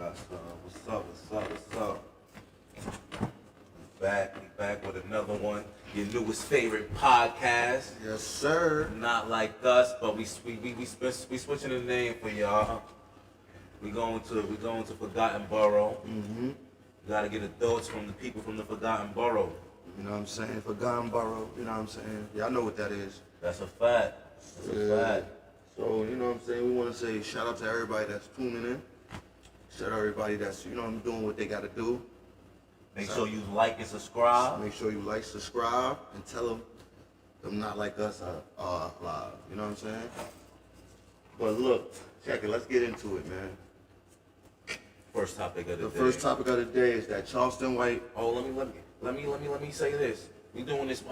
What's up? What's up? We back with another one. Your newest favorite podcast. Yes, sir. Not like us, but we switching the name for y'all. We going to Forgotten Borough. Mm-hmm. Gotta get the thoughts from the people from the Forgotten Borough. You know what I'm saying? Forgotten Borough. You know what I'm saying? Y'all know what that is. That's a fact. That's a fact. So, you know what I'm saying? We want to say shout out to everybody that's tuning in. Shout out everybody that's, doing what they got to do. Make sure you like and subscribe. Make sure you like, subscribe, and tell them not like us are live. You know what I'm saying? But look, check it. Let's get into it, man. First topic of the day. The first topic of the day is that Charleston White. Oh, let me say this. We doing this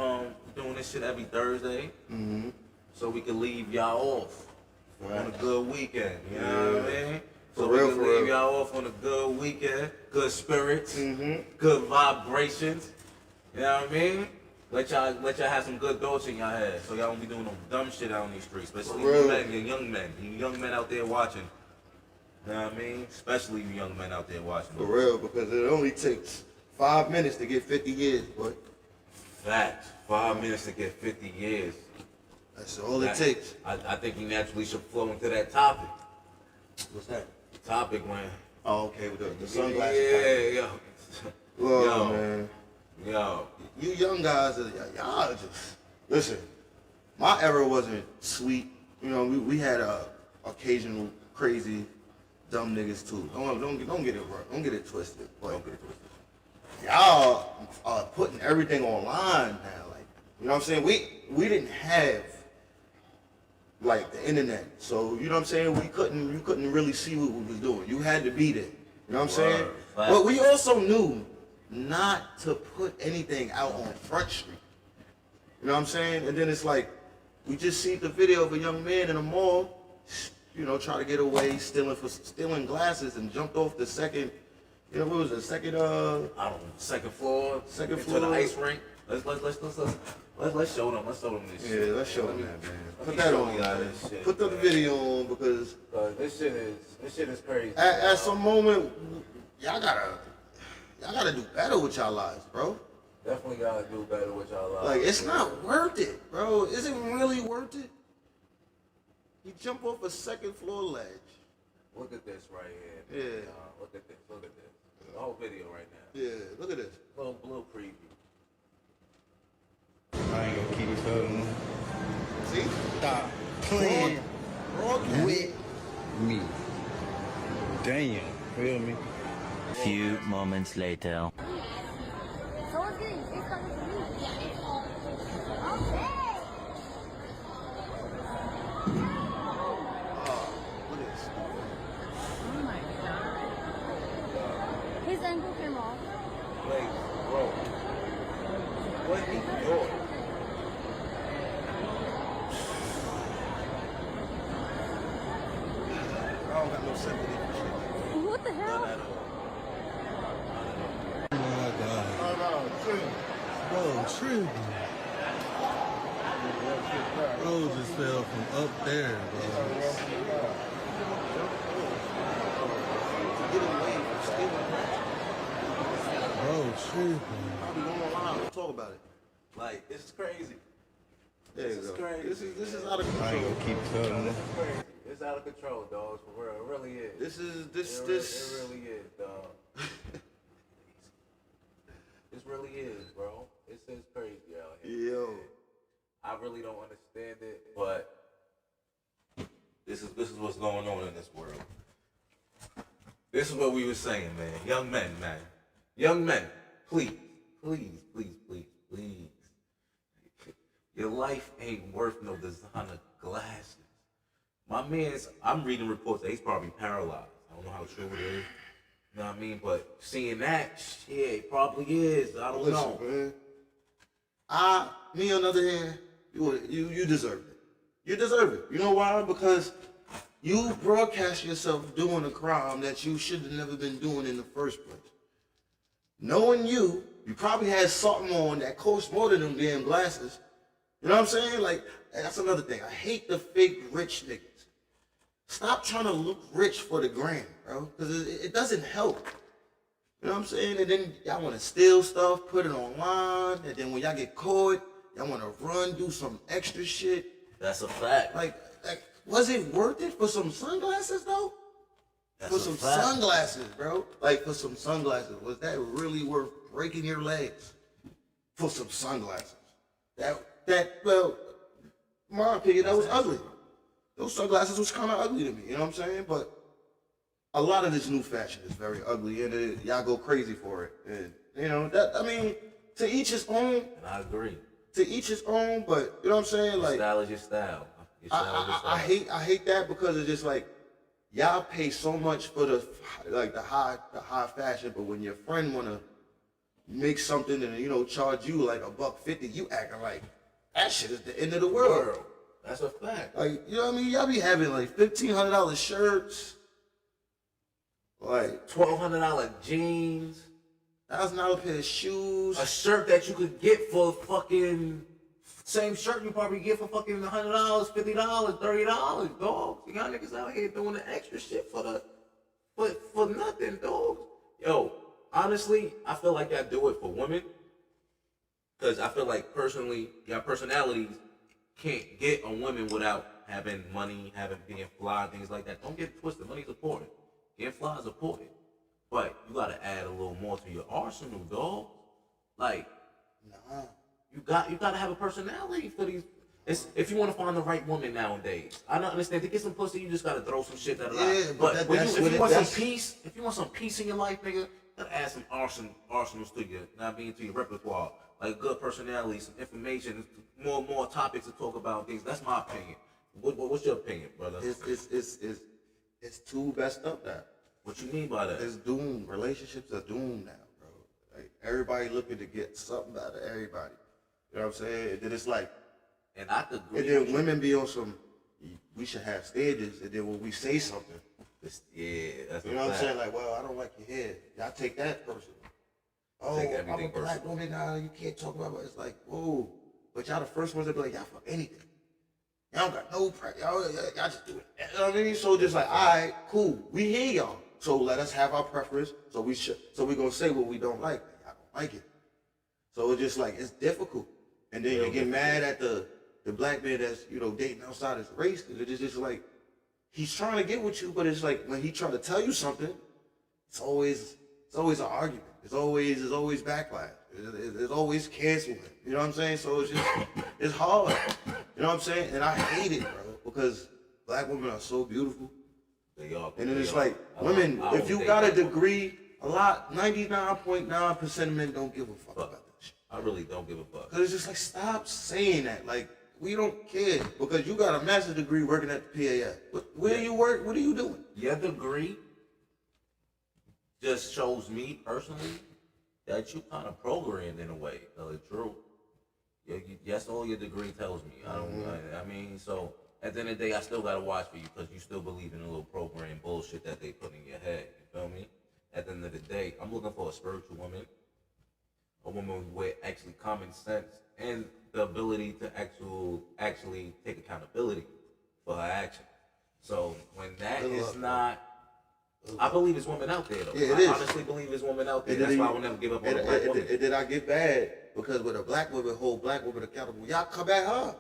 shit every Thursday, Mm-hmm. so we can leave y'all off on a good weekend. You know what I mean? So For real, we can leave y'all off on a good weekend, good spirits, good vibrations. You know what I mean? Let y'all have some good thoughts in y'all head, so y'all won't be doing no dumb shit out on these streets. Especially you young men out there watching. You know what I mean? Especially you young men out there watching. For real, because it only takes 5 minutes to get 50 years, boy. Facts. 5 minutes to get 50 years. That's all it takes. I think we naturally should flow into that topic. What's that? Topic, man. Oh, okay, with the sunglasses. Yeah. Whoa, man. Yo. You young guys, y'all just, listen, my era wasn't sweet. We had occasional crazy, dumb niggas too. Don't get it wrong. Don't get it twisted. But y'all are putting everything online now. Like, you know what I'm saying? We didn't have like the internet, so you know what I'm saying. You couldn't really see what we was doing. You had to be there. You know what I'm saying? But we also knew not to put anything out on Front Street. You know what I'm saying? And then it's like we just see the video of a young man in a mall, try to get away, stealing glasses, and jumped off the second. What was it? Second I don't know. Second floor. Second into floor. the ice rink. Let's show them. Let's show them this shit. Yeah, let's show them that, man. Put me that show on, y'all man. this shit, Put the man. video on because This shit is crazy. at some moment y'all gotta do better with y'all lives, bro. Definitely gotta do better with y'all lives. Like, it's not worth it, bro. Is it really worth it? You jump off a second floor ledge. Look at this right here. Yeah. Look at this. The whole video right now. Yeah, look at this. Little preview. I ain't gonna keep telling. See? Stop playing Broadcast. with me. Damn, feel me? Few moments later. Someone's getting face on with me. Okay. Look at this. Oh my god. His ankle came off. Like, bro. What he doing? I don't got no sympathy for shit. What the hell? None at all. Oh my God. Bro, tripping. Bro just fell from up there, bro. Get away from stealing glasses. Bro, tripping. Probably going online. We'll talk about it. Like, this is crazy. There This you is go. crazy. This is out of I ain't control. gonna keep telling. This is crazy. It's out of control, dogs. For real. It really is. This It really is, dog. This really is, bro. This is crazy out here. Yo. I really don't understand it, but this is what's going on in this world. This is what we were saying, man. Young men, man. Young men, please. Your life ain't worth no designer glasses. My man's, I'm reading reports that he's probably paralyzed. I don't know how true it is. You know what I mean? But seeing that, shit, it probably is. I don't know. Man. Me on the other hand, you deserve it. You deserve it. You know why? Because you broadcast yourself doing a crime that you should have never been doing in the first place. Knowing you probably had something on that cost more than them damn glasses. You know what I'm saying? Like, that's another thing. I hate the fake rich niggas. stop trying to look rich for the gram, bro, because it doesn't help. You know what I'm saying? And then y'all want to steal stuff, put it online, and then when y'all get caught, y'all want to run, do some extra shit. That's a fact. Like, was it worth it for some sunglasses though? That's For a some fact. sunglasses, bro. Like for some sunglasses, was that really worth breaking your legs for some sunglasses? Well, in my opinion, that was ugly. Those sunglasses was kind of ugly to me. You know what I'm saying? But a lot of this new fashion is very ugly, and y'all go crazy for it. And you know that. I mean, to each his own. And I agree. To each his own. But you know what I'm saying? Your Like, style is your style. Your style is your style. I hate that because it's just like y'all pay so much for the high fashion, but when your friend wanna make something and charge you like $150, you acting like that shit is the end of the world. That's a fact. Like, you know what I mean? Y'all be having like $1,500 shirts, like $1,200 jeans, $1,000 pair of shoes. a shirt that you could get for fucking same shirt you probably get for fucking $100, $50, $30, dog. Y'all niggas out here doing the extra shit for nothing, dog. Yo, honestly, I feel like y'all do it for women, cause I feel like personally, y'all personalities can't get on women without having money, being fly, things like that. Don't get it twisted. Money's important. Getting fly is important. But you gotta add a little more to your arsenal, dog. Like, Nah. you gotta have a personality for these. If you want to find the right woman nowadays, I don't understand. To get some pussy, you just gotta throw some shit that. Yeah, but if you want some peace in your life, nigga, you gotta add some arsenals to your, not being to your repertoire, like good personality, some information, more topics to talk about, things. That's my opinion. What's your opinion, brother? It's too messed up now. What you mean by that? It's doomed. Relationships are doomed now, bro. Like everybody looking to get something out of everybody. You know what I'm saying? And then it's like, And I could agree. and then with you. women be on some, we should have standards, and then when we say something, Yeah, that's you know what I'm saying? Like, well, I don't like your hair. Y'all take that personal. Oh, Take I'm a everything black personal. woman now. You can't talk about it. It's like, whoa. But y'all the first ones that be like, y'all fuck anything. Y'all don't got no practice. Y'all just do it. You know what I mean? So just like, all right, cool. We hear y'all. So let us have our preference. So we gonna say what we don't like. Y'all don't like it. So it's just like, it's difficult. And then you get mad at the black man that's, dating outside his race. It's just like, he's trying to get with you, but it's like when he trying to tell you something, it's always an argument. It's always backlash. It's always canceling. You know what I'm saying? So it's just, it's hard. You know what I'm saying? And I hate it, bro, because black women are so beautiful. They are. And then it's they are. like, women, I if you don't got a date black women. degree, 99.9% of men don't give a fuck about that shit. I really don't give a fuck. Cause it's just like, stop saying that. Like, we don't care because you got a master's degree working at the PAF. Where do you work? What are you doing? Your degree just shows me personally that you kind of programmed in a way. True. That's all your degree tells me. I mean, so at the end of the day, I still gotta watch for you because you still believe in a little program bullshit that they put in your head. You feel me? At the end of the day, I'm looking for a spiritual woman, a woman with actually common sense and the ability to actually take accountability for her actions. So when that Good is luck, not, I believe there's women out there though. Yeah, it I is. honestly believe there's women out there. And That's then why I you- will never give up on a black woman. And then I get bad because with a black woman, hold black woman accountable. Y'all come at her.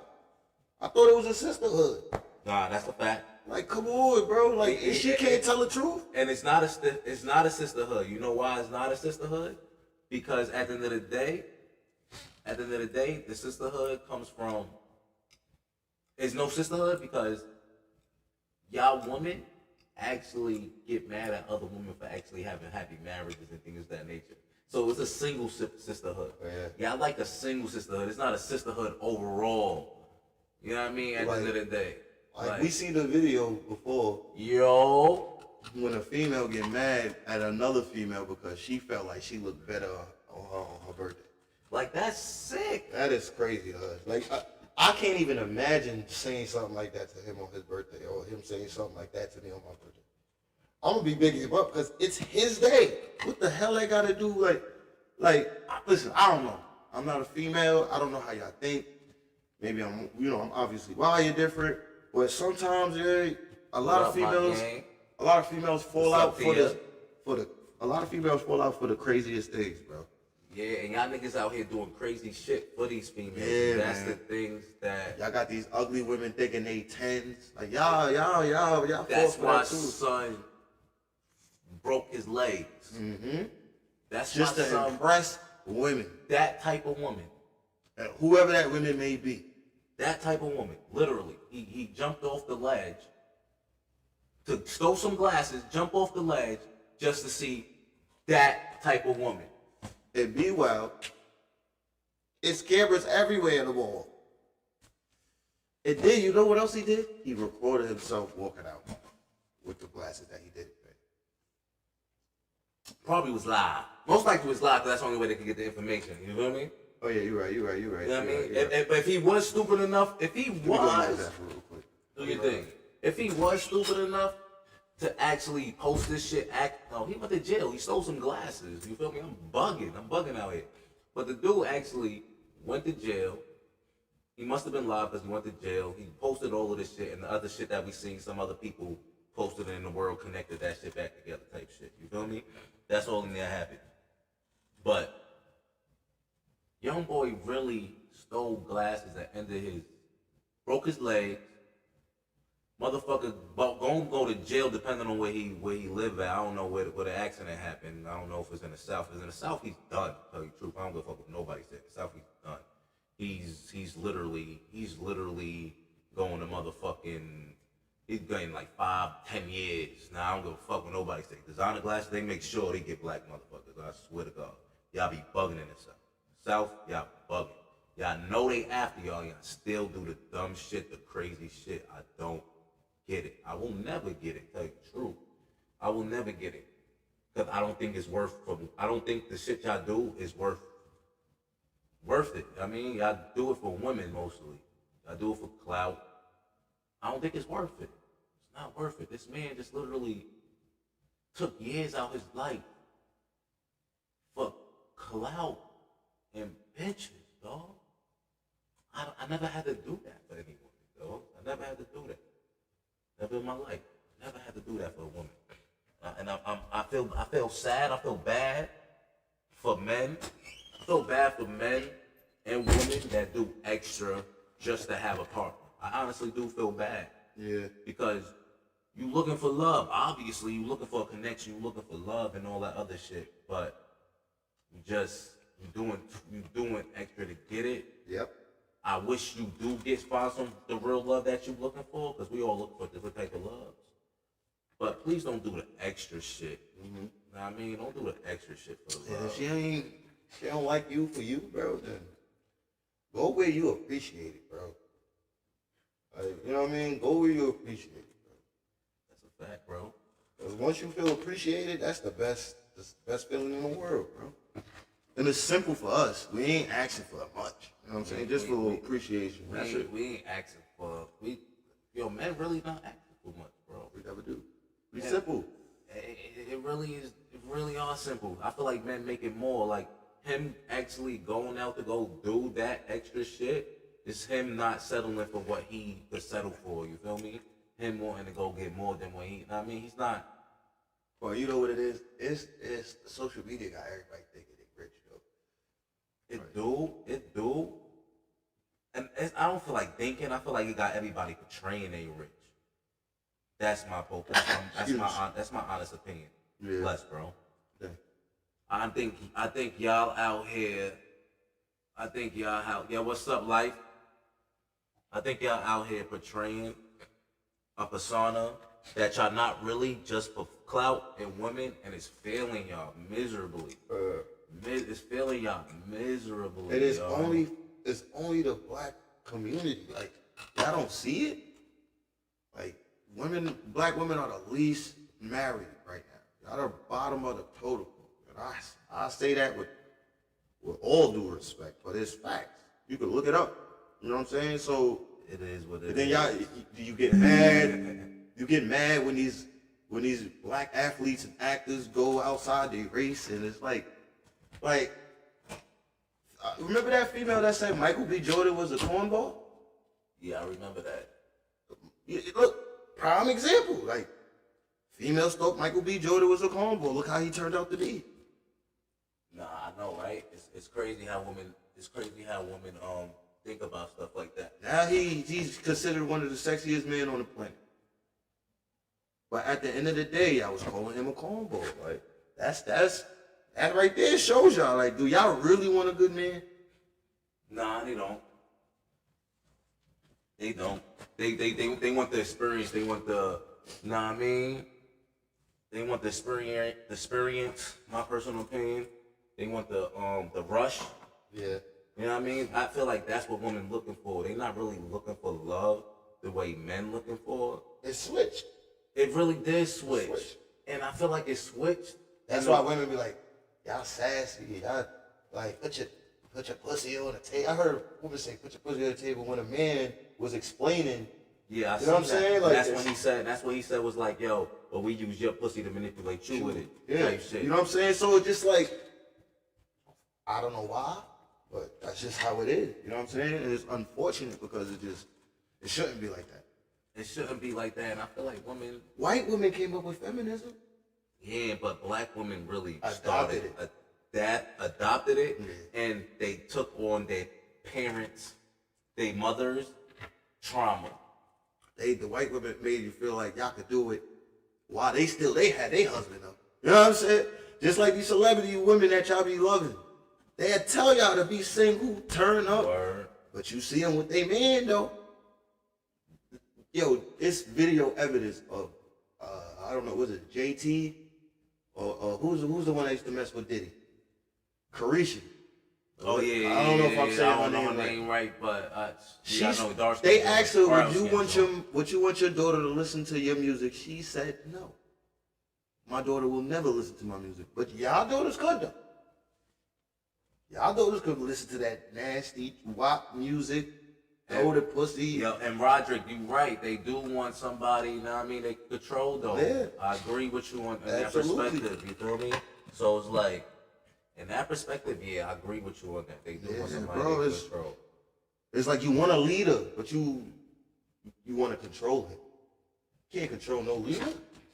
I thought it was a sisterhood. Nah, that's a fact. Like, come on, bro. Like, if she can't tell the truth. And it's not a sisterhood. You know why it's not a sisterhood? Because at the end of the day, the sisterhood comes from. It's no sisterhood because y'all women actually get mad at other women for actually having happy marriages and things of that nature. So it's a single sisterhood. Yeah. I like a single sisterhood. It's not a sisterhood overall. You know what I mean? At the end of the day. Like, we seen the video before Yo. when a female get mad at another female because she felt like she looked better on her birthday. Like, that's sick. That is crazy, Like, I can't even imagine saying something like that to him on his birthday or him saying something like that to me on my birthday. I'm gonna be bigging him up because it's his day. What the hell I gotta do? Listen, I don't know. I'm not a female. I don't know how y'all think. Maybe I'm obviously wired different. But sometimes, a lot What of up, my females, gang? a lot of females fall What's out up, for Tia? a lot of females fall out for the craziest things, bro. Yeah, and y'all niggas out here doing crazy shit for these females. Yeah, That's man. the things that. Y'all got these ugly women thinking they tens. Like y'all fall That's for why that too. son broke his legs. Mm-hmm. That's Just why to son. impress women, That type of woman. and whoever that women may be. That type of woman. Literally, he jumped off the ledge to stole some glasses, jump off the ledge just to see that type of woman. And be well, it's cameras everywhere in the mall. And then you know what else he did? He recorded himself walking out with the glasses that he did. Probably was live. Most likely was live because that's the only way they could get the information. You feel me? Oh yeah, you're right. You know what I mean? You're right. If he was stupid enough, if he Let me go look at was, that real quick. do your thing. If he was stupid enough to actually post this shit, he went to jail. He stole some glasses. You feel me? I'm bugging out here. But the dude actually went to jail. He must have been live because he went to jail. He posted all of this shit and the other shit that we seen some other people posted in the world connected that shit back together type shit. You feel me? That's all in there happened. But young boy really stole glasses at the end of broke his legs. Motherfucker gonna go to jail depending on where he live at. I don't know where the accident happened. I don't know if it's in the South. If it's in the South, he's done. To tell you the truth, I don't give a fuck what nobody said. In the South, he's done. He's literally going to motherfucking. He's getting like 5-10 years. Now I don't give a fuck what nobody say. Designer glasses, they make sure they get black motherfuckers. I swear to God, y'all be bugging in the South. South, y'all bugging. Y'all know they after y'all. Y'all still do the dumb shit, the crazy shit. I don't get it. I will never get it. Tell you the truth, I will never get it because I don't think it's worth. I don't think the shit y'all do is worth it. I mean, y'all do it for women mostly. Y'all do it for clout. I don't think it's worth it. It's not worth it. This man just literally took years out his life for clout and bitches, dog. I never had to do that for anyone, dog. I never had to do that. Never in my life. Never had to do that for a woman. And I feel sad. I feel bad for men. I feel bad for men and women that do extra just to have a partner. I honestly do feel bad. Yeah. Because you looking for love. Obviously, you looking for a connection. You looking for love and all that other shit. But you doing extra to get it. Yep. I wish you do find the real love that you looking for, because we all look for different type of loves. But please don't do the extra shit. Mm-hmm. Know what I mean? Don't do the extra shit for the And love. if she don't like you for you, bro, then go where you appreciate it, bro. Like, you know what I mean? Go where you appreciate it, bro. That's a fact, bro. Because once you feel appreciated, that's the best feeling in the world, bro. And it's simple for us. We ain't asking for much. You know what I'm saying? Just for a little appreciation. That's it. We ain't asking for men really not asking for much, bro. We never do. Be simple. It really is. It really are simple. I feel like men make it more like him actually going out to go do that extra shit. It's him not settling for what he could settle for. You feel me? Him wanting to go get more than what he. I mean, he's not. Well, you know what it is? It's social media got everybody thinking they rich, yo. It do. And I don't feel like thinking. I feel like it got everybody portraying they rich. That's my that's my honest opinion. Yeah. Bless, bro. Yeah. I think y'all out here. I think y'all out. Yeah, what's up, life? I think y'all out here portraying a persona that y'all not really, just for clout and women, and it's failing y'all miserably. It's failing y'all miserably. And it's y'all. only the black community. Like, y'all don't see it. Like, black women are the least married right now. Y'all are the bottom of the totem pole. And I say that with all due respect, but it's facts. You can look it up. You know what I'm saying? So It is what it is. then y'all, you get mad. You get mad when these black athletes and actors go outside their race, and it's like, remember that female that said Michael B. Jordan was a cornball? Yeah, I remember that. Look, prime example. Like, females thought Michael B. Jordan was a cornball. Look how he turned out to be. Nah, I know, right? It's crazy how women think about stuff like that. Now he's considered one of the sexiest men on the planet. But at the end of the day, I was calling him a cornball. Like, that right there shows y'all, like, do y'all really want a good man? Nah, they don't. They don't. They want the experience. They want the, nah, I mean, they want the experience. My personal opinion. They want the rush. Yeah. You know what I mean? I feel like that's what women looking for. They not really looking for love the way men looking for. It switched. It really did switch. switched. And I feel like it switched. That's why women be like, y'all sassy. Y'all, like, put your pussy on the table. I heard women say, put your pussy on the table when a man was explaining. Yeah, I You know what I'm saying? Like, that's what he said was like, yo, but we use your pussy to manipulate you with it. Yeah. Type shit. You know what I'm saying? So it's just like, I don't know why, but that's just how it is. You know what I'm saying? And it's unfortunate because it shouldn't be like that. It shouldn't be like that. And I feel like women, White women came up with feminism. yeah, but black women really Adopted adopted it, and they took on their parents, their mothers' trauma. The white women made you feel like y'all could do it while they had their husband up. You know what I'm saying? Just like these celebrity women that y'all be loving. They tell y'all to be single, turn up. Word. But you see them with their man though. Yo, it's video evidence of I don't know, was it JT or who's the one that used to mess with Diddy? Carisha. Oh yeah, I don't know if I'm saying I don't know her her name name right, but I know dark They skin asked her, brown would you want your daughter to listen to your music? She said no. My daughter will never listen to my music. But y'all daughters could though. Y'all daughters could listen to that nasty WAP music, throw the pussy. Yeah, and Roderick, you right. They do want somebody, you know what I mean, they control though. Yeah. I agree with you on that Absolutely. perspective, you feel me? So it's like, in that perspective, yeah, I agree with you on that. They do want somebody bro, to control. It's like you want a leader, but you want to control him. You can't control no leader.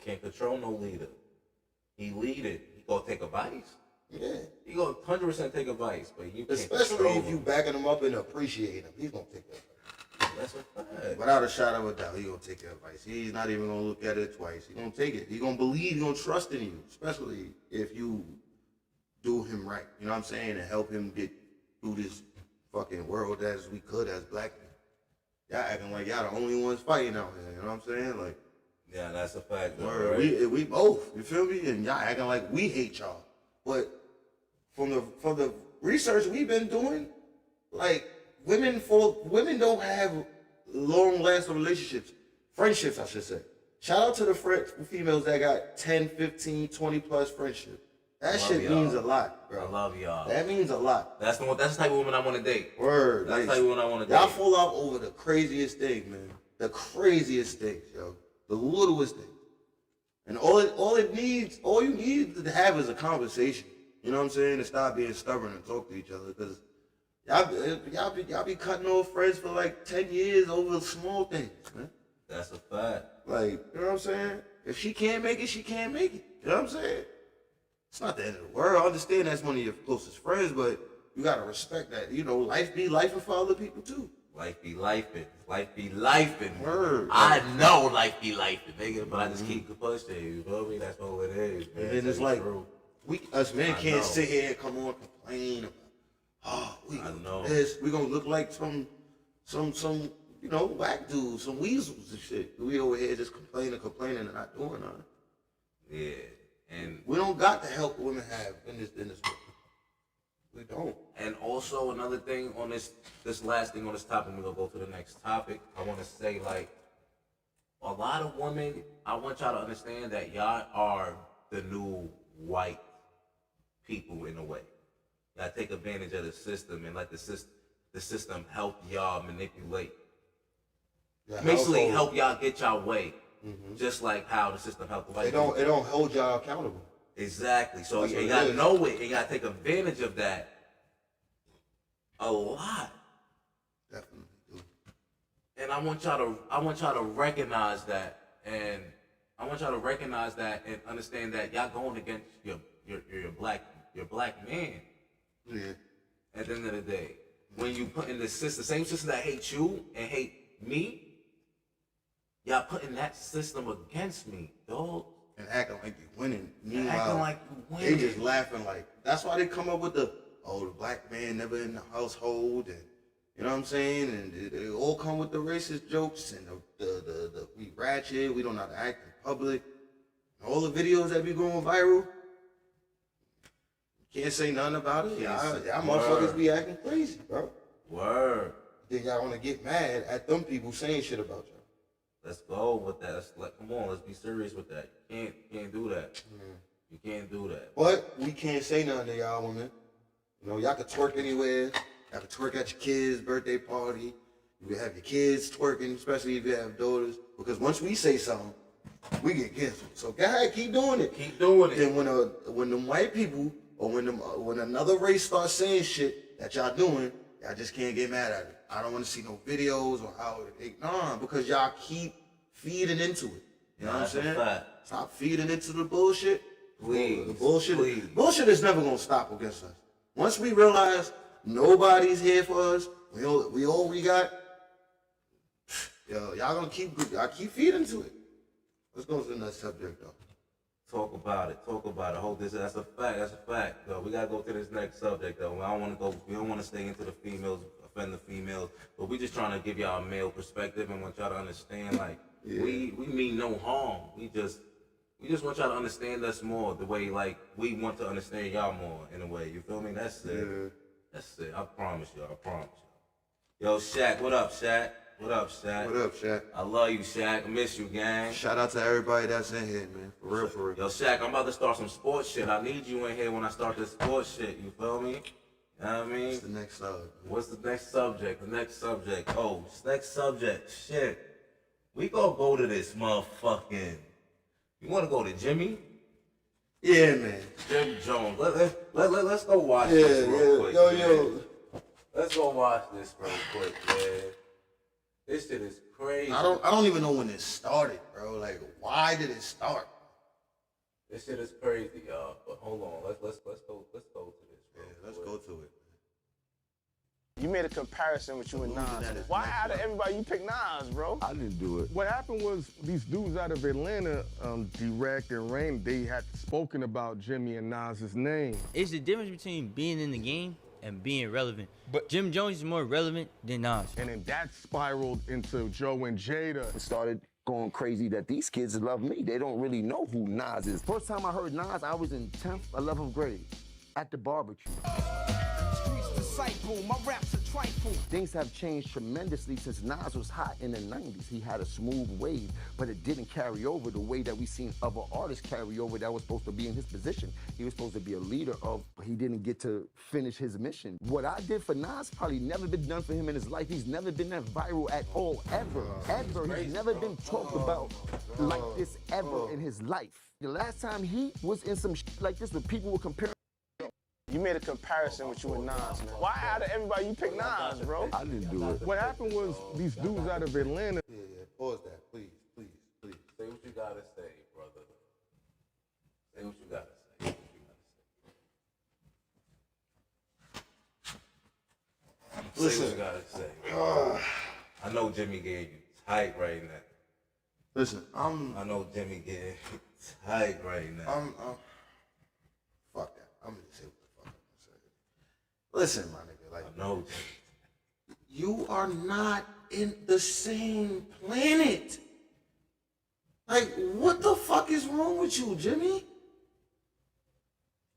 Can't control no leader. He lead it. He gonna take advice. Yeah. He gonna 100% take advice, but you can't Especially control if you him. backing him up and appreciate him. He's gonna take that. That's a fact. Without a shadow of a doubt, he's gonna take your advice. He's not even gonna look at it twice. He's gonna take it. He's gonna believe, he's gonna trust in you, especially if you do him right. You know what I'm saying? And help him get through this fucking world as we could as black men. Y'all acting like y'all the only ones fighting out here. You know what I'm saying? Like, Yeah, that's a fact. Though, word, right? we both. You feel me? And y'all acting like we hate y'all. But from the research we've been doing, like women don't have long-lasting relationships, friendships, I should say. Shout out to the females that got 10, 15, 20 plus friendships. That shit y'all. means a lot, bro. I love y'all. That means a lot. That's the type of woman I want to date. Word. That's the type of woman I want to Y'all date. fall out over the craziest thing, man. The craziest things, yo. The littlest things. And all you need to have is a conversation. You know what I'm saying? To stop being stubborn and talk to each other. Because y'all be cutting off friends for like 10 years over small things, man. That's a fact. Like, you know what I'm saying? If she can't make it, she can't make it. You know what I'm saying? It's not the end of the world. I understand that's one of your closest friends, but you gotta respect that. You know, life be life for other people too. Life be lifing. Life be lifing. Word. I know life be lifing, nigga, but I just keep pushing. You feel me? That's all it is. Man. And then it's like, us men I can't know. sit here and come on complain about, we I gonna know. do this. We gonna look like some, you know, whack dudes, some weasels and shit. We over here just complaining and not doing nothing. Yeah, and We don't got the help women have in this world. We don't. and also another thing on this last thing on this topic, we're gonna go to the next topic. I want to say like a lot of women. I want y'all to understand that y'all are the new white people in a way. Y'all take advantage of the system and let the system help y'all manipulate. Your Basically, household, help y'all get y'all way, just like how the system helped the white It people. don't hold y'all accountable. Exactly. So That's you what it gotta is. know it and you gotta take advantage of that a lot. Definitely do. And I want y'all to recognize that And I want y'all to recognize that and understand that y'all going against your black man. Yeah. At the end of the day, when you put in the same system that hates you and hate me, y'all putting that system against me, dog. And acting like you winning. And Meanwhile, acting like you they winning. just laughing like, that's why they come up with the black man never in the household, and you know what I'm saying? And they all come with the racist jokes and the we ratchet, we don't know how to act in public. And all the videos that be going viral, can't say nothing about it. Y'all motherfuckers be acting crazy, bro. Word. Then y'all wanna get mad at them people saying shit about y'all. Let's go with that. Come on, let's be serious with that. You can't do that. You can't do that. But we can't say nothing to y'all women. You know, y'all can twerk anywhere. Y'all can twerk at your kids' birthday party. You can have your kids twerking, especially if you have daughters. Because once we say something, we get canceled. So go ahead, keep doing it. Keep doing it. Then when them white people or when another race starts saying shit that y'all doing, y'all just can't get mad at it. I don't want to see no videos or how because y'all keep feeding into it. You know what I'm saying? Stop feeding into the bullshit. Please. The bullshit. Please. Bullshit is never gonna stop against us. Once we realize nobody's here for us, we all we got. Yo, y'all keep feeding to it. Let's go to the next subject though. Talk about it. Hold this. That's a fact. Though we gotta go to this next subject though. We don't want to stay into the females, offend the females, but we just trying to give y'all a male perspective and want y'all to understand like we mean no harm. We just want y'all to understand us more the way like we want to understand y'all more in a way. You feel me? That's it. Yeah. That's it. I promise y'all. Yo, Shaq, what up, Shaq? What up, Shaq? What up, Shaq? I love you, Shaq. I miss you, gang. Shout out to everybody that's in here, man. For real. Yo, Shaq, I'm about to start some sports shit. I need you in here when I start this sports shit. You feel me? You know what I mean? What's the next subject? What's the next subject? Oh, next subject. Shit. We gonna go to this motherfucking. You wanna go to Jimmy? Yeah, man. Jim Jones. Let's go watch this real quick. Yo. Let's go watch this real quick, man. This shit is crazy. I don't even know when it started, bro. Like, why did it start? This shit is crazy, y'all. But hold on, let's go to this. Bro. Let's go to it. You made a comparison with you and Nas. Why out of everybody you pick Nas, bro? I didn't do it. What happened was these dudes out of Atlanta, Direct and Rain, they had spoken about Jimmy and Nas's name. It's the difference between being in the game and being relevant. But Jim Jones is more relevant than Nas. And then that spiraled into Joe and Jada. It started going crazy that these kids love me. They don't really know who Nas is. First time I heard Nas, I was in 10th, 11th grade at the barbecue. Disciple, my raps are trifle. Things have changed tremendously since Nas was hot in the 90s. He had a smooth wave, but it didn't carry over the way that we seen other artists carry over that was supposed to be in his position. He was supposed to be a leader of, but he didn't get to finish his mission. What I did for Nas probably never been done for him in his life. He's never been that viral at all, ever. He's never been talked about like this ever in his life. The last time he was in some shit like this where people were comparing. You made a comparison with you and Nas, man. Why out of everybody you pick Nas, bro? I didn't do it. What happened was these dudes out of Atlanta. Yeah. Pause that, please. Say what you gotta say, brother. Say what you gotta say. Listen. Say what you gotta say. I know Jimmy gave you tight right now. Listen, I know Jimmy gave you tight right now. Fuck that. I'm gonna say what the fuck I'm gonna say. Listen, my nigga, like, I know. you are not in the same planet. Like, what the fuck is wrong with you, Jimmy?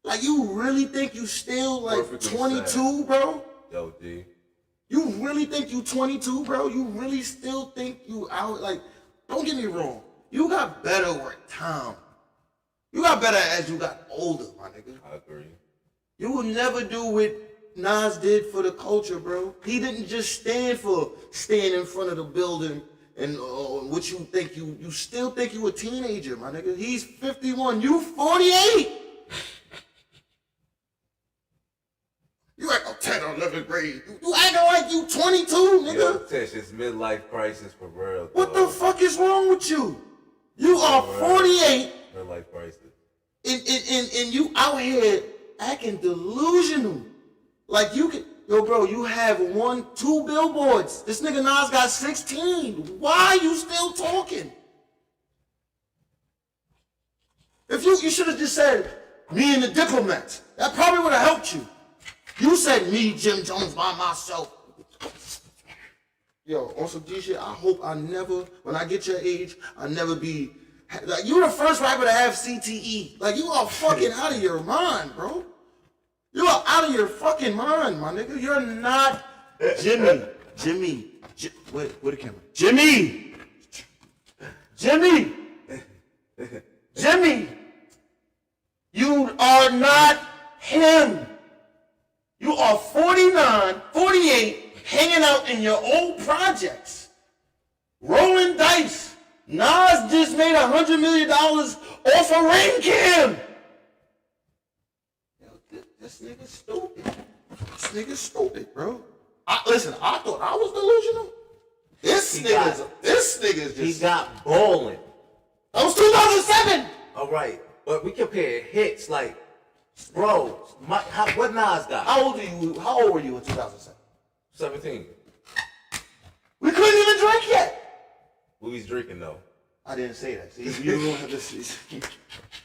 Like, you really think you still like Perfectly 22, said. bro? Yo, D. You really think you 22, bro? You really still think you out? Like, don't get me wrong. You got better with time. You got better as you got older, my nigga. I agree. You will never do what Nas did for the culture, bro. He didn't just stand in front of the building and what you think you still think you a teenager, my nigga. He's 51, you 48. You act like 10 or 11th grade. You acting like you 22, nigga. Yo, Tish, it's midlife crisis for real. What the fuck is wrong with you? You are 48 Her life priceless. and you out here acting delusional. Like you can, yo, bro, you have 2 billboards. This nigga Nas got 16. Why are you still talking? If you should have just said, me and the Diplomats. That probably would have helped you. You said me, Jim Jones, by myself. Yo, on some G shit, I hope I never, when I get your age, I never be, like, you're the first rapper to have CTE. Like, you are fucking out of your mind, bro. You are out of your fucking mind, my nigga. You're not Jimmy. Where the camera? Jimmy! You are not him. You are 49, 48, hanging out in your old projects, rolling dice. Nas just made $100 million off of Rain Cam. This nigga's stupid. This nigga's stupid, bro. Listen, I thought I was delusional. This nigga's just. He got balling. That was 2007. All right, but we compare hits like, bro. What Nas got? How old were you in 2007? 17. We couldn't even drink yet. We was drinking though. I didn't say that. See, you don't have to see.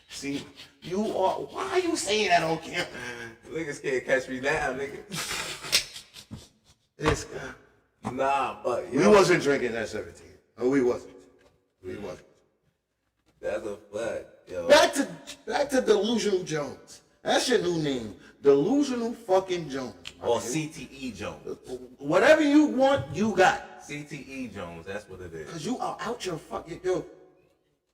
See, you are. Why are you saying that on camera? Niggas can't catch me now, nigga. This Nah, but we wasn't drinking at 17. No, we wasn't. That's a fact, yo. Back to Delusional Jones. That's your new name, Delusional fucking Jones. Or CTE Jones. Whatever you want, you got. CTE Jones, that's what it is. Cause you are out your fucking yo.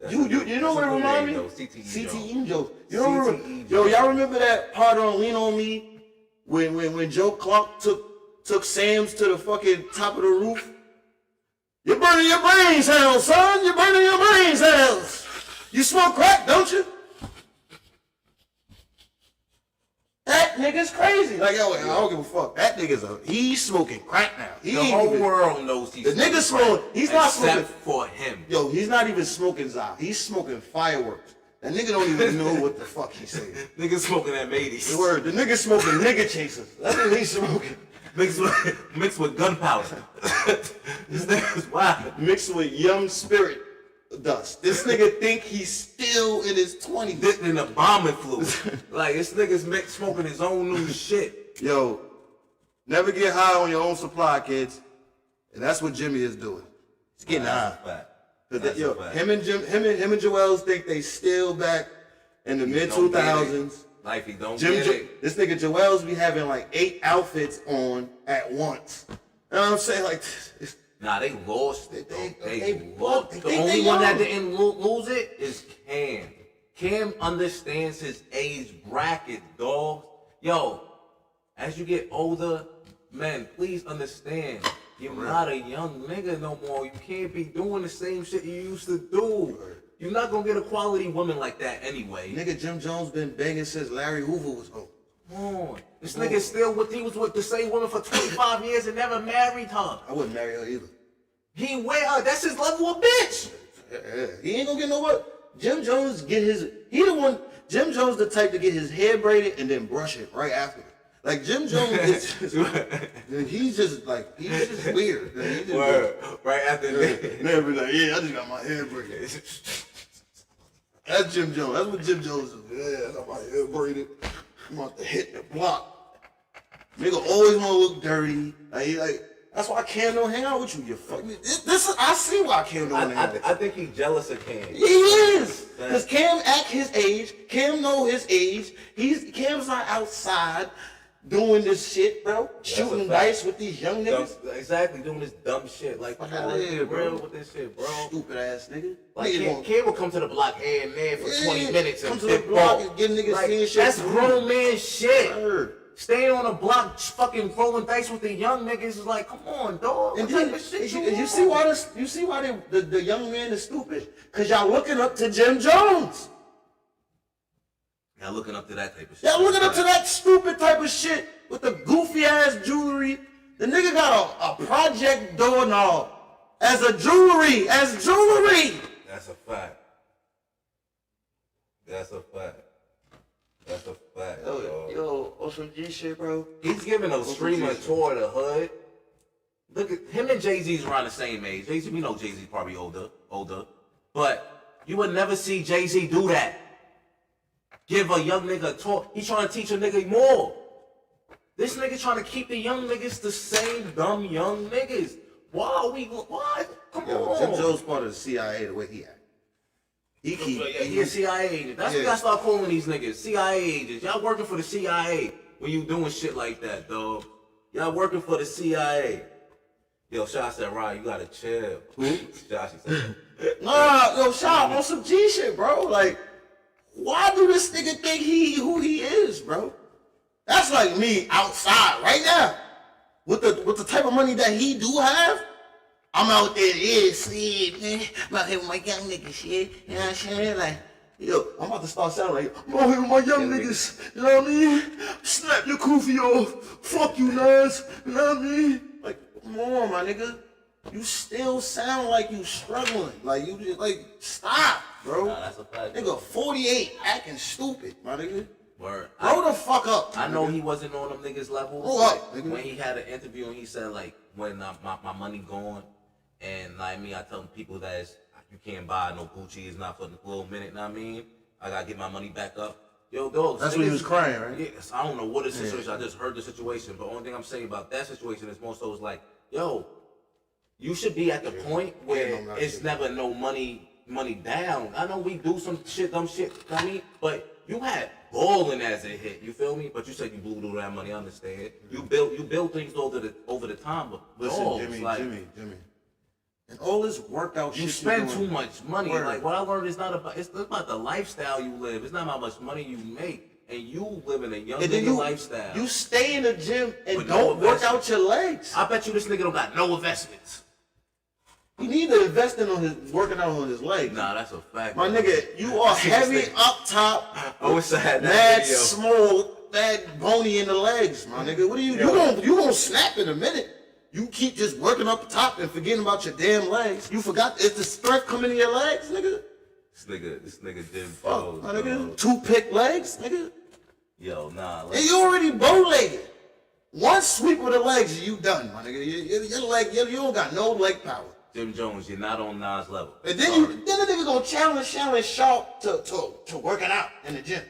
That's You know what it remind me? CTE Jones. You know yo, y'all remember that part on Lean on Me when Joe Clark took Sam's to the fucking top of the roof? You're burning your brain cells, son. You're burning your brain cells. You smoke crack, don't you? That nigga's crazy. Like, yo, I don't give a fuck. That nigga's he's smoking crack now. The whole world knows he's the nigga smoking. He's not smoking. Except for him. Yo, he's not even smoking Zah. He's smoking fireworks. That nigga don't even know what the fuck he's saying. Nigga smoking that mateys. The word. The nigga smoking nigga chasers. That's what he's smoking. Mixed with gunpowder. This nigga's wild. Mixed with young spirit dust. This nigga think he's still in his 20s. Dipped in a bombing fluid. Like, this nigga's smoking his own new shit. Yo, never get high on your own supply, kids. And that's what Jimmy is doing. He's getting high. Yo, him and Joel's think they still back in the mid 2000s. Like he don't get it. This nigga Joel's be having like 8 outfits on at once. You know what I'm saying? Like, nah, they lost it. They lost. The only one that didn't lose it is Cam. Cam understands his age bracket, dog. Yo, as you get older, man, please understand. You're not a young nigga no more. You can't be doing the same shit you used to do. You're not gonna get a quality woman like that anyway. Nigga, Jim Jones been banging since Larry Hoover was home. Come on. This nigga still he was with the same woman for 25 years and never married her. I wouldn't marry her either. He with her. That's his level of bitch. Yeah. He ain't gonna get no what. Jim Jones Jim Jones the type to get his hair braided and then brush it right after. Like Jim Jones he's just weird. He's just right after that. Never be like, yeah, I just got my hair braided. That's Jim Jones. That's what Jim Jones is. Yeah, I got my hair braided. I'm about to hit the block. Nigga always wanna look dirty. Like that's why Cam don't hang out with you. You fuck me. I see why Cam don't hang out with you. I think he's jealous of Cam. He is. Because Cam act his age. Cam know his age. Cam's not outside doing this shit, bro. Shooting dice with these young niggas. Exactly, doing this dumb shit. Like, fuck out of here, bro. Real with this shit, bro. Stupid ass nigga. Like, Cam will come to the block here and there for 20 minutes and come to the block and get niggas seeing shit. That's grown man shit. Word. Staying on the block, fucking rolling dice with the young niggas is like, come on, dog. And then, you see why the young man is stupid? Cause y'all looking up to Jim Jones. Y'all looking up to that type of shit. Y'all looking up to that stupid type of shit with the goofy ass jewelry. The nigga got a project doorknob as jewelry. That's a fact. That's a fact. That's a fact. Yo, on some G shit, bro. He's giving a streamer tour of the hood. Look at him and Jay-Z's around the same age. Jay-Z, we know Jay-Z's probably older. But you would never see Jay-Z do that. Give a young nigga a tour. He trying to teach a nigga more. This nigga trying to keep the young niggas the same dumb young niggas. Why? Come on. Jim Jones part of the CIA the way he act. He a CIA agent. That's what I start calling these niggas. CIA agents. Y'all working for the CIA when you doing shit like that, dog. Y'all working for the CIA. Yo, Shaw said, Ryan, you gotta chill. Who? Josh said. Nah, yo, Shaw, on some G shit, bro. Like, why do this nigga think who he is, bro? That's like me outside right now. With the type of money that he do have, I'm out there, sleep, man. I'm out here with my young niggas, shit. You know what I'm saying? Like, yo, I'm about to start sounding like, I'm out here with my young niggas. You know what I mean? Snap your kufi off. Fuck you, Nas. You know what I mean? Like, come on, my nigga. You still sound like you struggling. Like, you just, like, stop, bro. Nah, that's a fact. Nigga, 48, acting stupid, my nigga. Word. Grow the fuck up. I know he wasn't on them niggas level. Grow up, nigga. When he had an interview and he said, like, when my money gone, and like me, I tell people that you can't buy no Gucci. It's not for the little minute. Know what I mean? I gotta get my money back up. Yo, dog. That's when he was crying, right? Yes. I don't know what the situation. I just heard the situation, but only thing I'm saying about that situation is more so is like, yo, you should be at the point where it's never no money down. I know we do some shit, dumb shit. You know what I mean, but you had balling as it hit. You feel me? But you said you blew through that money. I understand. You built things over the time. But listen, dogs, Jimmy. And all this workout shit you spend doing, too much money. Word. Like what I learned is it's about the lifestyle you live. It's not how much money you make, and you live in a young nigga lifestyle. You stay in the gym and With don't no work out your legs. I bet you this nigga don't got no investments. He need to invest in working out on his legs. Nah, that's a fact. My nigga, you are heavy up top. I wish I had that mad video. small, mad bony in the legs, my nigga. What are you gonna snap in a minute. You keep just working up top and forgetting about your damn legs. You forgot, is the strength coming in your legs, nigga? This nigga did Fuck, my nigga. Two-pick legs, nigga. Yo, nah. And you already bow-legged. One sweep with the legs, you done, my nigga. Your leg, you don't got no leg power. Jim Jones, you're not on Nas level. And then the nigga gonna challenge Sharp to working out in the gym.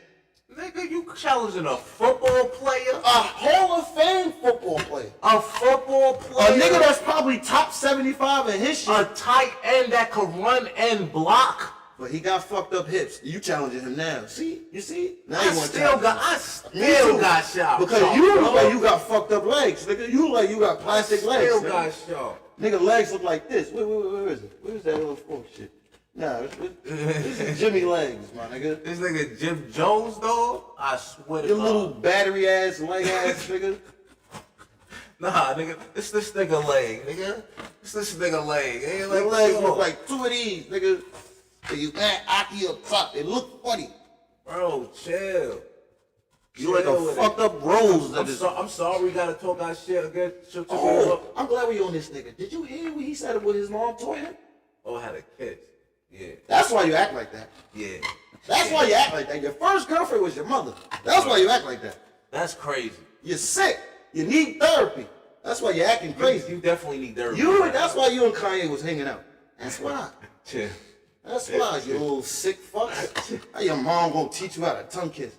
Nigga, you challenging a football player? A Hall of Fame football player. A football player? A nigga that's probably top 75 in his shit. A tight end that could run and block? But he got fucked up hips. You challenging him now. See? You see? Now I you want still got shot. Because you look like you got fucked up legs, nigga. You look like you got plastic legs. Still nigga. got shot. Nigga legs look like this. Where is it? Where's that little fork shit? Nah, this is Jimmy legs, my nigga. This nigga Jim Jones, though, I swear to Your God. little battery ass leg ass nigga. Nah, nigga, this nigga leg, nigga. This nigga leg. Ain't like Your legs look like two of these, nigga. And you got Aki up top. They look funny. Bro, chill. You like a fucked up rose. I'm sorry we gotta talk our shit again. I'm glad we on this nigga. Did you hear what he said when his mom taught him? Oh, I had a kiss. Yeah. That's why you act like that. Yeah. That's why you act like that. Your first girlfriend was your mother. That's why you act like that. That's crazy. You're sick. You need therapy. That's why you're acting crazy. You definitely need therapy. That's why you and Kanye was hanging out. That's why. Chill. That's why, you little sick fuck. How your mom gonna teach you how to tongue kiss?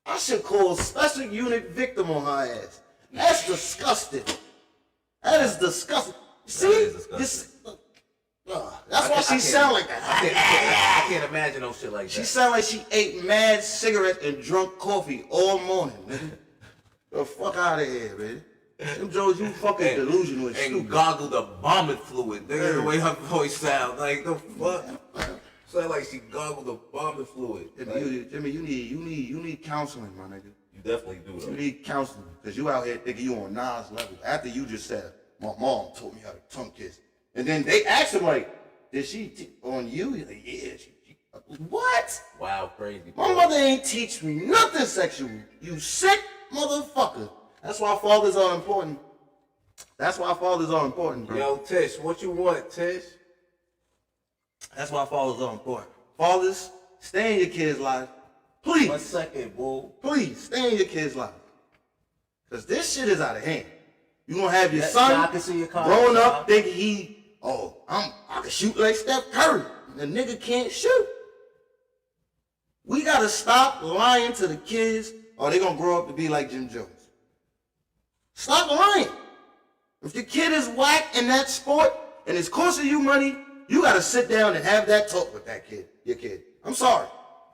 I should call special unit victim on her ass. That's disgusting. That is disgusting. See? That's why she sound like that. I can't imagine no shit like that. She sound like she ate mad cigarettes and drunk coffee all morning, man. The fuck out of here, man. Them Joes, you fucking delusional and stupid. And gargled the vomit fluid. Nigga, the way her voice sound. Like, the fuck? Sound like she gargled the vomit fluid. Jimmy, you need counseling, my nigga. You definitely do, though. You need counseling. Because you out here thinking you on Nas level. After you just said, my mom taught me how to tongue kiss. And then they asked him, like, did she on you? He's like, yeah. What? Wow, crazy. My mother ain't teach me nothing sexual. You sick motherfucker. That's why fathers are important. That's why fathers are important, bro. Yo, Tish, what you want, Tish? That's why fathers are important. Fathers, stay in your kids' lives. Please. 1 second, boo. Please, stay in your kids' lives. Because this shit is out of hand. You gonna have your Yeah, son I can see your comment, growing up John. thinking I can shoot like Steph Curry. The nigga can't shoot. We gotta stop lying to the kids or they gonna grow up to be like Jim Jones. Stop lying. If your kid is whack in that sport and it's costing you money, you gotta sit down and have that talk with that kid, your kid. I'm sorry.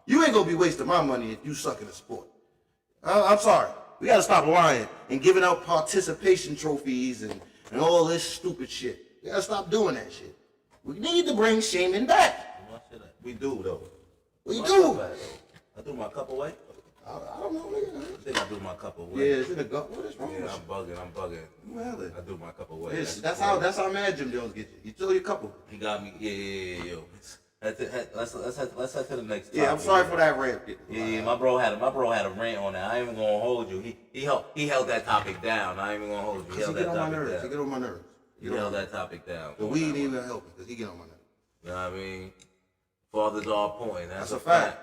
You ain't gonna be wasting my money if you suck in the sport. I'm sorry. We gotta stop lying and giving out participation trophies and all this stupid shit. We gotta stop doing that shit. We need to bring shaming back. We do, though. We My do. cup back, though. I threw my cup away. I don't know, nigga. I think I threw my cup away. Yeah, it's in the gut. What is wrong Yeah, with I'm bugging. you? Well, I threw my cup away. that's how mad Jim Jones gets you. You throw your cup away. He got me. Yeah, yo. Let's head to the next. Yeah, I'm topic, sorry yo. for that rant. Yeah, my bro had a rant on that. I ain't even gonna hold you. He held that topic down. I ain't even gonna hold you. He He held get that on my topic nerves. He down. get on my nerves. He held that topic down. But we ain't even helping because he get on my nerves. You know what I mean? Fathers are pointing. That's a fact.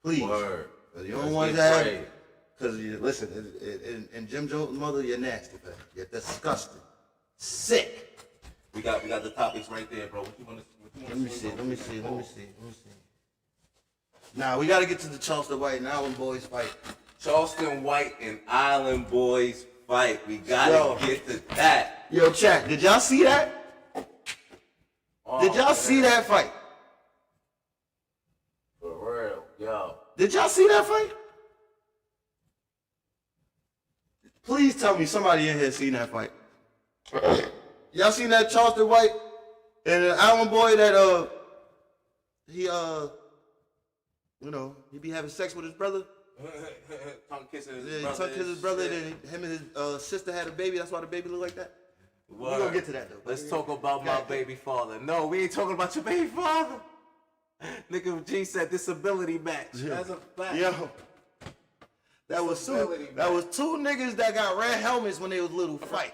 Please. Word. You don't Let's want get that. prayed. Because you listen, and Jim Jones' mother, you're nasty, man. You're disgusting. Sick. We got the topics right there, bro. What you want to? Let me see. Now we gotta get to the Charleston White and Allen boys fight. Charleston White and Island Boys fight. We gotta Yo. get to that. Yo, chat, did y'all see that? Did y'all see that fight? For real, yo. Did y'all see that fight? Please tell me somebody in here seen that fight. Y'all seen that Charleston White and an Allen boy that he he be having sex with his brother? Tongue kissing his Yeah, he brother. tucked his brother, and then him and his sister had a baby. That's why the baby look like that. We Word. gonna get to that though. Let's talk about my Yeah. baby father. No, we ain't talking about your baby father. Nigga G said disability match. That's a fact. Yo, that was two niggas that got red helmets when they was little fight.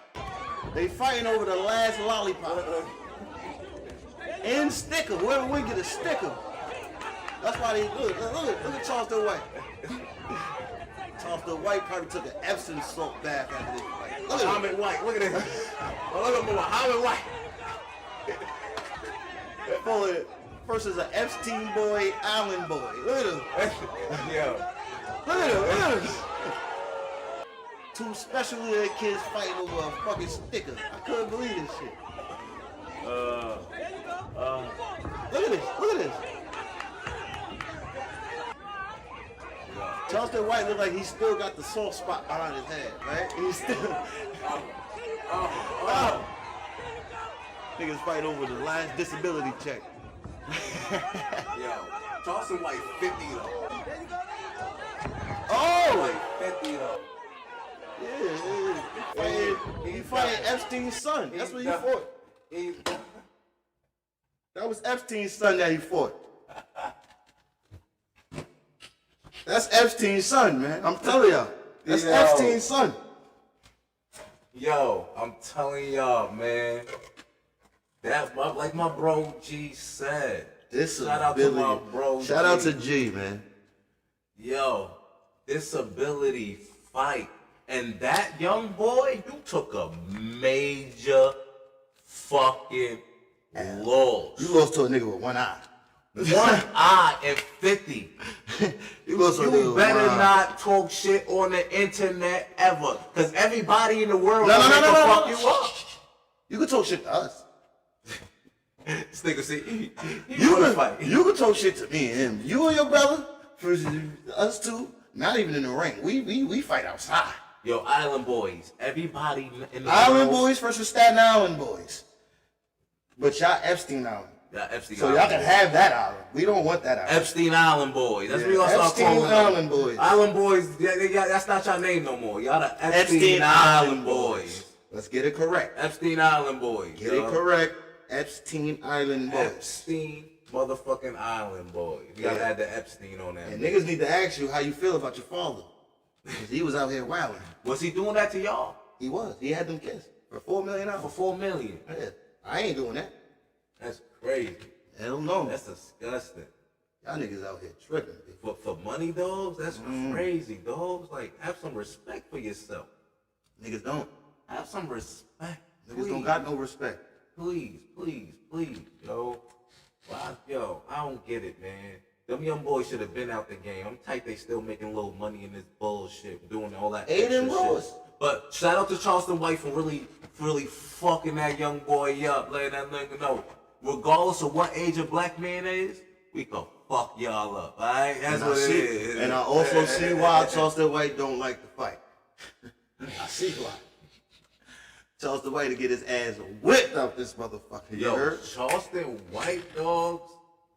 They fighting over the last lollipop. And sticker. Whoever win get a sticker. That's why they look at Charleston White. Charleston White probably took an Epsom salt bath after this fight. Look at him. Muhammad White. Look at this. Look at Muhammad White. Versus an Epstein boy, Allen boy. Look at him. Yo. Look at him. Two special ed kids fighting over a fucking sticker. I couldn't believe this shit. Look at this. Look at this. Charleston White look like he still got the soft spot behind his head, right? He's still. Niggas fight over the last disability check. Yo. Charleston White 50 though. Oh! 50 though. Yeah. He fighting Epstein's son. That's what he fought. That was Epstein's son that he fought. That's Epstein's son, man. I'm telling y'all. That's Yo. Epstein's son. Yo, I'm telling y'all, man. That like my bro G said. Shout out to my bro. Shout out to G. G, man. Yo, disability fight. And that young boy, you took a major fucking loss. You lost to a nigga with one eye. One eye and 50. You lost to a nigga You with better one eye. not talk shit on the internet ever. Because everybody in the world No, will no, make no, a no, fuck no. you up. You can talk shit to us. This nigga see, You wanna can, fight. you can talk shit to me and him. You and your brother, versus us two, not even in the ring. We fight outside. Yo, Island Boys. Everybody in the Island world. boys versus Staten Island boys. But y'all Epstein Island. Yeah, Epstein So Island y'all can Boys. have that island. We don't want that island. Epstein Island Boys. That's Yeah, what we gonna start Epstein calling them. Island Boys. Island Boys. That's not your name no more. Y'all the Epstein, Island Boys. Let's get it correct. Epstein Island Boys. Get yo. it correct. Epstein Island boys. Epstein motherfucking Island Boys. You gotta Yeah. add the Epstein on that. And niggas need to ask you how you feel about your father. 'Cause he was out here wilding. Was he doing that to y'all? He was. He had them kids for $4 million. For $4 million. Yeah. I ain't doing that. That's crazy. Hell no. That's disgusting. Y'all niggas out here tripping, B. For money, dogs, that's crazy, dogs. Like, have some respect for yourself. Niggas don't. Have some respect. Niggas don't got no respect. Please, yo. Yo, I don't get it, man. Them young boys should have been out the game. I'm tight they still making a little money in this bullshit, doing all that Aiden extra Ross. shit. But shout out to Charleston White for really fucking that young boy up, letting that nigga know. Regardless of what age a black man is, we can fuck y'all up, alright? That's what it is. And I also see why Charleston White don't like to fight. I see why. Charleston White to get his ass whipped out this motherfucker. You Yo, heard? Charleston White, dogs,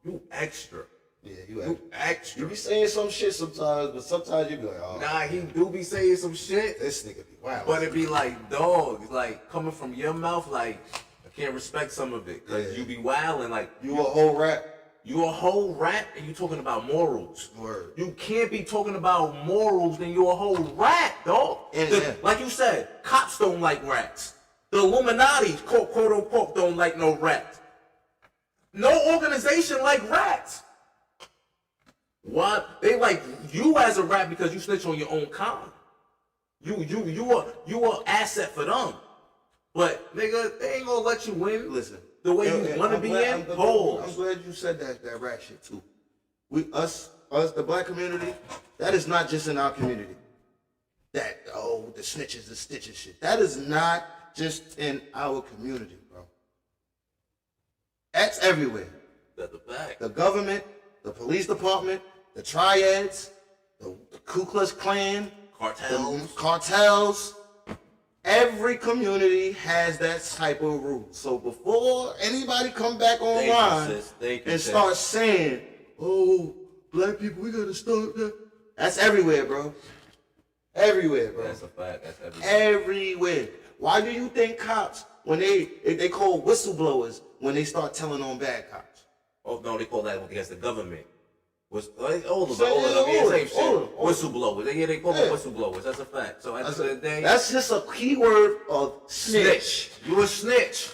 you extra. Yeah, You extra. You be saying some shit sometimes, but sometimes you be like, oh. Nah, he do be saying some shit. This nigga be wild. But it be like, dogs, like, coming from your mouth, like, I can't respect some of it. Because you be wilding, like, You a whole rap? you a whole rap and you talking about morals. Word. You can't be talking about morals then you a whole rat, dog. Yeah. Like you said, cops don't like rats. The Illuminati, quote unquote, don't like no rats. No organization like rats. What? They like you as a rat because you snitch on your own kind. You a asset for them. But nigga, they ain't gonna let you win. Listen. The way you want to be in. I'm glad you said that rat shit too. Us, the black community, that is not just in our community. The snitches, the stitches shit. That is not just in our community, bro. That's everywhere. That's a fact. The government, the police department, the triads, the Ku Klux Klan, Cartels. the cartels. Every community has that type of rule. So before anybody come back online and start saying, "Oh, black people, we gotta stop that," that's everywhere, bro. Everywhere, bro. That's a fact. That's everywhere. Everywhere. Why do you think cops, when they call whistleblowers when they start telling on bad cops? Oh no, they call that against the government. Same shit. Whistleblowers. They call them whistleblowers. That's a fact. So at the end of the day, that's just a keyword of snitch. You a snitch.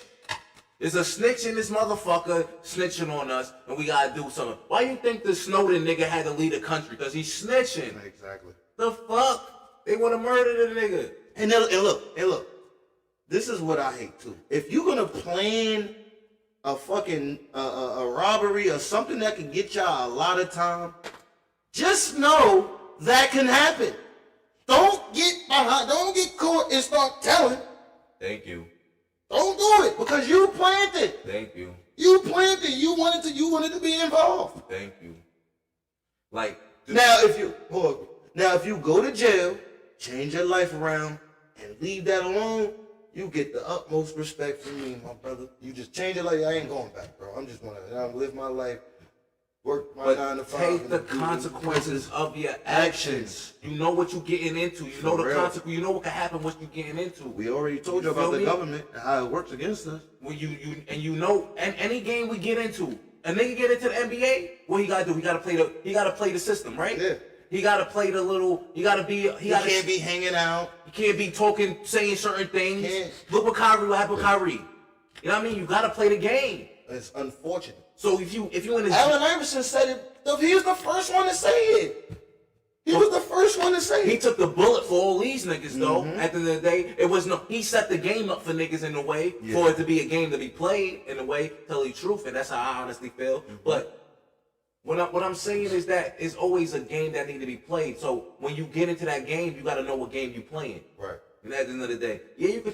There's a snitch in this motherfucker snitching on us, and we gotta do something. Why you think the Snowden nigga had to leave the country? Because he's snitching. Exactly. The fuck? They want to murder the nigga. And look. This is what I hate too. If you're gonna plan a fucking a robbery or something that can get y'all a lot of time, just know that can happen. Don't get caught and start telling. Thank you. Don't do it because you planned it. Thank you. You planned it. You wanted to be involved. Thank you. Like now, if you go to jail, change your life around, and leave that alone, you get the utmost respect from me, my brother. You just change your life. I ain't going back, bro. I'm just gonna live my life, work my 9 to 5. Take the consequences of your actions. You know what you're getting into. You know the consequence. You know what can happen. What you're getting into. We already told you about the government and how it works against us. When you know, and any game we get into, a nigga get into the NBA, what he gotta do? He gotta play the system, right? Yeah. He gotta play the little. He can't be hanging out. He can't be talking, saying certain things. Can't. Look what happened with Kyrie. You know what I mean? You gotta play the game. It's unfortunate. So if you in this, Allen Iverson said it. He was the first one to say it. He took the bullet for all these niggas though. At the end of the day, he set the game up for niggas in a way for it to be a game to be played in a way, tell you the truth, and that's how I honestly feel. But what I'm saying is that it's always a game that need to be played. So when you get into that game, you gotta know what game you playing. Right. And at the end of the day, you can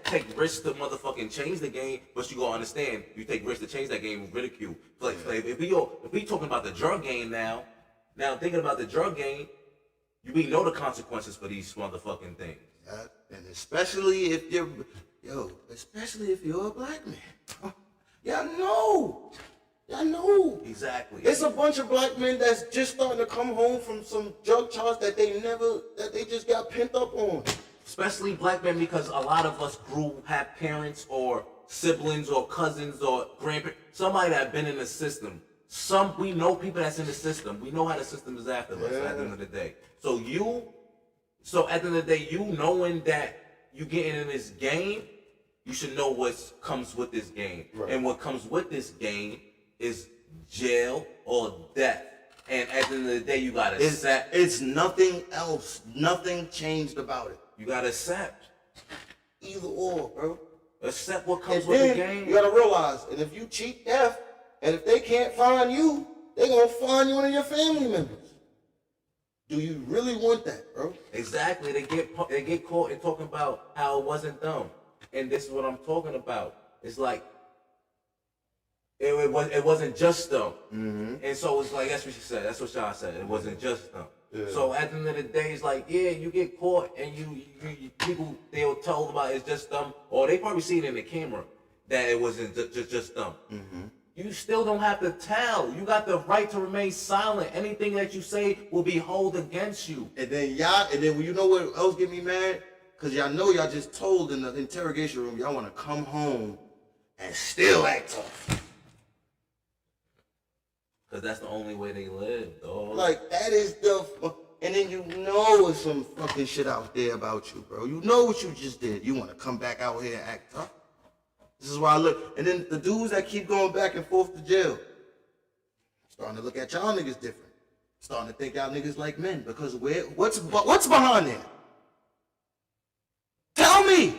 take risks to motherfucking change the game, but you gotta understand, you take risks to change that game with ridicule. If we talking about the drug game now thinking about the drug game, you know the consequences for these motherfucking things. And especially if you're a black man. Y'all know. Exactly. It's a bunch of black men that's just starting to come home from some drug charge that they just got pent up on. Especially black men, because a lot of us have parents or siblings or cousins or grandparents, somebody that been in the system. We know people that's in the system. We know how the system is after us at the end of the day. So at the end of the day, you knowing that you getting in this game, you should know what comes with this game. Right. And what comes with this game is jail or death. And at the end of the day, you gotta accept. It's nothing else. Nothing changed about it. You gotta accept. Either or, bro. Accept what comes And with the then game. you gotta realize, and if you cheat death, and if they can't find you, they're gonna find you one of your family members. Do you really want that, bro? Exactly. They get caught in talking about how it wasn't them, and this is what I'm talking about. It's like it wasn't just them, and so it's like that's what she said. That's what Sean said. It wasn't just them. Yeah. So at the end of the day, it's like you get caught, and you people they'll tell about it's just them, or they probably see it in the camera that it wasn't just them. You still don't have to tell. You got the right to remain silent. Anything that you say will be held against you. And then you know what else get me mad? Cause y'all know y'all just told in the interrogation room y'all wanna come home and still act tough. Cause that's the only way they live, dog. Like that is and then you know there's some fucking shit out there about you, bro. You know what you just did. You wanna come back out here and act tough. This is why I look. And then the dudes that keep going back and forth to jail, starting to look at y'all niggas different. Starting to think y'all niggas like men. Because what's behind there? Tell me.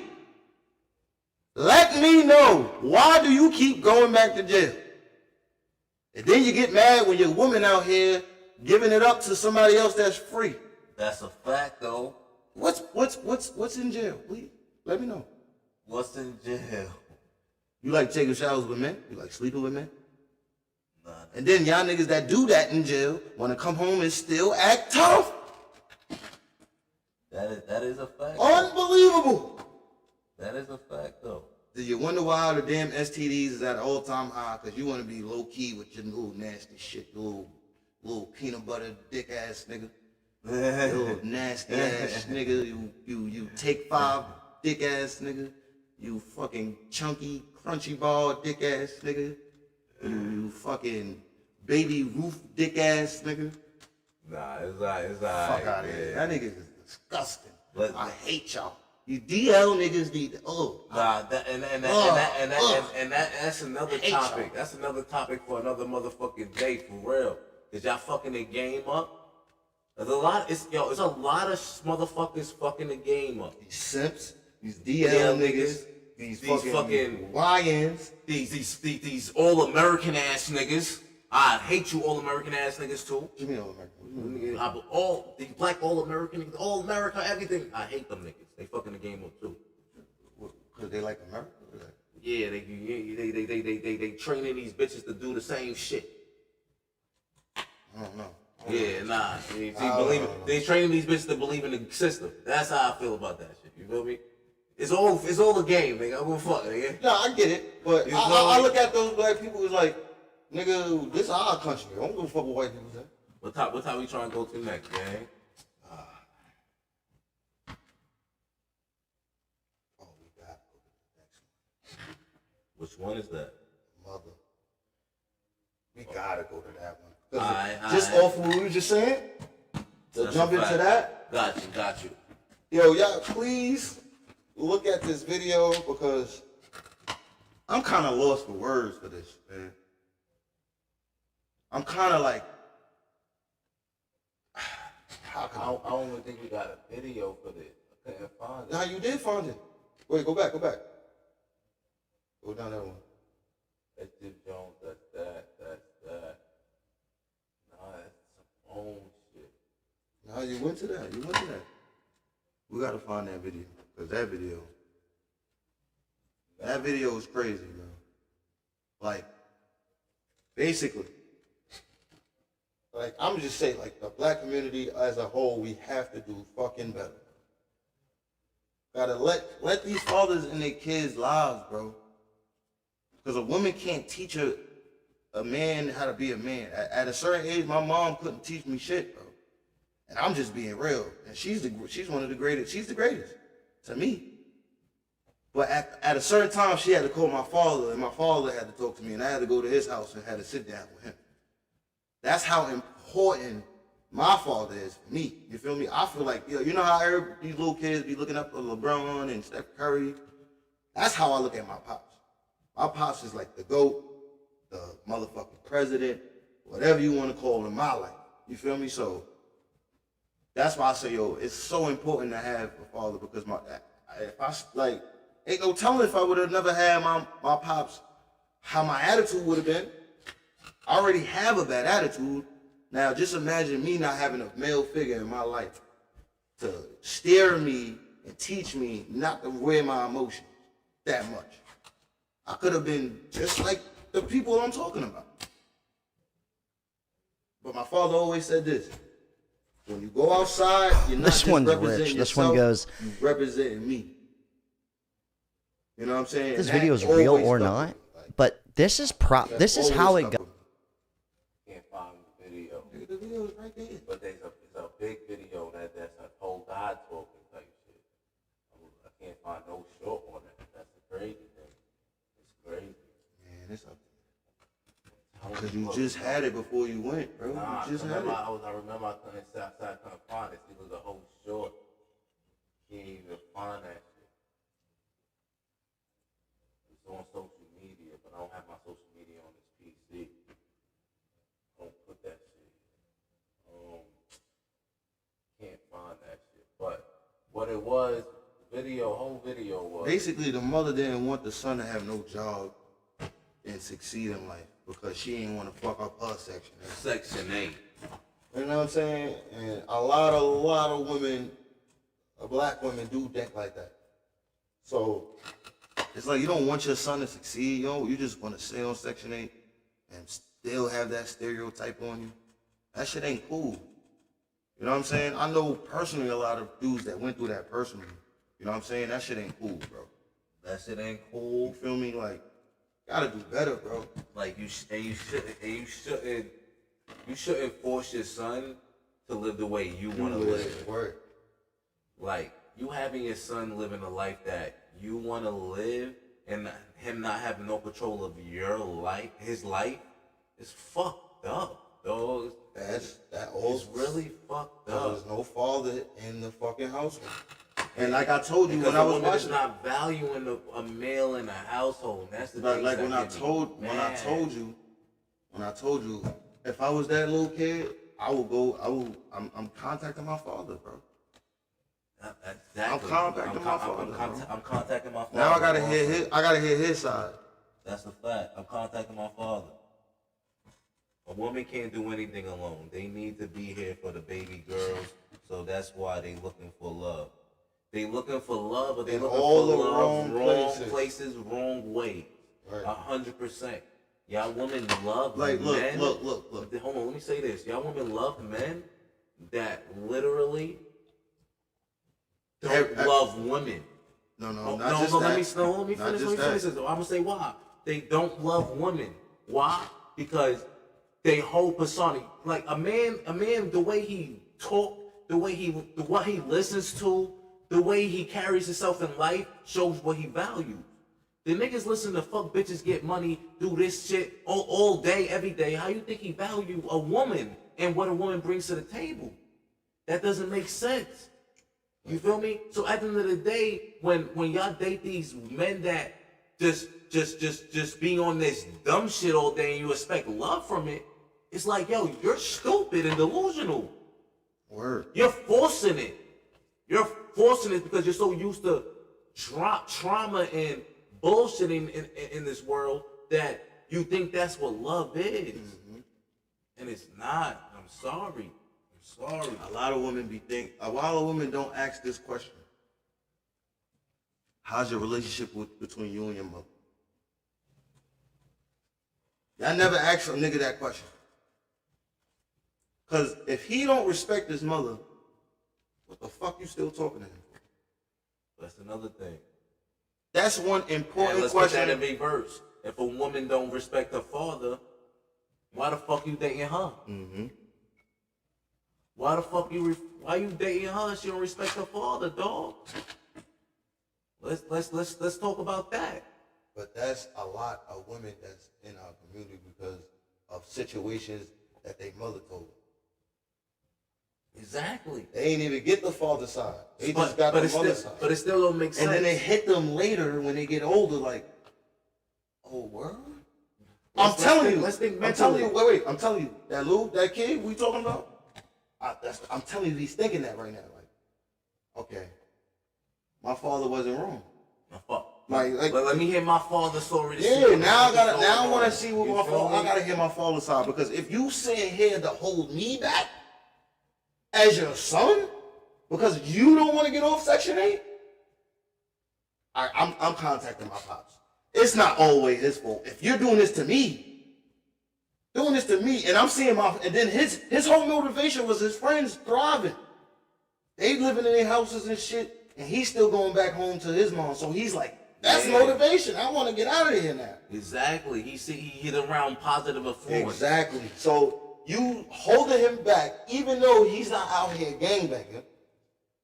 Let me know. Why do you keep going back to jail? And then you get mad when your woman out here giving it up to somebody else that's free. That's a fact, though. What's in jail? Please let me know. What's in jail? You like taking showers with men? You like sleeping with men? Nah. And then y'all niggas that do that in jail want to come home and still act tough? That is a fact. Unbelievable. That is a fact, though. Do you wonder why the damn STDs is at an all-time high? Because you want to be low-key with your little nasty shit, little peanut butter dick-ass nigga. Little nasty-ass nigga. You take 5 dick-ass nigga. You fucking chunky, crunchy ball dick-ass nigga. You fucking baby roof dick-ass nigga. Nah, it's alright. Fuck out of here. Yeah. That nigga is disgusting. But- I hate y'all. You DL niggas need Nah, that's another hate topic. y'all. That's another topic for another motherfucking day, for real. Cause y'all fucking the game up. There's a lot of motherfuckers fucking the game up. These simps, these DL niggas, these fucking YNs. These all American ass niggas. I hate you all American ass niggas too. What you mean all American? All these black all American niggas, all America, everything. I hate them niggas. They fucking the game up too. Because they like America? Yeah, they training these bitches to do the same shit. I don't know. Yeah, nah. They training these bitches to believe in the system. That's how I feel about that shit. You feel me? It's all a game, nigga. I'm gonna fuck, nigga. No, I get it, but I look at those black people as like, nigga, this is our country. I don't give a fuck what white people say. What time we trying to go to next, gang? Oh, we got to go to the next one. Which one is that? Mother. We gotta go to that one. Just off of what we were just saying, to That's jump a into fact. that. Got you. Yo, y'all, please look at this video because I'm kind of lost for words for this, man. I'm kind of like, how can I don't even think we got a video for this. I couldn't find it. Nah, you did find it. Wait, go back. Go down that one. That's Jim Jones. That's that. Nah, that's some own shit. Nah, you went to that. We gotta find that video. Because that video is crazy, bro. Like, basically, like, I'm just saying, like, the black community as a whole, we have to do fucking better. Gotta let these fathers in their kids' lives, bro. Because a woman can't teach a man how to be a man. At a certain age, my mom couldn't teach me shit, bro. And I'm just being real. And she's one of the greatest. She's the greatest to me. But at a certain time, she had to call my father, and my father had to talk to me, and I had to go to his house and had to sit down with him. That's how important my father is for me. You feel me? I feel like, you know how these little kids be looking up to LeBron and Steph Curry? That's how I look at my pops. My pops is like the GOAT, the motherfucking president, whatever you want to call in my life. You feel me? So that's why I say, yo, it's so important to have a father because ain't no telling if I would have never had my pops, how my attitude would have been. I already have a bad attitude. Now just imagine me not having a male figure in my life to steer me and teach me not to wear my emotions that much. I could have been just like the people I'm talking about. But my father always said this: when you go outside, you're not This just one's representing rich. This yourself, one goes, you representing me. You know what I'm saying? this And that video is real always or stuck not, with me. Like, but this is that this is always how it stuck goes. with me. Can't find the video. Nigga, the video is right there. But it's a big video that's a whole God talking type shit. I can't find no short on it. That's the crazy thing. It's crazy. Man, it's up. Cause you just had it before you went, bro. Nah, You just had it. I remember I couldn't sit outside, couldn't find it. It was a whole short. Can't even find that shit. It's on social media, but I don't have my social media on this PC. Don't put that shit. Can't find that shit. But what it was, whole video was Basically, the mother didn't want the son to have no job and succeed in life because she didn't want to fuck up her section. Section 8. You know what I'm saying? And a lot of women, black women, do think like that. So it's like you don't want your son to succeed, you just want to stay on Section 8 and still have that stereotype on you. That shit ain't cool. You know what I'm saying? I know personally a lot of dudes that went through that personally. You know what I'm saying? That shit ain't cool, bro. That shit ain't You cool. feel me? Like, gotta do better, bro. Like you shouldn't force your son to live the way you want to live. Word. Like you having your son living a life that you want to live, and him not having no control of your life, his life, is fucked up, dog. That It's really fucked up. There's no father in the fucking household. And like I told you Because when I the was woman is watching, not valuing a male in a household. That's the thing. like when I told you, if I was that little kid, I'm contacting my father, bro. Exactly. I'm contacting my father, I'm contacting my father. Now I gotta hear his side. That's a fact. I'm contacting my father. A woman can't do anything alone. They need to be here for the baby girls, so that's why they looking for love. They looking for love, but they In looking all for the love wrong places, wrong way. Right. 100%. Y'all women love Like, men. look. Hold on, let me say this. Y'all women love men that literally don't love women. No, Let me just that. finish this. I'm gonna say why. They don't love women. Why? Because they whole persona, like a man, the way he talk, what he listens to, the way he carries himself in life shows what he values. The niggas listen to fuck bitches, get money, do this shit all day, every day. How you think he value a woman and what a woman brings to the table? That doesn't make sense. You feel me? So at the end of the day, when y'all date these men that just being on this dumb shit all day and you expect love from it, it's like, yo, you're stupid and delusional. Word. You're forcing it. You're forcing it because you're so used to trauma and bullshit in this world that you think that's what love is. Mm-hmm. And it's not. I'm sorry. A lot of women don't ask this question. How's your relationship between you and your mother? Y'all never ask a nigga that question. Cause if he don't respect his mother, what the fuck you still talking to him for? That's another thing. That's one And important let's put question. that in reverse. If a woman don't respect her father, why the fuck you dating her? Mm-hmm. Why you dating her? She don't respect her father, dog. Let's talk about that. But that's a lot of women that's in our community because of situations that their mother told them. Exactly. They ain't even get the father side. They just got the mother side. But it still don't make sense. And then they hit them later when they get older, like, oh, word? I'm telling you. Let's think I'm mentally. telling you. Wait. I'm telling you. That Lou, that kid we talking about. I'm telling you, he's thinking that right now. Like, okay, my father wasn't wrong. My fault. Like, but let me hear my father's story. Yeah, now I want to see what my father. I gotta hear my father's side because if you sitting here to hold me back as your son because you don't want to get off Section 8, I'm contacting my pops. It's not always his fault. If you're doing this to me, and I'm seeing and then his whole motivation was his friends thriving. They living in their houses and shit, and he's still going back home to his mom. So he's like, that's motivation. I want to get out of here now. Exactly. He hit around positive influence. Exactly. So you holding him back, even though he's not out here gangbanging,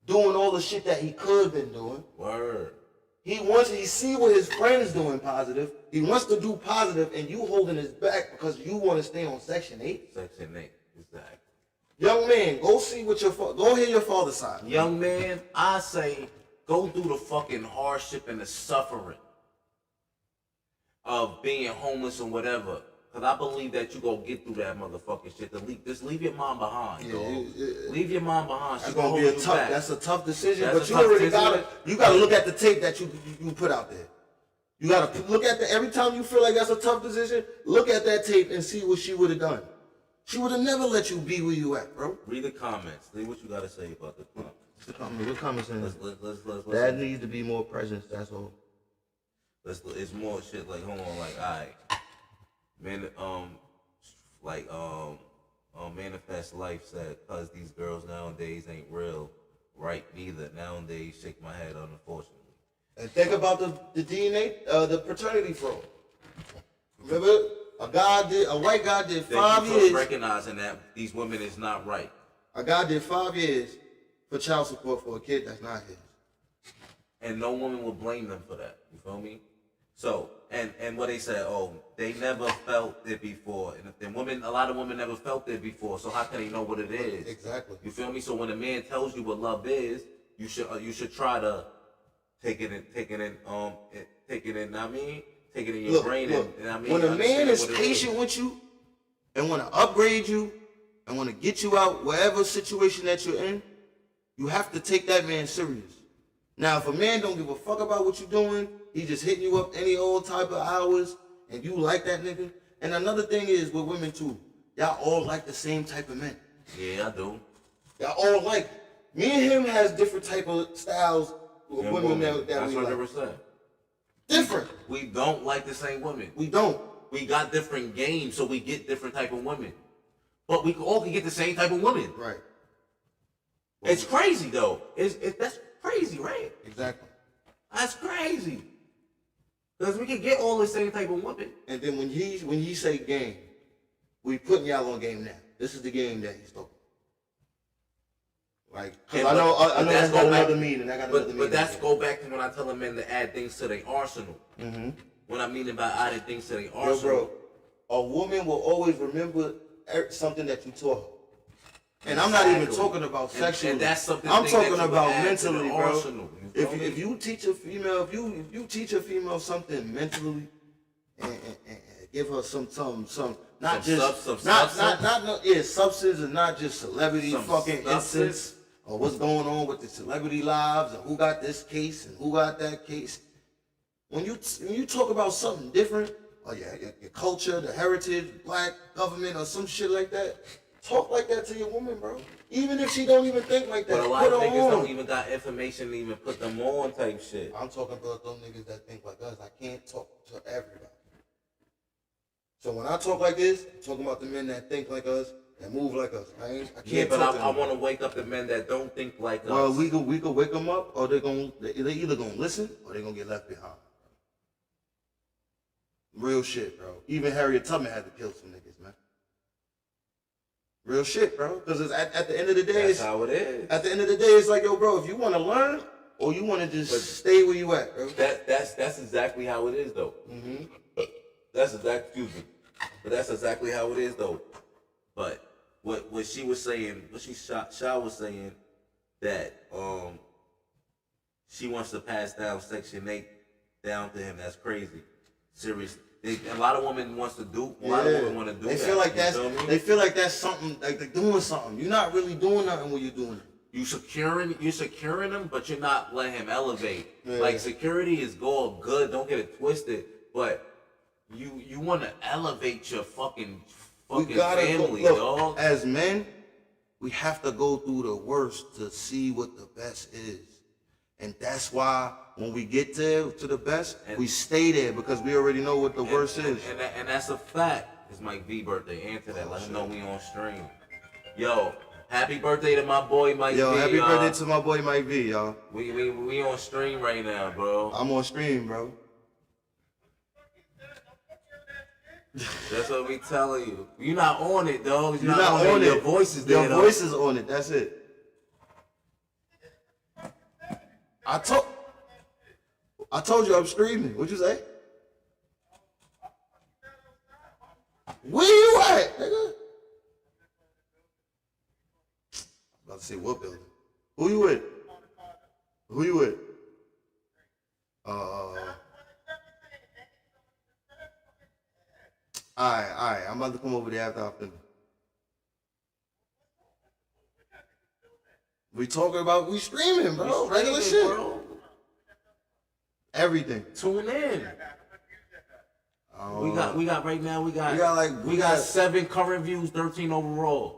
doing all the shit that he could have been doing. Word. He see what his friends doing positive. He wants to do positive, and you holding his back because you want to stay on Section 8. Section 8. Exactly. Young man, go see what go hear your father's side. Young man, I say go through the fucking hardship and the suffering of being homeless and whatever. Cause I believe that you gonna get through that motherfucking shit. Just leave your mom behind, dog. Leave your mom behind. That's gonna be that's a tough decision. That's but you gotta look at the tape that you put out there. You gotta look at every time you feel like that's a tough decision, look at that tape and see what she would have done. She would have never let you be where you at, bro. Read the comments. See what you gotta say about the comments. What comments in Let's Dad needs to be more present, that's all. It's more shit like, hold on, like, alright. Man, Manifest Life said, cause these girls nowadays ain't real, right? Neither. Nowadays, shake my head unfortunately. And think about the DNA, the paternity fraud. Remember, a white guy did 5 years. Recognizing that these women is not right. A guy did 5 years for child support for a kid that's not his. And no woman will blame them for that. You feel me? So, and what they said, they never felt it before. And a lot of women never felt it before, so how can they know what it is? Exactly. You feel me? So when a man tells you what love is, you should try to take it in your brain. When a man is patient with you and want to upgrade you and want to get you out whatever situation that you're in, you have to take that man serious. Now, if a man don't give a fuck about what you're doing, he just hitting you up any old type of hours, and you like that nigga. And another thing is with women too, y'all all like the same type of men. Yeah, I do. Y'all all like. Me and him has different type of styles with women that we like. 100%. Different. We don't like the same women. We don't. We got different games, so we get different type of women. But we all can get the same type of women. Right. It's crazy though. That's crazy, right? Exactly. That's crazy. Because we can get all the same type of women. And then when he say game, we putting y'all on game now. This is the game that he's talking. Like, cause I know that's got another meaning. But that's go back to when I tell a men to add things to their arsenal. Mm-hmm. What I mean about adding things to their arsenal. Bro, a woman will always remember something that you taught her. And I'm not even talking about sexually. And that's something I'm talking about mentally, bro. Arsenal, if you teach a female, if you teach a female something mentally, and give her some substance, and not just celebrity fucking incense or what's going on with the celebrity lives and who got this case and who got that case. When you talk about something different, or your culture, the heritage, black government, or some shit like that. Talk like that to your woman, bro. Even if she don't even think like that. But a lot of niggas don't even got information to even put them on type shit. I'm talking about those niggas that think like us. I can't talk to everybody. So when I talk like this, I'm talking about the men that think like us, that move like us. I can't but talk I want to wake up the men that don't think like us. Well, we could wake them up, or they either gonna listen or they gonna get left behind. Real shit, bro. Even Harriet Tubman had to kill some niggas, man. Real shit, bro. Because at the end of the day, that's how it is. At the end of the day, it's like, yo, bro, if you want to learn or you want to just stay where you at, bro. That's exactly how it is, though. Mm-hmm. That's exactly how it is, though. But what she was saying, Sha was saying that she wants to pass down Section 8 down to him. That's crazy. Seriously. A lot of women wants to do. A lot of women want to do They that. feel like you that's. feel me? They feel like that's something. Like they're doing something. You're not really doing nothing when you're doing it. You're securing him, but you're not letting him elevate. Yeah. Like security is all good. Don't get it twisted. But you want to elevate your fucking family, dog. As men, we have to go through the worst to see what the best is. And that's why when we get there to the best, we stay there because we already know what the worst is. And that's a fact. It's Mike V birthday. Answer that. Let him know we on stream. Yo, happy birthday to my boy Mike V. Yo, happy birthday to my boy Mike V, y'all. We on stream right now, bro. I'm on stream, bro. That's what we telling you. You're not on it, dog. You're not on it. Your voice is there. Your voice is on it. That's it. I told you I'm streaming. What'd you say? Where you at, nigga? I'm about to say what building? Who you with? Who you with? Alright. I'm about to come over there after I finish. We streaming, bro. Regular shit. Bro. Everything. Tune in. We got right now. We got 7 current views, 13 overall.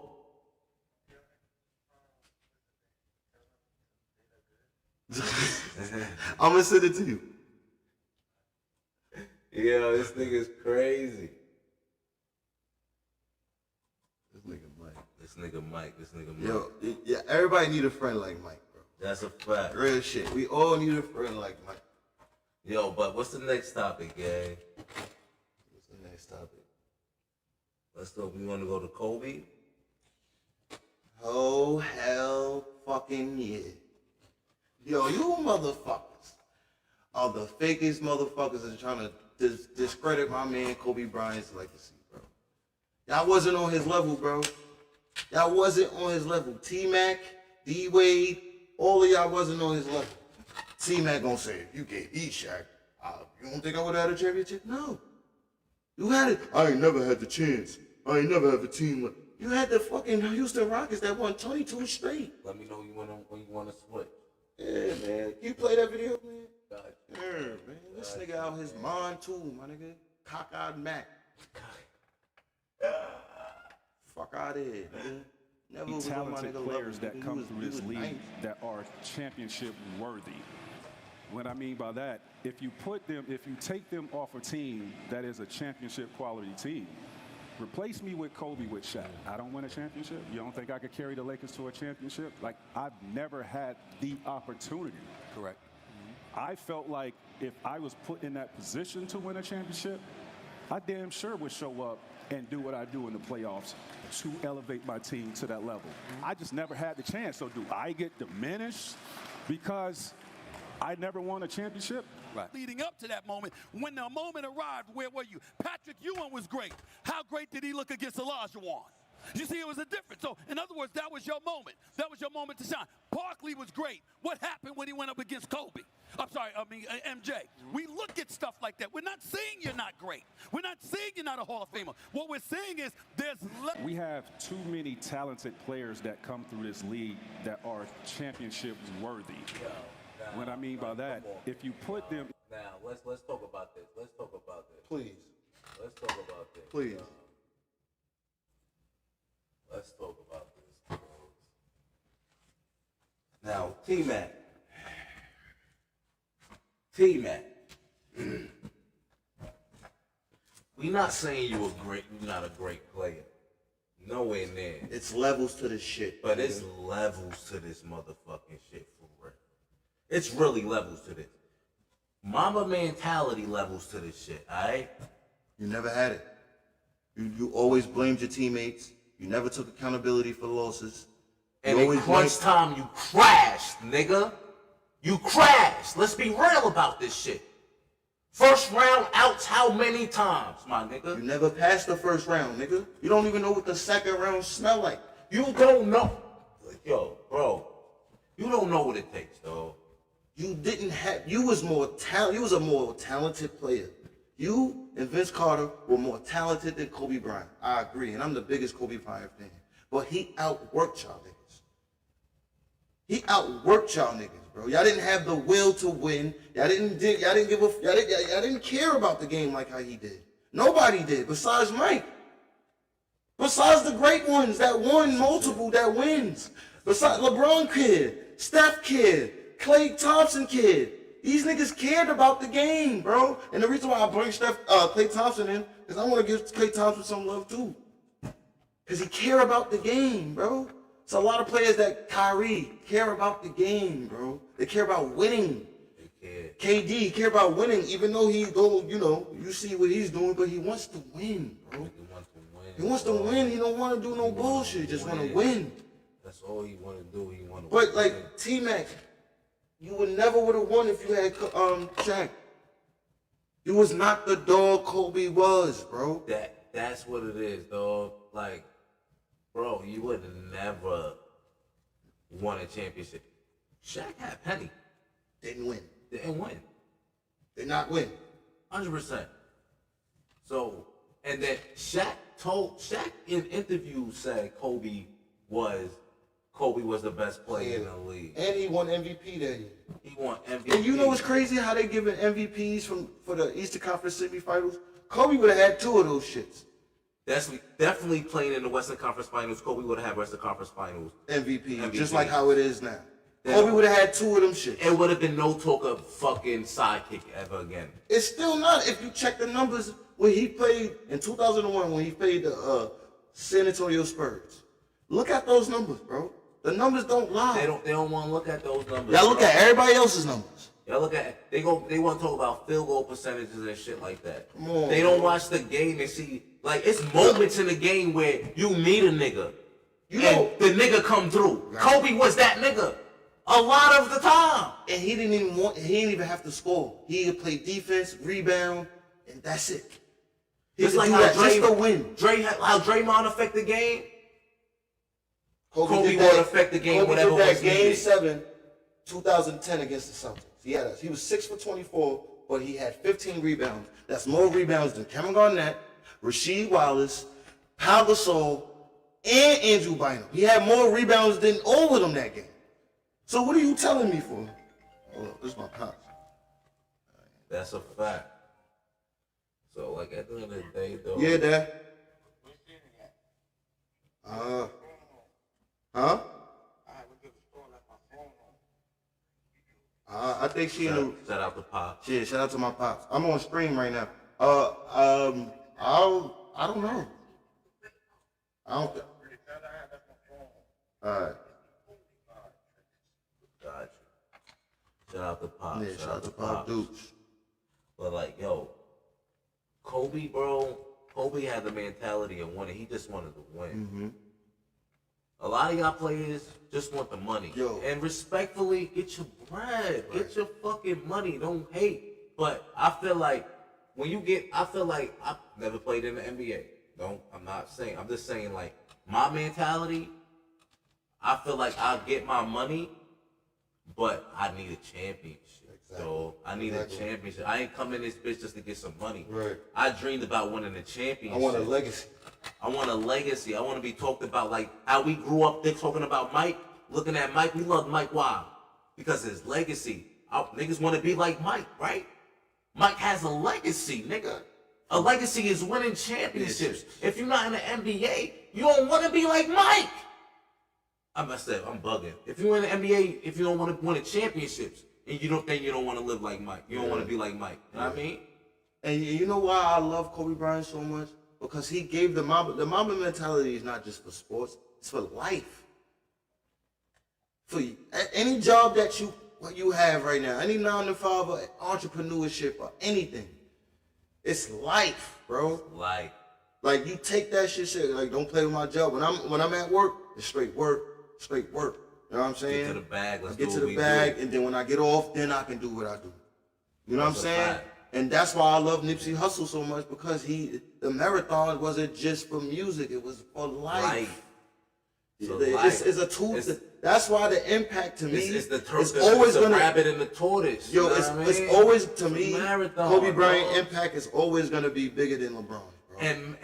I'm gonna send it to you. Yo, this nigga's crazy. This nigga Mike. Yo, yeah, everybody need a friend like Mike, bro. That's a fact. Real shit. We all need a friend like Mike. Yo, but what's the next topic, gang? What's the next topic? Let's go. We want to go to Kobe. Oh, hell fucking yeah. Yo, you motherfuckers are the fakest motherfuckers that are trying to discredit my man Kobe Bryant's legacy, bro. Y'all wasn't on his level, bro. Y'all wasn't on his level. T-Mac, D-Wade, all of y'all wasn't on his level. T-Mac gonna say, if you gave E Shaq, you don't think I would have had a championship? No. You had it. I ain't never had the chance. I ain't never had the team. You had the fucking Houston Rockets that won 22 straight. Let me know when you want to switch. Yeah, man. You play that video, man? Yeah, man. This nigga out his mind too, my nigga. Cockeyed Mac. Fuck out of here, nigga. Never was on my Talented nigga players level. that come through this league 90. that are championship worthy. What I mean by that, if you take them off a team that is a championship quality team, replace me with Kobe with Shaq. I don't win a championship. You don't think I could carry the Lakers to a championship? Like, I've never had the opportunity. Correct. I felt like if I was put in that position to win a championship, I damn sure would show up and do what I do in the playoffs to elevate my team to that level. I just never had the chance. So do I get diminished because I never won a championship? Right. Leading up to that moment, when the moment arrived, where were you? Patrick Ewing was great. How great did he look against Olajuwon? You see, it was a difference. So, in other words, that was your moment. That was your moment to shine. Barkley was great. What happened when he went up against Kobe? MJ. We look at stuff like that. We're not saying you're not great. We're not saying you're not a Hall of Famer. What we're saying is we have too many talented players that come through this league that are championship worthy. What I mean by that, if you put them... Now, let's talk about this. Please. Let's talk about this. Please. Let's talk about this. Now, T-Mac. We not saying you're not a great player. Nowhere near. It's levels to this shit. But it's levels to this motherfucking shit for real. It's really levels to this. Mamba mentality levels to this shit, alright? You never had it. You always blamed your teammates. You never took accountability for losses. And in crunch time, you crashed, nigga. You crashed. Let's be real about this shit. First round outs how many times, my nigga? You never passed the first round, nigga. You don't even know what the second round smell like. You don't know. Yo, bro. You don't know what it takes, though. You didn't have. You was a more talented player. You and Vince Carter were more talented than Kobe Bryant. I agree, and I'm the biggest Kobe Bryant fan. But he outworked y'all niggas. He outworked y'all niggas, bro. Y'all didn't have the will to win. Y'all didn't care about the game like how he did. Nobody did, besides Mike. Besides the great ones that won multiple that wins. Besides LeBron kid, Steph kid, Klay Thompson kid. These niggas cared about the game, bro. And the reason why I bring Klay Thompson in is I want to give Klay Thompson some love too. Because he care about the game, bro. It's a lot of players that Kyrie care about the game, bro. They care about winning. KD care about winning, even though he go, you know, you see what he's doing, but he wants to win, bro. He wants to win. He don't want to do no bullshit. He just want to win. That's all he want to do. He want to. But like T-Mac, you would never would have won if you had Shaq. You was not the dog Kobe was, bro. That's what it is, dog. Like, bro, you would never won a championship. Shaq had Penny. Didn't win. Did not win. 100%. So, and then Shaq in interviews said Kobe was the best player in the league. And he won MVP that year. He won MVP. And you know what's crazy? How they giving MVPs for the Eastern Conference semifinals? Kobe would have had 2 of those shits. That's definitely playing in the Western Conference Finals. Kobe would have had Western Conference Finals MVP, just like how it is now. Kobe would have had 2 of them shits. It would have been no talk of fucking sidekick ever again. It's still not. If you check the numbers when he played in 2001, when he played the San Antonio Spurs, look at those numbers, bro. The numbers don't lie. They don't want to look at those numbers. Y'all look at everybody else's numbers. Y'all look at they want to talk about field goal percentages and shit like that. Come on, they don't watch the game and see like it's moments in the game where you need a nigga. You know the nigga come through. Right. Kobe was that nigga a lot of the time. And he didn't even have to score. He could play defense, rebound, and that's it. It's like how Draymond affect the game. Kobe would affect the game. Kobe did that game 7, 2010 against the Celtics. He was 6 for 24, but he had 15 rebounds. That's more rebounds than Kevin Garnett, Rasheed Wallace, Pau Gasol, and Andrew Bynum. He had more rebounds than all of them that game. So what are you telling me for? Hold up, this is my pops. That's a fact. So like at the end of the day, though. Yeah, Dad. Huh? I think she in the. Shout out to Pops. Yeah, shout out to my pops. I'm on stream right now. I don't know. Alright. Gotcha. Shout out to Pops. Yeah, shout out to Pop Dukes. But like, yo, Kobe, bro. Kobe had the mentality of winning. He just wanted to win. Mm-hmm. A lot of y'all players just want the money. Yo. And respectfully, get your bread. Right. Get your fucking money. Don't hate. But I feel like I've never played in the NBA. I'm just saying like my mentality, I feel like I'll get my money, but I need a championship. Exactly. So I need a championship. I ain't come in this bitch just to get some money. Right. I dreamed about winning a championship. I want a legacy. I want to be talked about like how we grew up talking about Mike. Looking at Mike, we love Mike. Why? Because his legacy. Our niggas want to be like Mike, right? Mike has a legacy, nigga. A legacy is winning championships. If you're not in the NBA, you don't want to be like Mike. I'm bugging. If you're in the NBA, if you don't want to win championships, and you don't want to live like Mike, you don't want to be like Mike. You know what I mean? And you know why I love Kobe Bryant so much? Because he gave the Mamba mentality is not just for sports, it's for life. For any job that you have right now, any 9-to-5 or entrepreneurship or anything, it's life, bro. Life. Like you take that shit, like don't play with my job. When I'm at work, it's straight work. You know what I'm saying? Get to the bag. Get to the bag, and then when I get off, then I can do what I do. You know what I'm saying? And that's why I love Nipsey Hussle so much, because the marathon wasn't just for music, it was for life. It's a tool. That's why the impact to me it's always the gonna rabbit and the tortoise. Yo, you know what I mean? it's always to It's a me. marathon, Kobe Bryant dog. impact is always gonna be bigger than LeBron, bro. And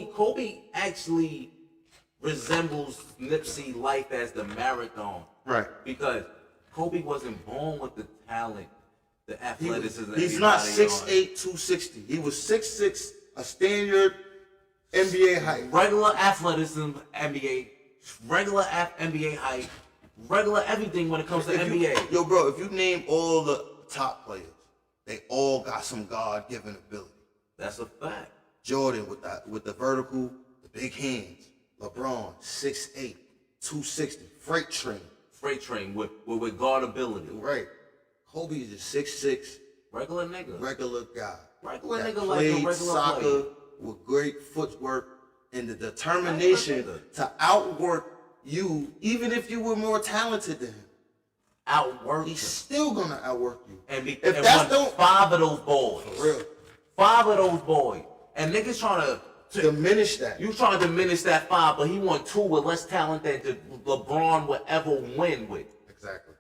Kobe actually resembles Nipsey life as the marathon. Right. Because Kobe wasn't born with the talent, the athleticism. He's not everybody 6'8", 260. He was 6'6", a standard NBA height. Regular athleticism, NBA, regular NBA height, regular everything when it comes to NBA. Yo, bro, if you name all the top players, they all got some God-given ability. That's a fact. Jordan with the vertical, the big hands. LeBron, 6'8", 260, freight train with guard ability. Right. Kobe is just 6'6", regular nigga, regular guy. Regular that nigga like a regular soccer player. with great footwork and the determination to outwork you, even if you were more talented than him. Outwork. He's still gonna outwork you. And if and that's won don't 5 of those boys. For real. 5 of those boys. And niggas trying to diminish that. You trying to diminish that 5, but he won 2 with less talent than LeBron would ever win with. Exactly.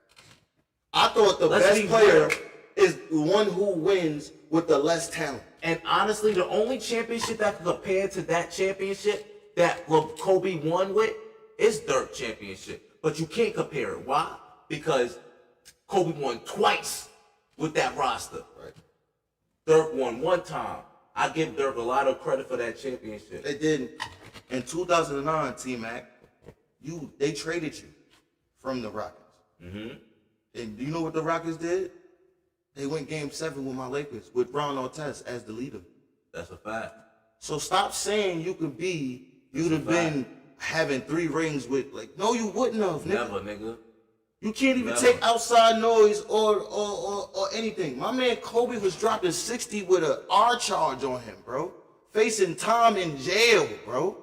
I thought the best player is the one who wins with the less talent. And honestly, the only championship that can compare to that championship that Kobe won with is Dirk championship. But you can't compare it. Why? Because Kobe won twice with that roster. Right. Dirk won 1 time. I give Dirk a lot of credit for that championship. They didn't. In 2009, T-Mac, they traded you from the Rockets. Mm-hmm. And do you know what the Rockets did? They went Game 7 with my Lakers, with Ron Artest as the leader. That's a fact. So stop saying you'd have been having 3 rings with, no, you wouldn't have, nigga. Never, nigga. You can't even take outside noise or anything. My man Kobe was dropping 60 with an R charge on him, bro. Facing time in jail, bro.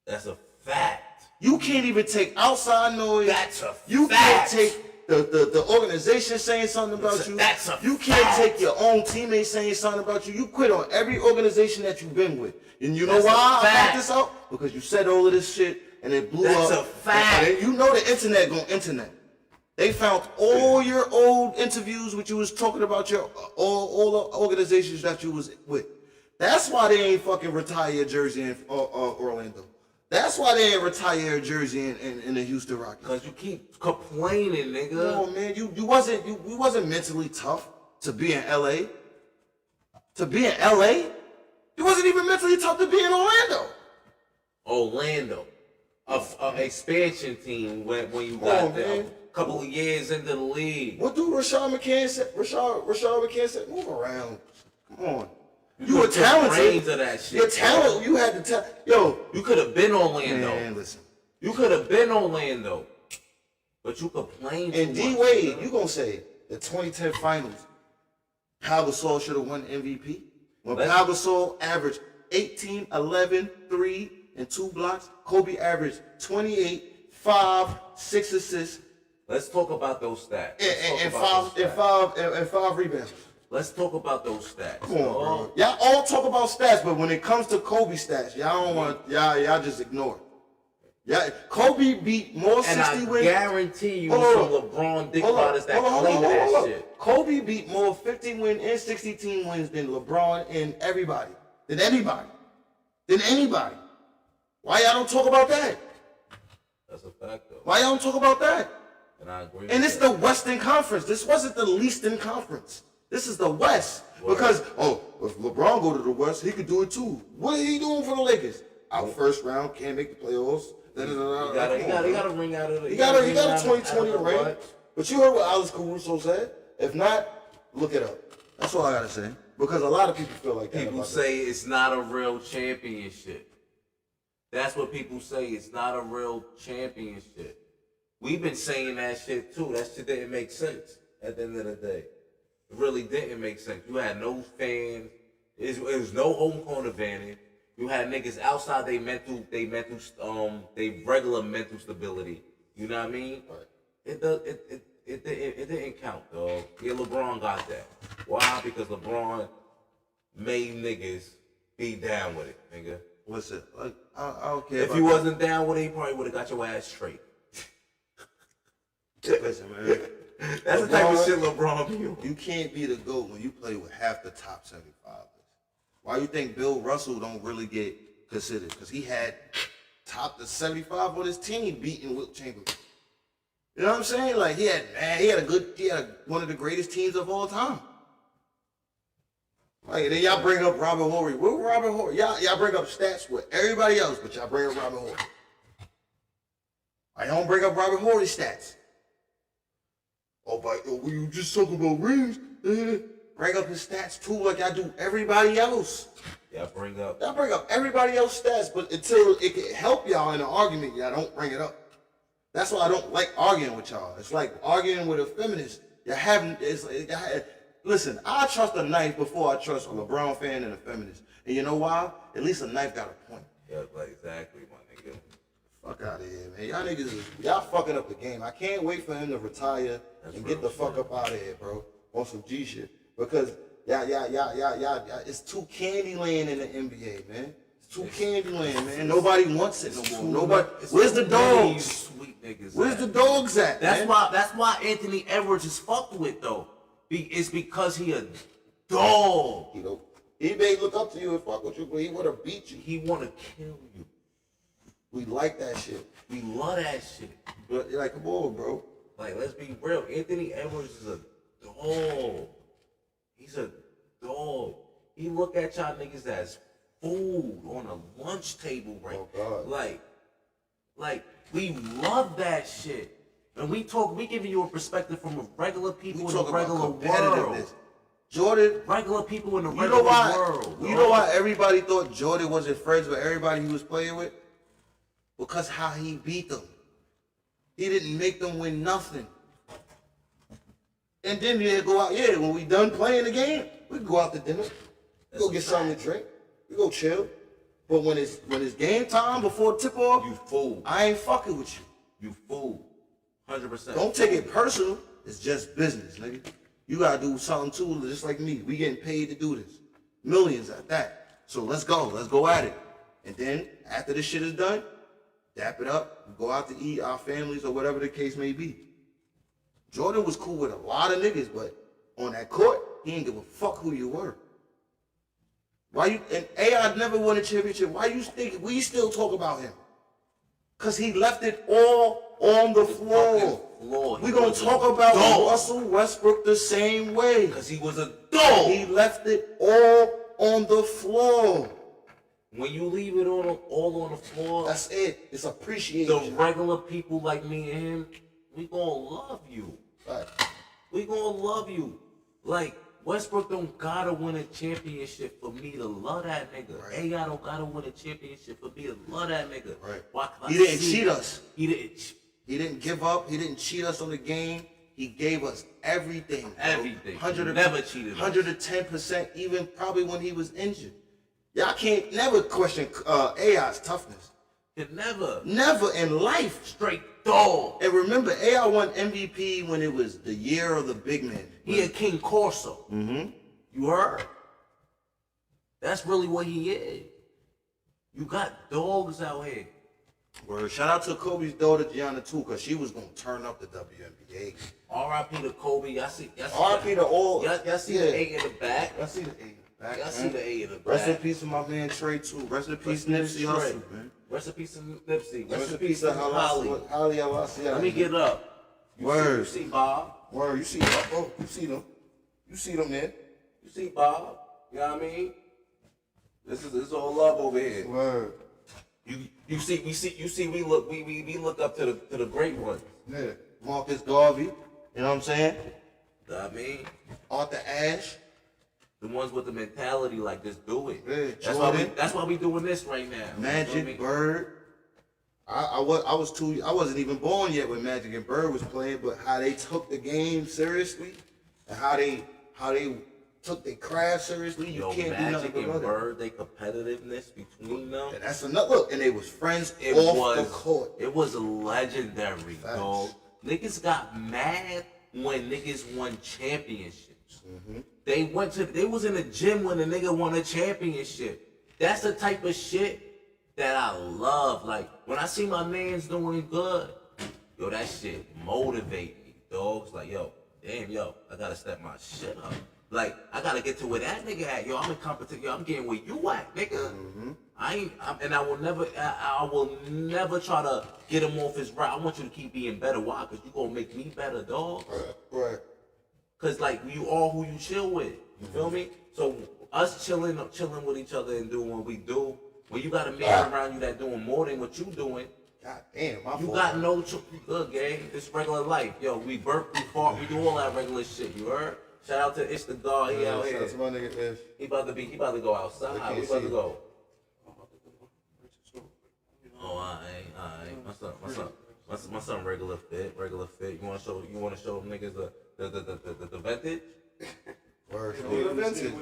That's a fact. You can't even take outside noise. That's a You fact. can't take the organization saying something about you. That's a You can't fact. take your own teammates saying something about you. You quit on every organization that you've been with. And you know That's a why I fact. found this out? Because you said all of this shit and it blew up. That's a fact. And you know the internet gonna internet. They found all your old interviews which you was talking about your all the organizations that you was with. That's why they ain't fucking retire your jersey in Orlando. That's why they ain't retire your jersey in the Houston Rockets. Cause you keep complaining, nigga. No, man, you wasn't mentally tough to be in LA. To be in LA, you wasn't even mentally tough to be in Orlando. Orlando, a expansion team when you got there, a couple of years into the league. What do Rashad McCann said? Rashad McCann said, move around. Come on. You were put talented. brains of that shit, Your talent, you had the talent. Yo, you could have been Orlando. Man, listen. You could have been Orlando, but you complained too And D much, Wade, nigga. you gonna say the 2010 Finals, Pau Gasol should have won MVP. When Pau Gasol averaged 18, 11, 3, and 2 blocks, Kobe averaged 28, 5, 6 assists, Let's talk about those stats. and 5 rebounds. Let's talk about those stats. Come on, bro. Y'all all talk about stats, but when it comes to Kobe stats, y'all don't want y'all just ignore it. Yeah, Kobe beat more 60 And I wins. guarantee you some LeBron dick riders that claim that shit. Kobe beat more 50-win and 60-team wins than LeBron and everybody. Than anybody. Why y'all don't talk about that? That's a fact, though. Why y'all don't talk about that? And I agree And with it's that. the Western Conference. This wasn't the Eastern Conference. This is the West. Word. Because, if LeBron go to the West, he could do it too. What are he doing for the Lakers? Out first round, can't make the playoffs. He got a ring out of it. He got a 2020 ring. But you heard what Alex Caruso said? If not, look it up. That's all I gotta say. Because a lot of people feel like that. People say it's not a real championship. That's what people say. It's not a real championship. We've been saying that shit too. That shit didn't make sense at the end of the day. It really didn't make sense. You had no fans. It was no home court advantage. You had niggas outside they regular mental stability. You know what I mean? Right. It didn't count, dog. Yeah, LeBron got that. Why? Because LeBron made niggas be down with it, nigga. Listen, like, I don't care. If you wasn't down with it, he probably would have got your ass straight. Listen, man. That's the type of shit LeBron do. You can't be the GOAT when you play with half the top 75ers. Why you think Bill Russell don't really get considered? Because he had top the 75 on his team beating Wilt Chamberlain. You know what I'm saying? Like he had one of the greatest teams of all time. Like then y'all bring up Robert Horry. What Robert Horry? Y'all bring up stats with everybody else, but y'all bring up Robert Horry. I don't bring up Robert Horry stats. Oh, but you just talk about rings. Bring up his stats too, like I do everybody else. Yeah, bring up everybody else's stats, but until it can help y'all in an argument, y'all don't bring it up. That's why I don't like arguing with y'all. It's like arguing with a feminist. Listen, I trust a knife before I trust a LeBron fan and a feminist. And you know why? At least a knife got a point. Yeah, like exactly, my nigga. Fuck out of here, man. Y'all niggas, y'all fucking up the game. I can't wait for him to retire and get the fuck up out of here, bro. On some G shit. Because y'all, it's too Candyland in the NBA, man. It's too Candyland, man. Nobody wants it no more. Nobody. Where's the dogs? Sweet niggas. Where's the dogs at? That's man? That's why Anthony Edwards is fucked with though. It's because he a dog. He may look up to you and fuck with you, but he wanna beat you. He wanna kill you. We like that shit. We love that shit. But like, come on, bro. Like, let's be real. Anthony Edwards is a dog. He's a dog. He look at y'all niggas as food on a lunch table, right? Oh, God. Like, we love that shit. And we giving you a perspective from a regular people in the regular world. Jordan, regular people in the regular world. You know why everybody thought Jordan wasn't friends with everybody he was playing with? Because how he beat them. He didn't make them win nothing. And then they go out, when we done playing the game, we go out to dinner. We go get something to drink. We go chill. But when it's game time before tip off, you fool. I ain't fucking with you. You fool. 100%. Don't take it personal. It's just business, nigga. You gotta do something too, just like me. We getting paid to do this. Millions at that. So let's go. Let's go at it. And then after this shit is done, dap it up, go out to eat, our families or whatever the case may be. Jordan was cool with a lot of niggas, but on that court, he didn't give a fuck who you were. And AI never won a championship. Why you think we still talk about him? Cause he left it all on the floor. We're gonna talk about Russell Westbrook the same way. Cause he was a dog. He left it all on the floor. When you leave it all on the floor, that's it. It's appreciation. The regular people like me and him, we gonna love you. Right. We gonna love you. Like Westbrook don't gotta win a championship for me to love that nigga. Right. AI don't gotta win a championship for me to love that nigga. Right. Why he didn't cheat us. He didn't. He didn't give up. He didn't cheat us on the game. He gave us everything. Bro. Everything. He never cheated. 110%, even probably when he was injured. Y'all can't never question AI's toughness. Never in life. Straight dog. And remember, AI won MVP when it was the year of the big man. He had King Corso. Mm-hmm. You heard? That's really what he is. You got dogs out here. Word. Shout out to Kobe's daughter Gianna too, cause she was gonna turn up the WNBA. R.I.P. to Kobe. Y'all see R.I.P. to all. Y'all see the A in the back. Y'all see the A in the back. Y'all see the A in the back. Rest in peace to my man Trey too. Rest in peace Nipsey Hussle, man. Rest in peace to Nipsey. Rest in peace to Holly. Let me get up. Word. You see Bob. Word. You see Bob. Oh, you see them. You see them, man. You see Bob. You know what I mean? This is all love over here. Word. You see we look up to the great ones. Yeah. Marcus Garvey. You know what I'm saying? I mean, Arthur Ashe. The ones with the mentality like just do it. Yeah, that's why we doing this right now. Magic, you know Bird. I wasn't even born yet when Magic and Bird was playing, but how they took the game seriously and how they took their craft seriously. You can't do nothing Magic but and Bird, they competitiveness between them. And that's another look, and they was friends off the court. It was legendary, dog. Niggas got mad when niggas won championships. Mm-hmm. They was in the gym when the nigga won a championship. That's the type of shit that I love. Like, when I see my mans doing good, yo, that shit motivate me, dog. It's like, yo, damn, yo, I gotta step my shit up. Like, I gotta get to where that nigga at. Yo, I'm in competition. Yo, I'm getting where you at, nigga. And I will never try to get him off his route. I want you to keep being better. Why? Because you gonna make me better, dog. Right. Because, like, you all who you chill with. You feel me? So, us chilling with each other and doing what we do, when you got a man around you that doing more than what you doing, God damn, my you fault. got no choice. Good, gang. It's regular life. Yo, we burp, we fart, we do all that regular shit. You heard? Shout out to Ish the God. He out Shout here. out to my nigga Ish. He about to go outside. can't We about see to him. go. Oh, all right. My son regular fit. You wanna show them niggas the vintage? Word. You vintage.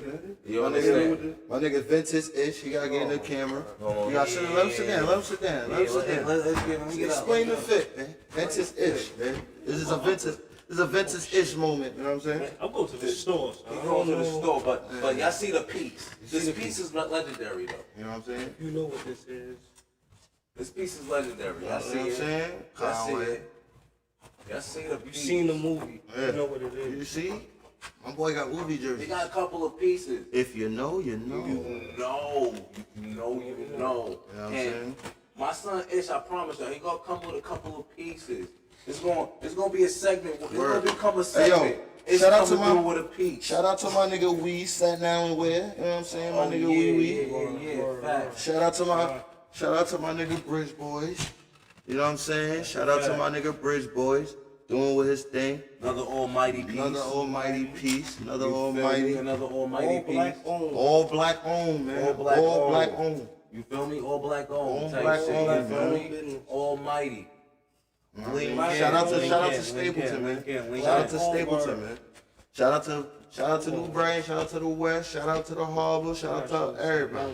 You My understand? nigga vintage Ish. He gotta get in the camera. You gotta sit. Let him sit down. Let him sit down. Let's get him. Explain the fit, man. Vintage Ish, man. This is a vintage ish moment. You know what I'm saying? I'll go to the store. So He going to the store, but y'all see the piece. This piece is legendary though. You know what I'm saying? you know what this is. This piece is legendary. Y'all You know see what I'm it. saying? Y'all see Conway. it. Y'all see the You piece. seen the movie. Yeah. You know what it is. You see? My boy got movie They jerseys. got a couple of pieces. If you know, you know. You know. You know what I'm And saying? my son Ish, I promise you, he gonna come with a couple of pieces. It's gonna be a segment. It's Word. gonna become a Hey, yo, segment. It's shout out to coming my- through with a piece. Shout out to my nigga Wee, sat down and wear. You know what I'm saying? My nigga Wee. Yeah. Facts. Shout out to my nigga Bridge Boys. You know what I'm saying? Shout out to my nigga Bridge Boys. Doing with his thing. Another almighty piece. Another almighty piece. Another You feel me? almighty. Another almighty piece. All black owned, man. All black All owned. black owned. You feel me? All black owned. All type black shit, owned, you feel man. me? Almighty. Shout out to Stapleton, man. Shout out to Stapleton, man. Shout out to New Brain. Shout out to the West. Shout out to the Harbor. Shout out to everybody.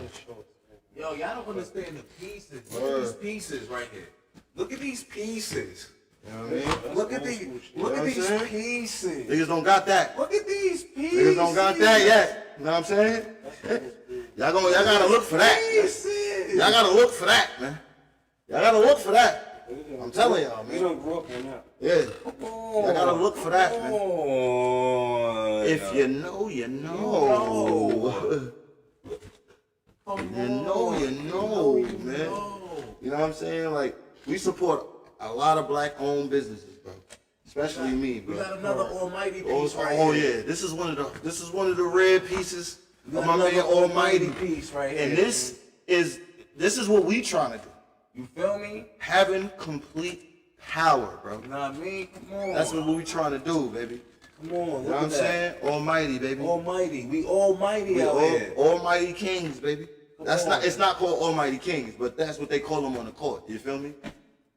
Yo, y'all don't understand the pieces. Look Word. at these pieces right here. Look at these pieces. You know what I mean? Look at these. Look know at what these I'm saying? pieces. Niggas don't got that. Look at these pieces. Niggas don't got that yet. You know what I'm saying? Y'all gotta look for that. Pieces. Y'all gotta look for that, man. Y'all gotta look for that. I'm telling y'all, We man. don't grow up on that. Yeah. Y'all gotta look for that, man. Oh, If you know, you know. You know, man. You know what I'm saying? Like, we support a lot of black owned businesses, bro. Especially me, We bro. got another almighty Oh, piece right oh here. yeah, this is one of the rare pieces We of got my man another Almighty. piece right here. And this is what we trying to do. You feel me? Having complete power, bro. You know what I mean? Come on. That's what we trying to do, baby. Come on. You know Look what I'm at that. saying? Almighty, baby. Almighty. We almighty We out here. Almighty Kings, baby. That's on. not. It's not called Almighty Kings, but that's what they call them on the court. You feel me?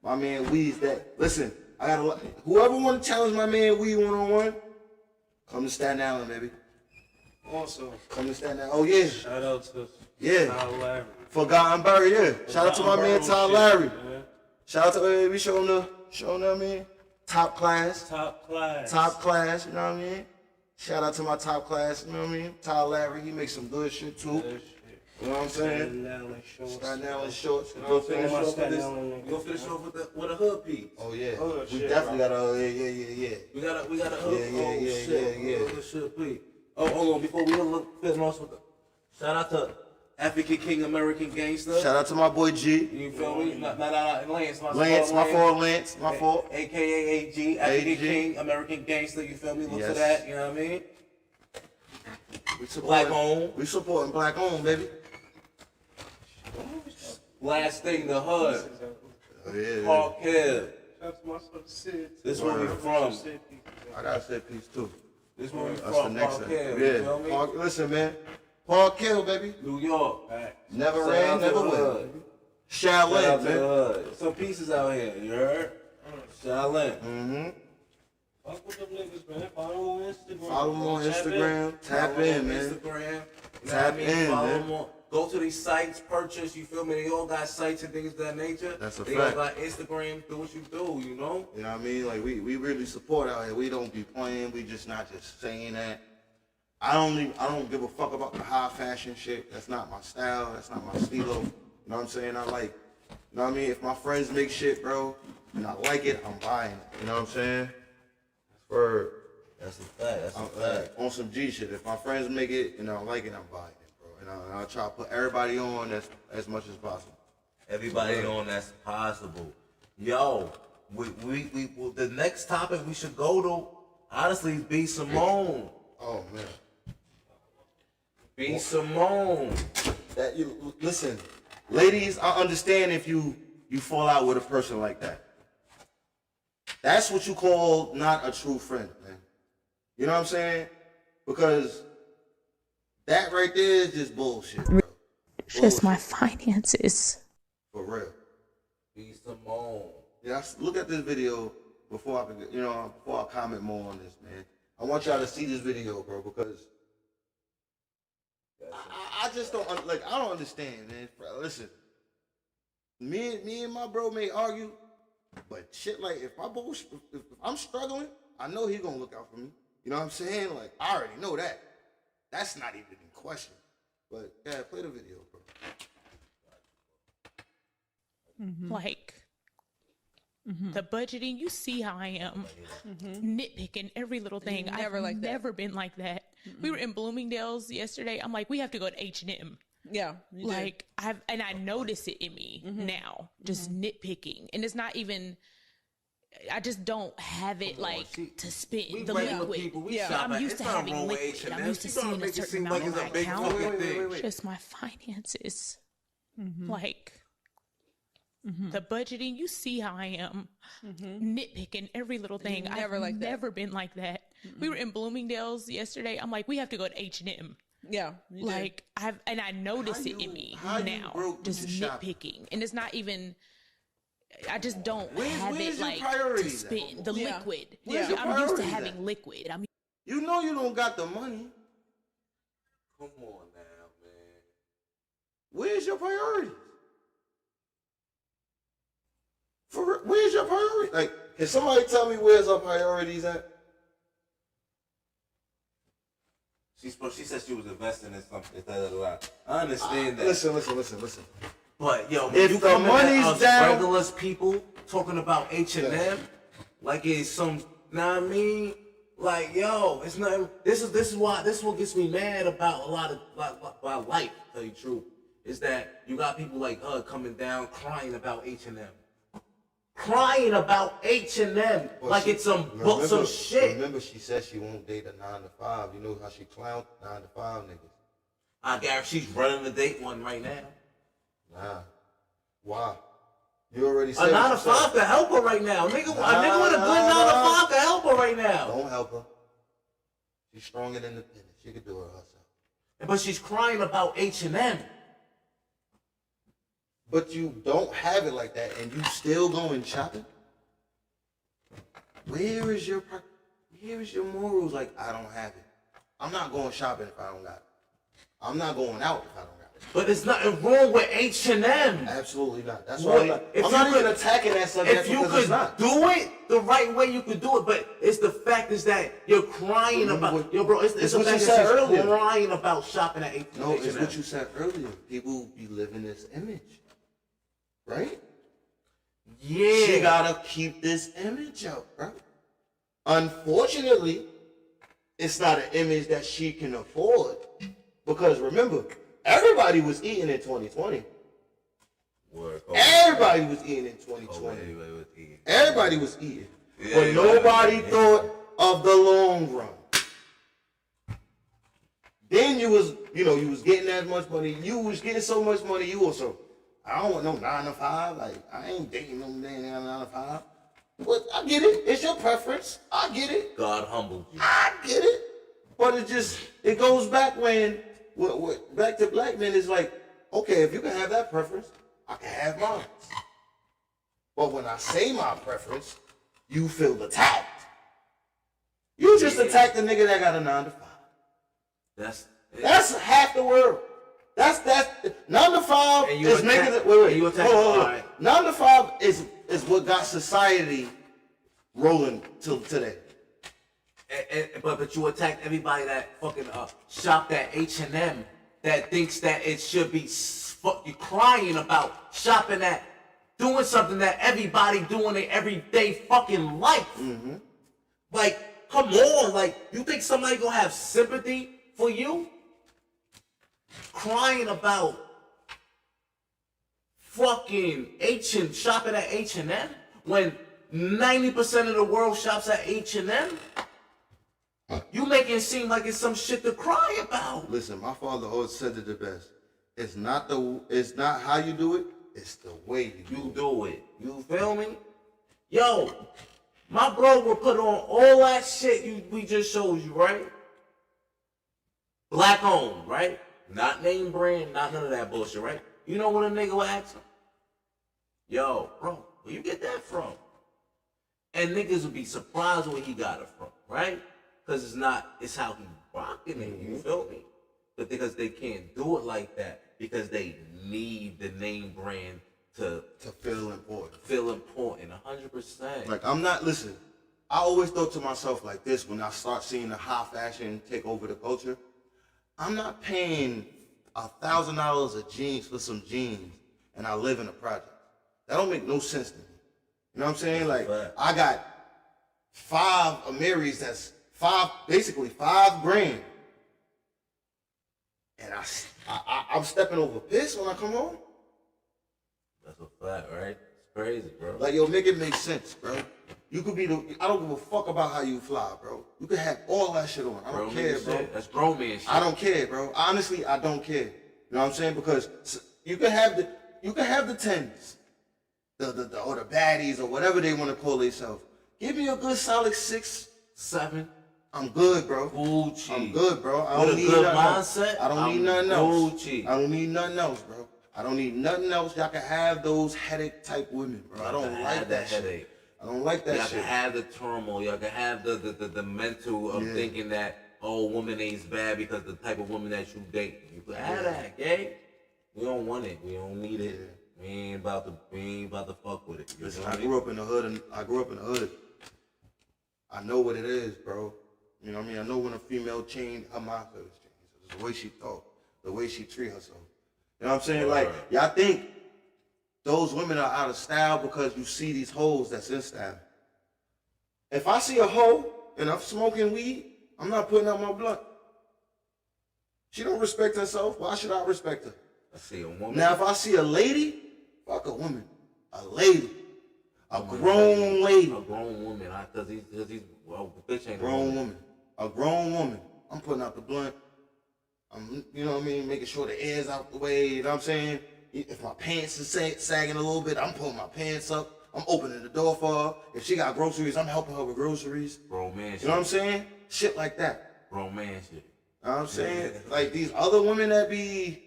My man Wee's that. Listen, I gotta. Whoever want to challenge my man Wee 1-on-1, come to Staten Island, baby. Also, Come to Staten Island. Oh yeah, shout out to yeah. Kyle Larry. Forgotten Barry, yeah. Shout out to my man Ty Larry. Man. Shout out to we showing the I mean, top class. Top class. Top class, you know what I mean? Shout out to my top class, you know what I mean? Ty Larry, he makes some good shit too. Good shit. You know what I'm saying? Staten Island shorts. Staten Island shorts. You know We'll what I'm finish saying? off with Staten this. Island We'll finish off with a hood piece. Oh yeah. Hood We shit, definitely bro. got a yeah. We got a hood. Yeah. Hood shit, please. Oh, hold on. Before we finish off with the shout out to African King, American Gangster. Shout out to my boy G. You feel me? Not Lance. Lance, my fault, Lance, my fault. AKA AG, African AG. King, American Gangster. You feel me? Look for Yes. that. You know what I mean? We Black supporting- owned. We supporting black owned, baby. Last thing, the hood. Oh, yeah. Park Hill. Shout out to my son Sid. This where we from. I got a set piece too. This where we That's the from. next Park thing. Hill. You Yeah. feel me? Park, listen, man. Park Hill, baby. New York. Never Shout out ran, to never the will. hood. Shout out Shaolin, to the man. hood. Some pieces out here. You heard? Shaolin. Mm-hmm. Fuck with them niggas, man. Follow them on Instagram. Follow them on Tap in. Instagram. Tap Follow in, on man. Instagram. You know Tap what I mean? in, Follow man. them on. Go to these sites, purchase. You feel me? They all got sites and things of that nature. That's a they fact. all got Instagram. Do what you do. You know? You know what I mean? Like we really support out here. We don't be playing. We just not just saying that. I don't give a fuck about the high fashion shit. That's not my style. That's not my stilo. You You know what I'm saying? I like, you know what I mean? If my friends make shit, bro, and I like it, I'm buying it. You know what I'm saying? For That's a fact. That's a fact. on some G shit. If my friends make it and I like it, I'm buying it, bro. And I'll try to put everybody on as much as possible. Everybody on that's possible. Yo, the next topic we should go to, honestly, is B. Simone. Oh man. B. Simone. That you listen, ladies, I understand if you fall out with a person like that. That's what you call not a true friend, man. You know what I'm saying? Because that right there is just bullshit, bro. Just my finances. For real. B. Simone. Yeah, look at this video before I comment more on this, man. I want y'all to see this video, bro, because I just don't I don't understand, man. Listen, me and my bro may argue, but shit like if I'm struggling, I know he gonna look out for me. You know what I'm saying? Like I already know that. That's not even in question. But yeah, play the video, bro. Like the budgeting, you see how I am nitpicking every little thing. I've never been like that. We were in Bloomingdale's yesterday. I'm like, we have to go to H&M. Yeah, like I notice it in me now, just nitpicking, and it's not even. I just don't have it to spend the liquid. I'm used to having liquid. I'm used to seeing a certain amount in my account. Just my finances, like. The budgeting, you see how I am nitpicking every little thing. I've never been like that. We were in Bloomingdale's yesterday. I'm like, we have to go to H&M. Yeah, like I notice it in me now, just nitpicking, and it's not even. I just don't have it to spend the liquid. I'm used to having liquid. You know you don't got the money. Come on now, man. Where's your priorities? Where's your priority? Like, can somebody tell me where's our priorities at? She said she was investing in something. I understand that. Listen. But yo, if you the money's down, regular people talking about H&M, like it's some. Know what I mean? Like yo, it's not. This is what gets me mad about a lot of about life. To tell you the truth, is that you got people like her coming down crying about H&M. Crying about H&M like it's some shit. Remember, she said she won't date a 9 to 5. You know how she clowned 9 to 5 niggas. I guarantee she's running to date one right now. Nah. Why? You already said a 9 to 5 can help her right now. A nigga with a good 9 to 5 can help her right now. Don't help her. She's strong and independent. She can do it herself. But she's crying about H&M. But you don't have it like that, and you still going shopping? Where is your morals? Like, I don't have it. I'm not going shopping if I don't got it. I'm not going out if I don't got it. But there's nothing wrong with H&M. Absolutely not. That's why I'm not even attacking that subject. If you could do it the right way, you could do it. But it's the fact is that you're crying about, yo, bro. It's the fact that she's crying about shopping at H&M. No, it's what you said earlier. People be living this image. Right? Yeah. She gotta keep this image up, bro. Unfortunately, it's not an image that she can afford. Because remember, everybody was eating in 2020. Everybody was eating in 2020. Everybody was eating. But nobody thought of the long run. Then you was getting that much money. You was getting so much money, you also. I don't want no 9 to 5. Like, I ain't dating no damn 9 to 5. But I get it. It's your preference. I get it. God humbled you. I get it. But it goes back back to black men is like, okay, if you can have that preference, I can have mine. But when I say my preference, you feel attacked. You just attacked the nigga that got a 9 to 5. That's half the world. That's 9 to 5 is making it. Wait. 9 to 5 is what got society rolling till today. But you attacked everybody that fucking shopped at H&M that thinks that it should be you're crying about shopping at, doing something that everybody doing in everyday fucking life. Like, come on, like, you think somebody gonna have sympathy for you? Crying about fucking shopping at H&M when 90% of the world shops at H&M? You make it seem like it's some shit to cry about. Listen, my father always said it the best. It's not how you do it, it's the way you do it. You feel me? Yo, my bro will put on all that shit we just showed you, right? Black owned, right? Not name brand, not none of that bullshit, right? You know what a nigga will ask him? Yo, bro, where you get that from? And niggas would be surprised where he got it from, right? Because it's how he rocking it, you feel me? But because they can't do it like that, because they need the name brand to feel important. Feel important, 100%. Like, listen, I always thought to myself like this when I start seeing the high fashion take over the culture. I'm not paying $1,000 a jeans for some jeans and I live in a project. That don't make no sense to me. You know what I'm saying? Like, I got 5 Amiris that's basically $5,000. And I'm stepping over piss when I come home. That's a fact, right? It's crazy, bro. Like, yo, make it make sense, bro. You could be I don't give a fuck about how you fly, bro. You could have all that shit on. I don't care, bro. That's grown man shit. I don't care, bro. Honestly, I don't care. You know what I'm saying? Because you can have the 10s, or the baddies, or whatever they want to call themselves. Give me a good solid 6, 7. I'm good, bro. Gucci. I'm good, bro. I With don't a need good nothing else. mindset, I don't I'm need nothing else. Gucci. I don't need nothing else, bro. I don't need nothing else. Y'all can have those headache type women, bro. I don't like that shit. I don't like that shit. Y'all can have the turmoil. Y'all can have the mental of thinking that, woman ain't bad because the type of woman that you date. You can have that, okay? We don't want it. We don't need it. We ain't about to fuck with it. Listen, I grew up in the hood. I know what it is, bro. You know what I mean? I know when a female changed, her mindset is changed. It's the way she thought, the way she treat herself. You know what I'm saying? Like, y'all think those women are out of style because you see these hoes that's in style. If I see a hoe and I'm smoking weed, I'm not putting out my blunt. She don't respect herself. Why should I respect her? I see a woman. Now, if I see a lady, fuck a woman. A lady. A grown lady. A grown woman. Because he's bitch ain't grown woman. A grown woman. I'm putting out the blunt. I'm, you know what I mean, making sure the air's out the way, you know what I'm saying? If my pants is sagging a little bit, I'm pulling my pants up. I'm opening the door for her. If she got groceries, I'm helping her with groceries. Grown man shit. You know what I'm saying? Shit like that. Grown man shit. You know what I'm saying? Like these other women that be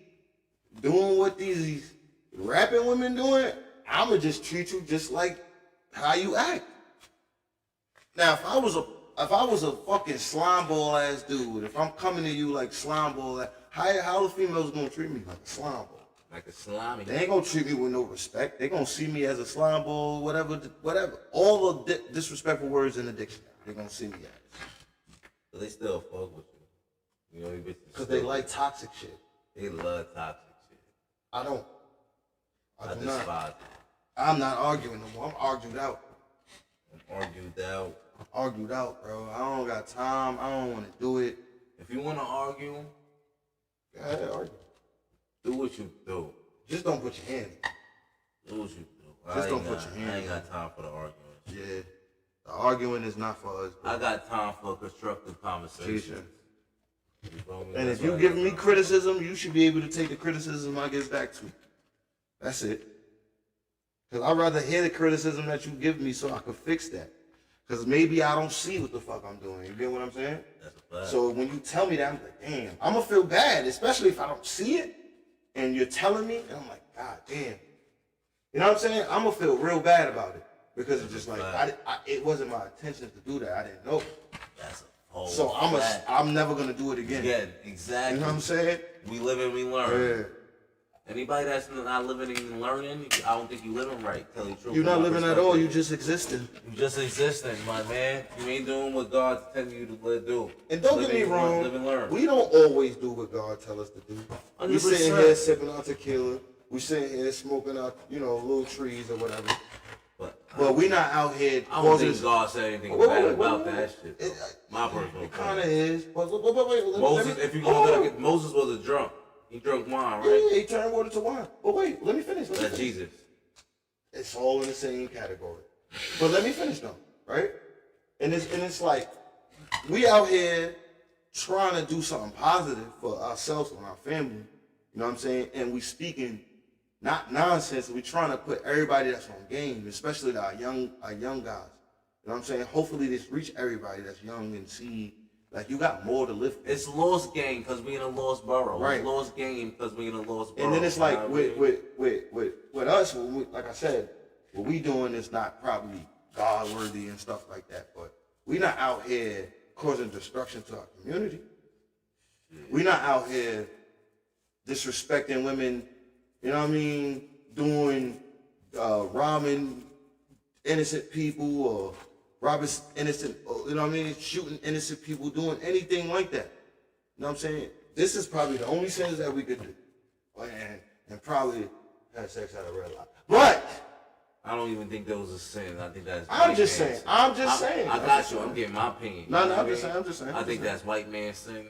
doing what these rapping women doing, I'ma just treat you just like how you act. Now, if I was a fucking slime ball ass dude, if I'm coming to you like slime ball, how the females gonna treat me? Like a slime ball? Like a slimy. They ain't gonna treat me with no respect. They gonna see me as a slime ball, whatever. All the disrespectful words in the dictionary. They gonna see me as. But they still fuck with you. You know, you bitches. Because they like toxic shit. They love toxic shit. I don't. I despise it. I'm not arguing no more. I'm argued out. I'm argued out, bro. I don't got time. I don't want to do it. If you want to argue, go ahead, argue. Do what you do. Just don't put your hands. Do what you do. Just don't put your hands. I ain't got time for the arguing. Yeah. The arguing is not for us, bro. I got time for constructive conversation. And if you give me criticism, you should be able to take the criticism I give back to you. That's it. Because I'd rather hear the criticism that you give me so I can fix that. Because maybe I don't see what the fuck I'm doing. You get what I'm saying? That's a fact. So when you tell me that, I'm like, damn. I'm going to feel bad, especially if I don't see it. And you're telling me, and I'm like, God damn. You know what I'm saying? I'm going to feel real bad about it. Because it's just like, it wasn't my intention to do that. I didn't know. That's a whole So I'm never going to do it again. Yeah, exactly. You know what I'm saying? We live and we learn. Yeah. Anybody that's not living and learning, I don't think you living right. Tell you the truth. You're not living at all. You just existing. You just existing, my man. You ain't doing what God's telling you to do. And don't get me wrong. Live and learn. We don't always do what God tell us to do. 100%. We sitting here sipping on tequila. We sitting here smoking our, little trees or whatever. But we not out here. I don't think God said anything bad about that shit. My personal It kind of is. But wait. Moses, if you gonna look at Moses was a drunk. He drank wine, right? Yeah, he turned water to wine. But wait, let me finish. That's Jesus. It's all in the same category. But let me finish though, right? And it's like we out here trying to do something positive for ourselves and our family. You know what I'm saying? And we speaking not nonsense. We trying to put everybody that's on game, especially our young guys. You know what I'm saying? Hopefully this reach everybody that's young and see like you got more to live for. It's lost game because we in a lost borough. Right. It's lost game because we in a lost borough. And then it's like with us, like I said, what we doing is not probably God worthy and stuff like that, but we not out here causing destruction to our community. We not out here disrespecting women, you know what I mean, doing robbing innocent people or robbing innocent, you know what I mean, shooting innocent people, doing anything like that. You know what I'm saying? This is probably the only sins that we could do. And probably have sex out of red light. But I don't even think that was a sin. I think that's. I'm just saying. I got you. I'm getting my opinion. No, I'm just saying. I think that's white man sin.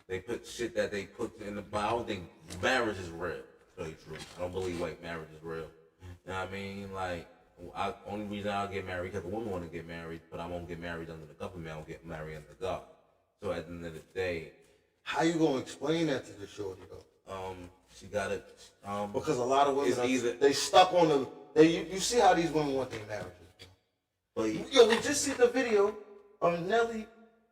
They put shit that they put in the Bible. I don't think marriage is real. To tell you the truth, I don't believe white marriage is real. You know what I mean? Like, only reason I'll get married because the woman want to get married, but I won't get married under the government. I'll get married under God. So at the end of the day, how you gonna explain that to the shorty though? She got it. Because a lot of women they stuck on the. You see how these women want their marriages. But we just see the video of Nelly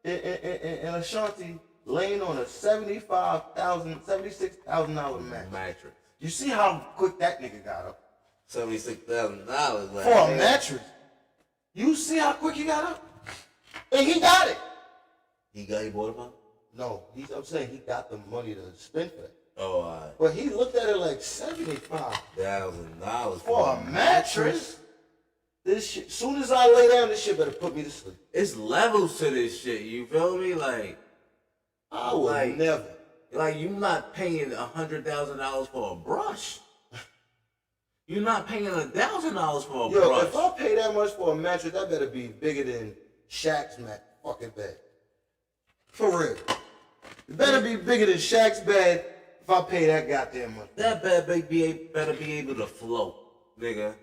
and Ashanti laying on a $76,000 mattress. You see how quick that nigga got up? $76,000 for a mattress. You see how quick he got up? And he got it. He bought it up? No, I'm saying he got the money to spend for that. Oh, all right. But he looked at it like $75,000 for a mattress. This shit. Soon as I lay down, this shit better put me to sleep. It's levels to this shit. You feel me? Like I would never. Like you not paying $100,000 for a brush. You're not paying $1,000 for a brush. If I pay that much for a mattress, that better be bigger than Shaq's fucking bed. For real. It better be bigger than Shaq's bed if I pay that goddamn money. That bed better be able to float, nigga.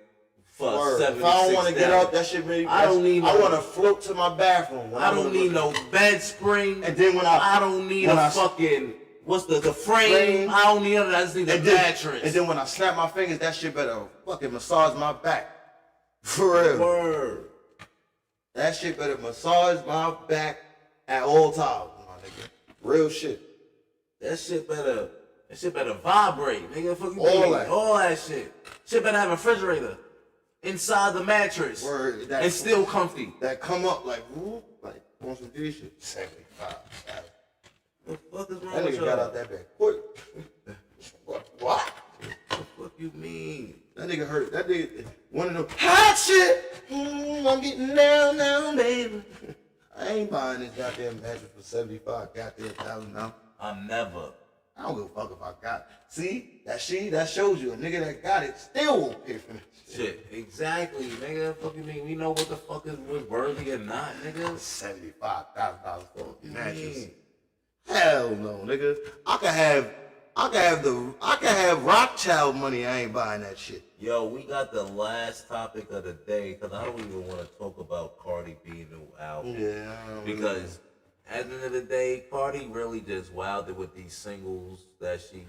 For if I don't want to get up, that shit really. I want to float to my bathroom. I don't need no bed spring. And then I don't need a fucking what's the frame? I don't need none of that. I just need a mattress. And then when I snap my fingers, that shit better fucking massage my back. For real. Word. That shit better massage my back at all times, my nigga. Real shit. That shit better vibrate, nigga. All that shit. Shit better have a refrigerator inside the mattress. Word. And still comfy. That come up like on some G shit. 75. The fuck is wrong that with nigga y'all? got out that bed quick. What? The fuck you mean? That nigga hurt. That nigga one of them hot shit. I'm getting down now, baby. I ain't buying this goddamn mattress for $75,000 now. I'm never. I don't give a fuck if I got it. See, that shows you a nigga that got it still won't pay for it. Shit, exactly, nigga. Fuck you mean? We know what the fuck is worthy or not, nigga. $75,000 for a mattress. Hell no, nigga. I can have Rothschild money. I ain't buying that shit. Yo, we got the last topic of the day because I don't even want to talk about Cardi B new album. Yeah. Because at the end of the day, Cardi really just wilded with these singles that she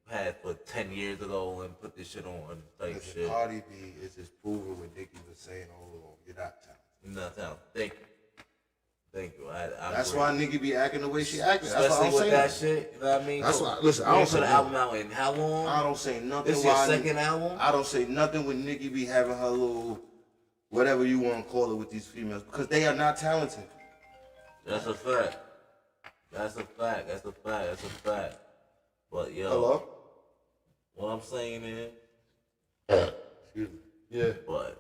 had for 10 years ago and put this shit on type shit. Cardi B is just proving what Nicki was saying all along. You're not talented. You're not talented. Thank you. Thank you. That's why Nicki be acting the way she acting. Especially with that shit, you know what I mean? That's why. Listen, I don't say the album out in how long? I don't say nothing. This your second album? I don't say nothing when Nicki be having her little whatever you want to call it with these females because they are not talented. That's a fact. That's a fact. That's a fact. That's a fact. But yo, hello. What I'm saying is, excuse me. Yeah. But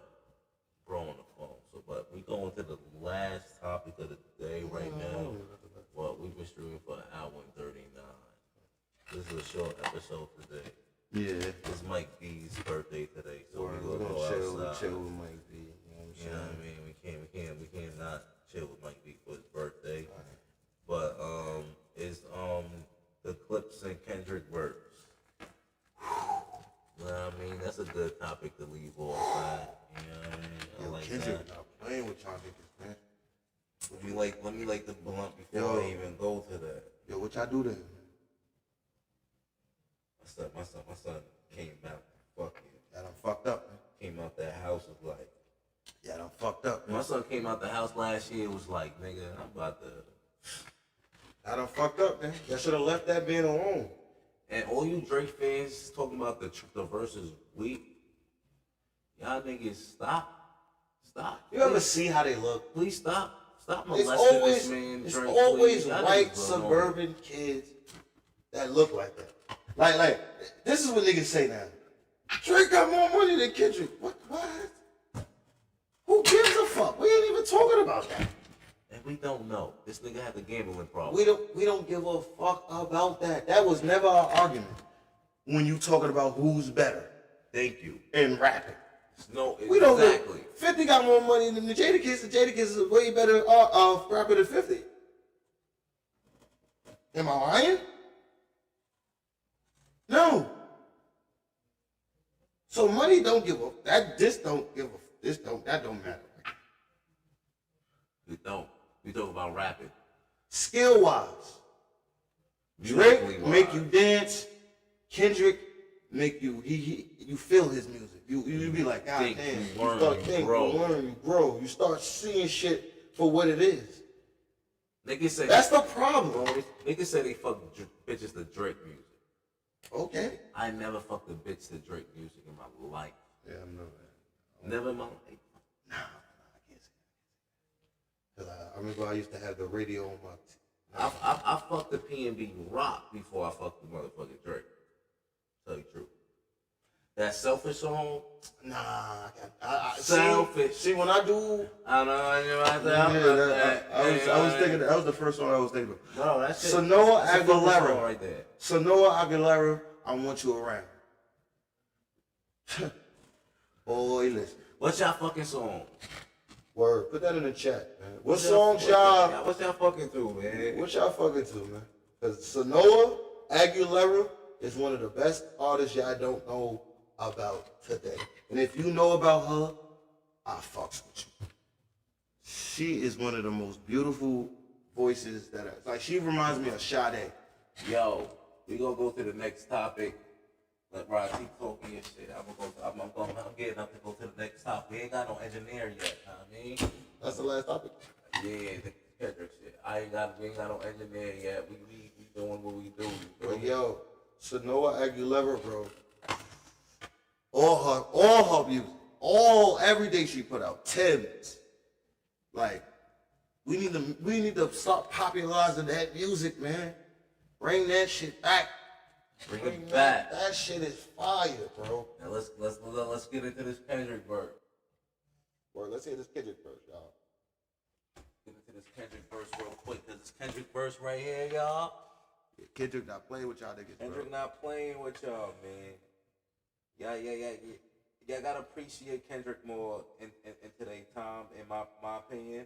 bro on the phone. So, but we going to the last topic of the day right now. Well, we've been streaming for an hour and 39. This is a short episode today. Yeah. It's Mike B's birthday today, so We're we're gonna gonna go outside. chill with Mike B. You know what I'm saying? We can't not chill with Mike B for his birthday. But it's the Clips and Kendrick verse. You know what I mean? That's a good topic to leave off, man. You know what I mean? I like Kendrick that. not playing with y'all niggas, man. Let me light the blunt before I even go to that. Yo, what y'all do then? My son came out fucking. Y'all done fucked up, man. Came out that house was like. Y'all done fucked up, man. My son came out the house last year. Was like, nigga, I'm about to. Y'all done fucked up, man. Y'all should have left that being alone. And all you Drake fans talking about the verses weak. Y'all niggas stop. You ever see how they look? Please stop. Stop It's molesting always, this man. it's Drake, always please. Y'all white niggas going on. suburban kids that look like that. Like, this is what niggas say now. Drake got more money than Kendrick. What? Who gives a fuck? We ain't even talking about that. And we don't know. This nigga had the gambling problem. We don't give a fuck about that. That was never our argument. When you talking about who's better. Thank you. In rapping. No, We don't exactly. 50 got more money than the Jadakiss. The Jadakiss is a way better rapper than 50. Am I lying? No. So money don't give a that don't matter. We don't. We talk about rapping. Skill wise. Drake make you dance. Kendrick make you you feel his music. You be like, God Think, damn. you You learn, start you thinking, grow. you learn, you grow. You start seeing shit for what it is. Niggas say That's the problem. Niggas say they fuck bitches to Drake music. Okay. I never fucked a bitch to Drake music in my life. Yeah, I know that. Never in my life. Nah, I can't say that. Cause I remember I used to have the radio on my. I fucked the P&B Rock before I fucked the motherfucking Drake. Tell you the truth. That Selfish song? Nah, I Selfish. See, when I do. I know. I was thinking that was the first one I was thinking of. No, that's it. Sanoa That's a fucking song Aguilera. right there. Sanoa Aguilera, I want you around. Boy, listen. What's y'all fucking song? Word. Put that in the chat, man. What What's songs y'all? What's y'all fucking to, man? What y'all fucking to, man? Because Sanoa Aguilera is one of the best artists y'all don't know about today. And if you know about her, I fucks with you. She is one of the most beautiful voices like she reminds me of Sade. Yo, we gonna go to the next topic. Let Rod keep talking your shit. I'm getting up to go to the next topic. We ain't got no engineer yet, I mean. That's the last topic? Yeah, the Kendrick shit. We ain't got no engineer yet. We doing what we do. But yo, Sanoa Aguilera, bro. All her music. Every day she put out. Tim's. Like, we need to start popularizing that music, man. Bring that shit back. Bring it back. That shit is fire, bro. Now let's get into this Kendrick verse. Bro, let's hear this Kendrick verse, y'all. Get into this Kendrick verse real quick, cause this Kendrick verse right here, y'all. Yeah, Kendrick not playing with y'all niggas, bro. Kendrick not playing with y'all, man. Y'all gotta appreciate Kendrick more in today's time, in my opinion.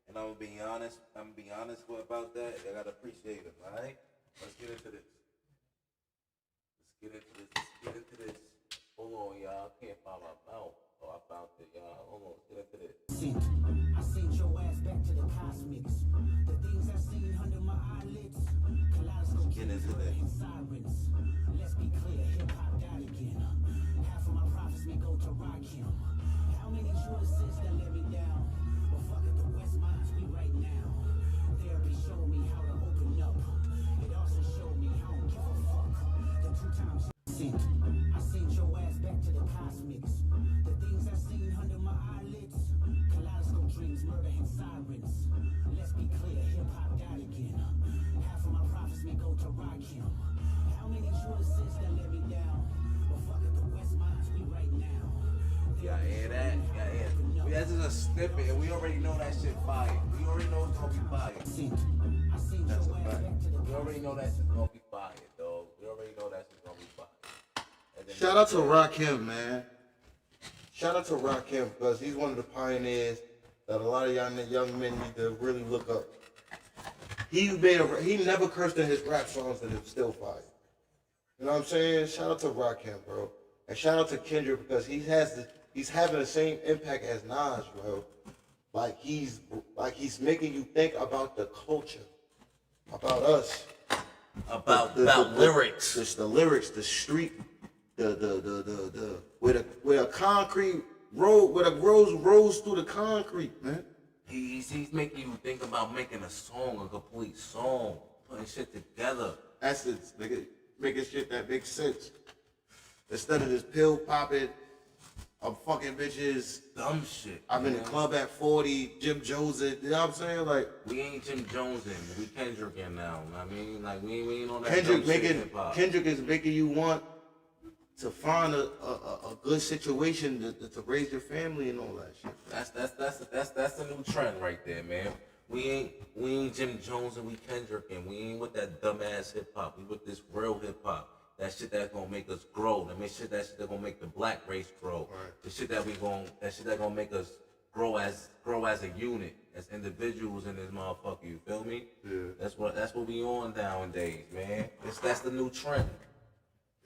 And I'm gonna be honest about that. Y'all gotta appreciate him, alright? Let's get into this. Let's get into this. Hold on, y'all. I can't find my mouth. Oh, I found it, y'all. Hold on, let's get into this. I sent your ass back to the cosmics. The things I seen under my eyelids. Kaleidoscope Get into this. sirens. Let's be clear, hip hop died again. Half of my profits may go to Rakim. How many choices that let me down? Well, fuck it, the West minds me right now. Therapy showed me how to open up. It also showed me how I don't give a fuck. The 2 times I sent your ass back to the cosmics. The things I seen under my eyelids. Kaleidoscope dreams, murder and sirens. Let's be clear, hip hop died again. Half of my profits may go to Rakim. How many choices that let me down? Well, fuck it, the West minds me right now. Y'all hear that? Y'all hear it? That's just a snippet, and we already know that shit fire. We already know it's gonna be fire. That's a fact. We already know that shit's gonna be fire, dog. We already know that shit's gonna be fire. And Shout out to Rakim, man. Shout out to Rakim because he's one of the pioneers that a lot of young men need to really look up. He never cursed in his rap songs and it's still fire. You know what I'm saying? Shout out to Rakim, bro. And shout out to Kendrick because he's having the same impact as Nas, bro. Like he's making you think about the culture, about us, about lyrics, the lyrics, the street, where a concrete road, where the roads rolls through the concrete, man. He's making you think about making a song, a complete song, putting shit together. That's it, nigga. Making shit that makes sense. Instead of this pill popping, I'm fucking bitches. Dumb shit. I'm in the club at 40, Jim Jones, you know what I'm saying? Like, we ain't Jim Jones in, we Kendrick in now. I mean, like we ain't on that Kendrick is making you want to find a good situation to raise your family and all that shit. That's the new trend right there, man. We ain't Jim Jones and we Kendrick and we ain't with that dumbass hip hop. We with this real hip hop. That shit that's gonna make us grow. That shit that's gonna make the black race grow. Right. The shit that gonna make us grow as a unit, as individuals in this motherfucker. You feel me? Yeah. That's what we on nowadays, man. That's the new trend.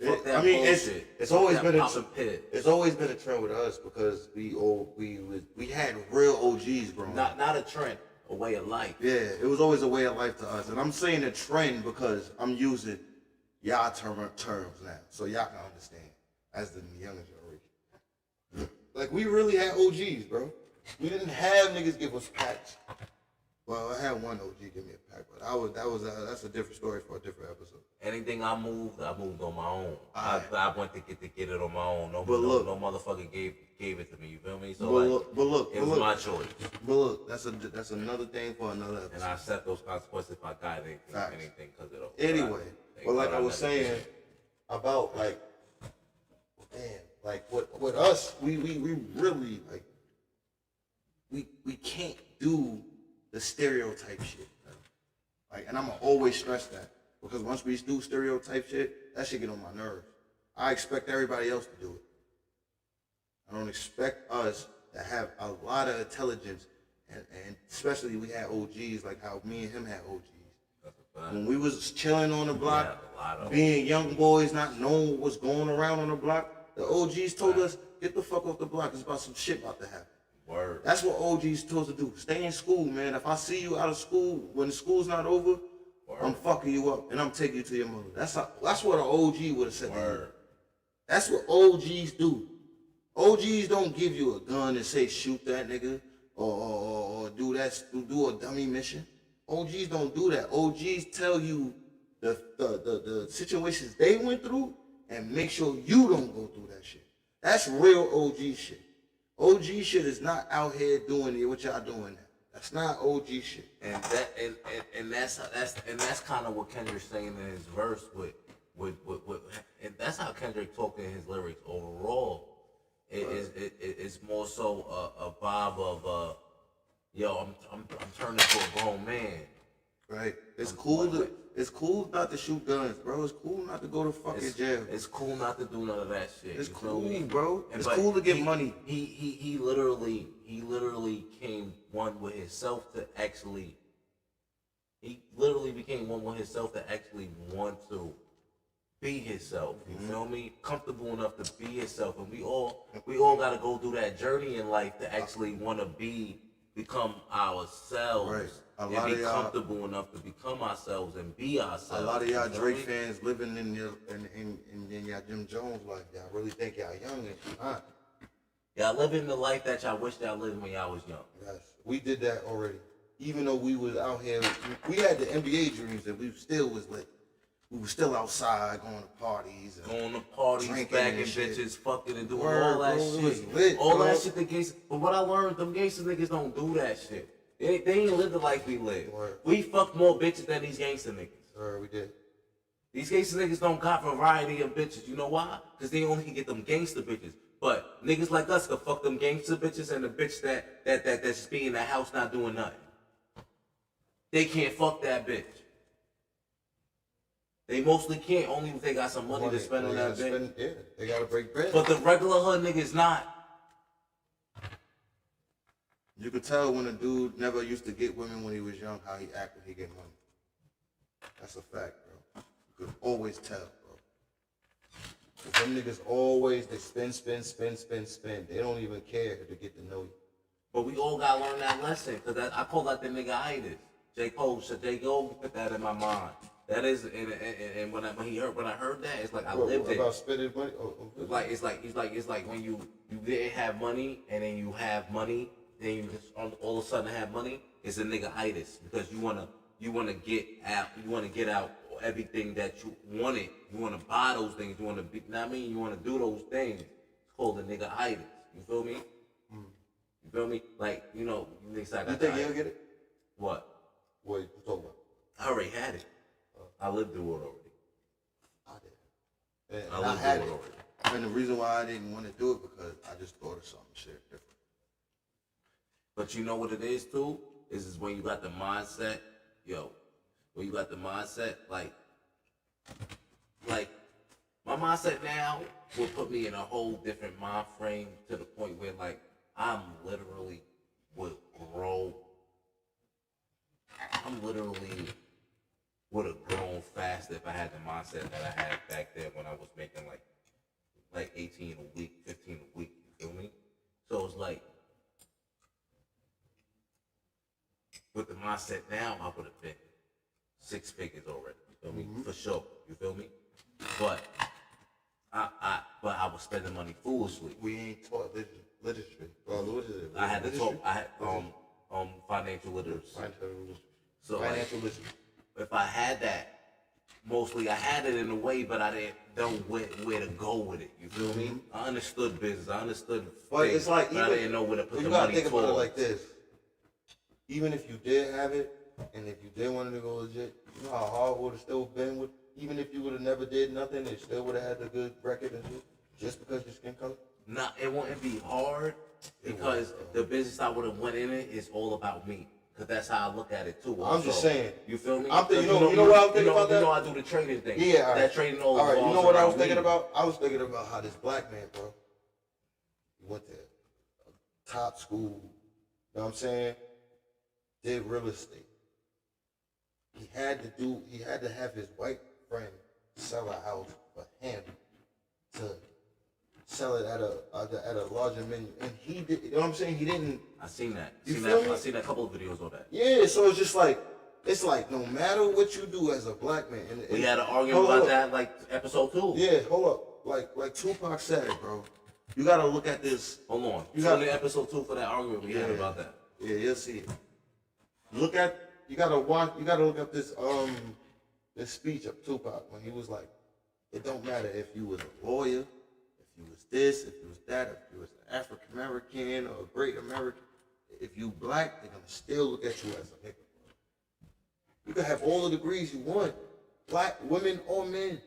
It's always been a trend with us because we had real OGs, bro. Not a trend, a way of life. Yeah, it was always a way of life to us, and I'm saying a trend because I'm using y'all terms now, so y'all can understand as the younger generation. Like we really had OGs, bro. We didn't have niggas give us packs. Well, I had one OG give me a pack, but that's a different story for a different episode. Anything I moved on my own. I went to get it on my own. No motherfucker gave it to me. You feel me? So it was my choice. But look, that's another thing for another episode. And I accept those consequences if I got anything because of those. Anyway, but like I was saying about like, man, like with us, we really like we can't do the stereotype shit. Like, and I'ma always stress that. Because once we do stereotype shit, that shit get on my nerves. I expect everybody else to do it. I don't expect us to have a lot of intelligence, and especially we had OGs, like how me and him had OGs. When we was chilling on the block, being young boys, not knowing what's going around on the block, the OGs told us, get the fuck off the block, it's about some shit about to happen. Word. That's what OGs told us to do. Stay in school, man. If I see you out of school, when the school's not over, I'm fucking you up and I'm taking you to your mother. That's what an OG would have said to you. That's what OGs do. OGs don't give you a gun and say shoot that nigga or do a dummy mission. OGs don't do that. OGs tell you the situations they went through and make sure you don't go through that shit. That's real OG shit. OG shit is not out here doing what y'all doing now. That's not OG shit. And that's kind of what Kendrick's saying in his verse with and that's how Kendrick talked in his lyrics overall. It's more so a vibe of yo, I'm turning into a grown man. Right. It's cool not to shoot guns, bro. It's cool not to go to fucking jail. It's cool not to do none of that shit. It's cool, bro. It's cool to get money. He literally came one with himself to actually. He literally became one with himself to actually want to be himself. You feel me? Comfortable enough to be himself, and we all got to go through that journey in life to actually want to become ourselves. Right. And be comfortable enough to become ourselves and be ourselves. A lot of y'all Drake fans living in y'all Jim Jones life. Y'all really think y'all young and not. Y'all living the life that y'all wished y'all lived when y'all was young. Yes, we did that already. Even though we was out here, we had the NBA dreams and we still was lit. We were still outside going to parties. Bagging bitches, fucking and doing Word, all that bro, shit. Lit, all bro. that shit the gangsters. But what I learned, them gangster niggas don't do that shit. They ain't live the life we live. Word. We fuck more bitches than these gangster niggas. We did. These gangster niggas don't got variety of bitches. You know why? Because they only can get them gangster bitches. But niggas like us can fuck them gangster bitches and the bitch that's just be in the house not doing nothing. They can't fuck that bitch. They mostly can't, only if they got some money to spend on that bitch. Yeah, they gotta break bread. But the regular hood niggas not. You could tell when a dude never used to get women when he was young, how he act when he get money. That's a fact, bro. You could always tell, bro. But them niggas always, they spend. They don't even care to get to know you. But we all gotta learn that lesson, cause I call that the nigga itis. J. Cole put that in my mind. That is, and when I heard that, it's like I lived it. About spending money? It's like when you didn't have money, and then you have money, then you just all of a sudden have money. It's a nigga itis, because you wanna get out everything that you wanted. You wanna buy those things. You wanna be, you know what I mean? You wanna do those things. It's called a nigga itis. You feel me? You feel me? Like, you know, niggas I got. You think you'll get it? What? What you talking about? I already had it. I lived through it already. I did. And I I lived had through it. it already. And the reason why I didn't want to do it because I just thought of something shit different. But you know what it is too? Is when you got the mindset, like my mindset now will put me in a whole different mind frame to the point where like I'm literally would have grown faster if I had the mindset that I had back then when I was making like 18 a week, 15 a week, you feel me? So it's like, with the mindset now, I would have been 6 figures already, you feel me? For sure, you feel me? But I was spending money foolishly. We ain't taught literacy. Well, what is it? I had to talk, financial literacy. So Financial literacy. If I had that, mostly I had it in a way, but I didn't know where to go with it. You feel me? I understood business. I understood But things, it's like, but I didn't know where to put the you gotta money think about it towards. like this. Even if you did have it, and if you did want it to go legit, you know how hard it would have still been with, even if you would have never did nothing, it still would have had the good record and shit, just because your skin color? Nah, it wouldn't be hard because the business I would have went in it is all about me. Cause that's how I look at it too. I'm just saying. You feel me? You know what I was thinking about that? You know I do the trading thing. Yeah, all right. That trading all right, you know what I was thinking me. about? I was thinking about how this black man, bro, he went to a top school, you know what I'm saying? Did real estate. He had to have his white friend sell a house for him to sell it at a larger menu. And he did, you know what I'm saying? He didn't. I seen that. I seen a couple of videos on that. Yeah, so it's just like, no matter what you do as a black man. And we had an argument about that like episode 2. Yeah, hold up. Like Tupac said it, bro. You gotta look at this. Hold on. You got got the episode 2 for that argument we had about that. Yeah, you'll see it. You gotta look up this speech of Tupac when he was like, it don't matter if you was a lawyer, if you was this, if you was that, if you was an African American or a great American, if you black, they're gonna still look at you as a nigga. You can have all the degrees you want, black, women, or men.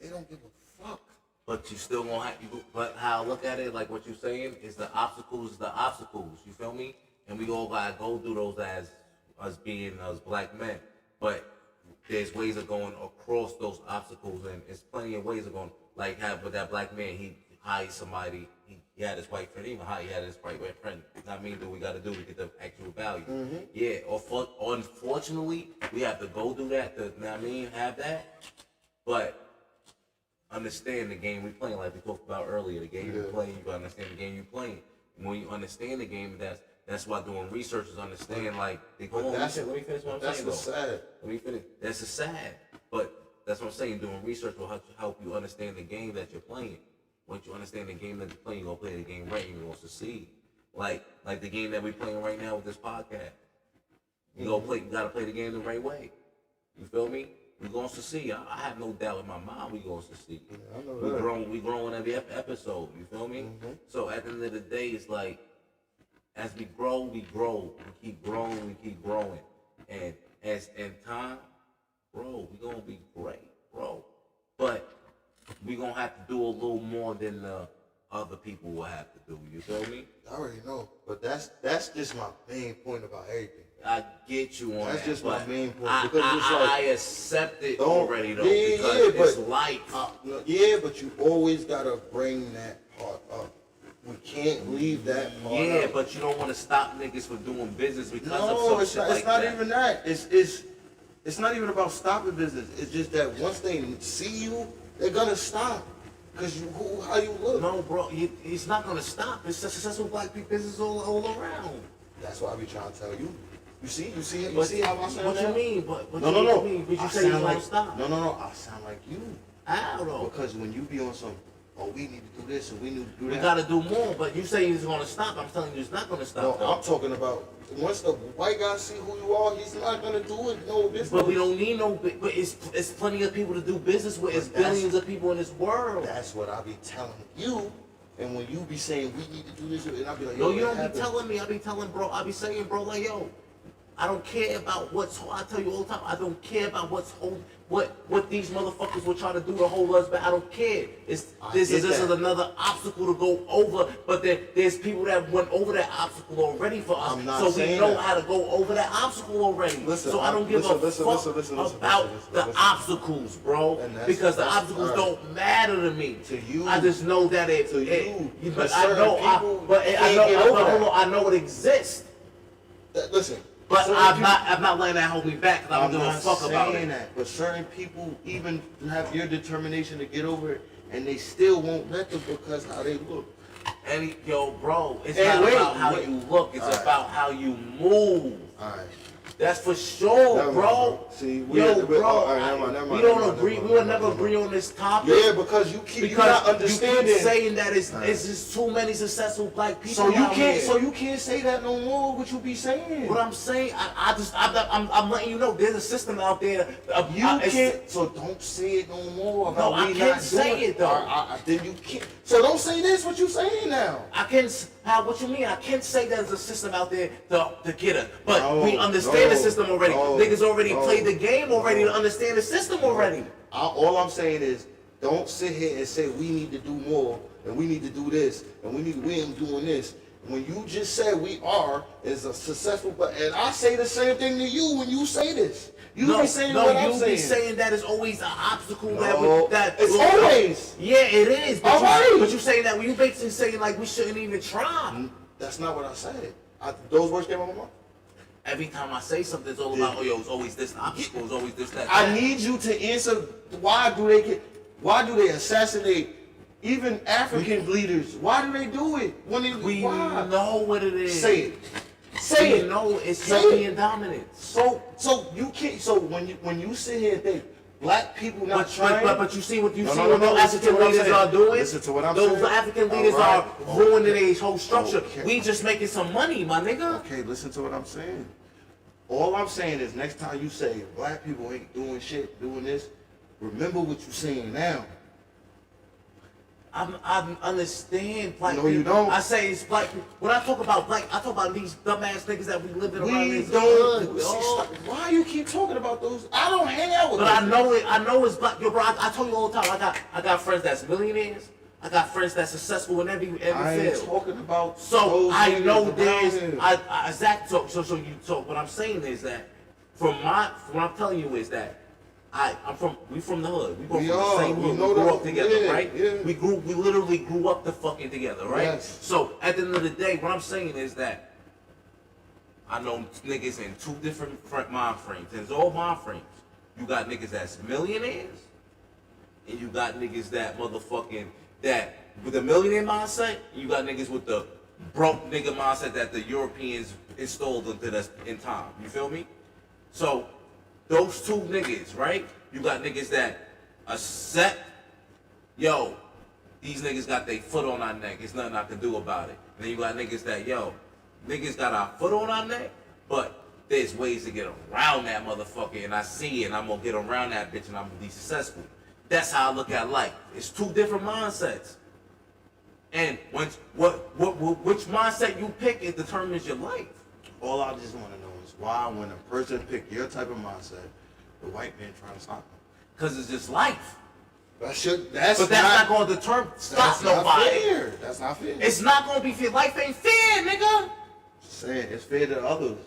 They don't give a fuck. But you still gonna have, but how I look at it, like what you're saying, is the obstacles, you feel me? And we all gotta go through those as us being as black men. But there's ways of going across those obstacles, and there's plenty of ways of going, like with that black man, he hired somebody, he had his white friend, even how he had his white friend. Not mean that we gotta do to get the actual value. Yeah, unfortunately, we have to go through that to, you know what I mean, have that. But understand the game we playing, like we talked about earlier. The game you're playing, you gotta understand the game you're playing. And when you understand the game, that's why doing research is understand. Like they go on. Let me finish what I'm saying. That's sad. Let me finish. That's a sad, but that's what I'm saying. Doing research will help you understand the game that you're playing. Once you understand the game that you're playing, you're gonna play the game right, and you're gonna succeed. Like the game that we're playing right now with this podcast. You gotta play the game the right way. You feel me? We're gonna succeed. I have no doubt in my mind we're gonna succeed. We growing every episode. You feel me? So at the end of the day, it's like as we grow, we grow. We keep growing. And as in time, bro, we're gonna be great, bro. But we're gonna have to do a little more than the other people will have to do. You feel me? I already know. But that's just my main point about everything. get you on That's that. just my but main point, I, because it's like- I accept it Don't- already though yeah, because yeah, it's but- life. No, yeah, but you always gotta bring that part up. We can't leave that part Yeah, out. but you don't want to stop niggas from doing business because of No, some it's shit not. like It's not that. even that. It's not even about stopping business. It's just that once they see you, they're gonna stop. Cause how you look. No, bro, it's not gonna stop. It's successful black people business all around. That's what I be trying to tell you. You see But how I sound what now? you mean? But No. What you I say you sound don't like stop? No. I sound like you. How though? Because when you be on some, oh, we need to do this and we need to do that. We gotta do more, but you say it's gonna stop. I'm telling you, it's not gonna stop. No, I'm talking about once the white guy see who you are, he's not gonna do it. No business. But we don't need no. But it's plenty of people to do business with. It's billions of people in this world. That's what I be telling you. And when you be saying we need to do this, and I be like, Yo, yo, you don't what be happened? telling me. I be telling bro. I be saying, bro, like yo, I don't care about what's. I tell you all the time. I don't care about what these motherfuckers will try to do to hold us back. I don't care. This is another obstacle to go over. But there's people that went over that obstacle already for us. I'm not So we saying know that. how to go over that obstacle already. Listen, so I don't give a fuck listen, about the obstacles, bro. Because the obstacles don't matter to me. To you, I just know that it. to you, But but I know. certain people But I can't know. get over Hold that. on, I know it exists. Listen. But certain I'm people- not letting that hold me back because I don't give a not fuck about saying it. that, but certain people even have your determination to get over it, and they still won't let them because how they look. And yo, bro, it's Hey, not wait, about how wait. you look. It's All right. about how you move. All right. That's for sure, Never mind, bro. See, Yo, bro, all right, never mind, we don't agree. We will never agree on this topic. Yeah, because you keep you're not understanding. You keep saying that it's just too many successful black people. So you out can't. here. So you can't say that no more. What you be saying? What I'm saying, I'm letting you know there's a system out there. You can't. So don't say it no more. No, About I we can't not say doing it, though. Then you can't. So don't say this. What you saying now? I can. What you mean? I can't say there's a system out there to get us, but No, we understand the no, system already. no, Niggas already no, played the game already to understand the system already. All I'm saying is, don't sit here and say we need to do more and we need to do this and we ain't doing this. When you just said we are is a successful, and I say the same thing to you when you say this. You be saying what I'm saying. You be saying that it's always an obstacle No, that it's always. Yeah, it is. But All right. But you saying that when you basically saying like we shouldn't even try. That's not what I said. Those words came out of my mouth. Every time I say something, it's all about it's always this obstacle, it's always this that. I need you to answer why do they assassinate even African leaders? Why do they do it? We know what it is. Say it. Say it. No, it's Say European dominance. So you can't. So when you sit here and think black people not But trying, you see what you No, see no, what no, those listen to African what I'm leaders saying. are doing. Listen to what I'm those saying. Those African All leaders right. are ruining their whole structure. Okay. We just making some money, my nigga. Okay, listen to what I'm saying. All I'm saying is next time you say black people ain't doing shit, doing this, remember what you're saying now. I understand black No, people. you don't. I say it's black people. When I talk about black, I talk about these dumbass niggas that we living around We this don't. hood, See, yo. stop. Why you keep talking about those? I don't hang out with But those. I know it. I know it's black. Yo, bro, I tell you all the time. I got friends that's millionaires. I got friends that's successful in every I ain't field. talking about So those I niggas know around there's. here. Zach talk. So you talk. What I'm saying is that from what I'm telling you is that we from the hood. We from the same hood. We grew up together, right? Yeah. We literally grew up the fucking together, right? Yes. So at the end of the day, what I'm saying is that I know niggas in two different mind frames. And it's all mind frames. You got niggas that's millionaires, and you got niggas that motherfucking that with a millionaire mindset. And you got niggas with the broke nigga mindset that the Europeans installed into us in time. You feel me? So those two niggas, right? You got niggas that accept, yo, these niggas got their foot on our neck. There's nothing I can do about it. And then you got niggas that, yo, niggas got our foot on our neck, but there's ways to get around that motherfucker, and I see it, and I'm gonna get around that bitch, and I'm gonna be successful. That's how I look at life. It's two different mindsets. And which mindset you pick, it determines your life. All I just want to know is why, when a person pick your type of mindset, the white man trying to stop them. Because it's just life. That's But that's not going to stop nobody. Not fair. That's not fair. It's not going to be fair. Life ain't fair, nigga. Saying it's fair to others.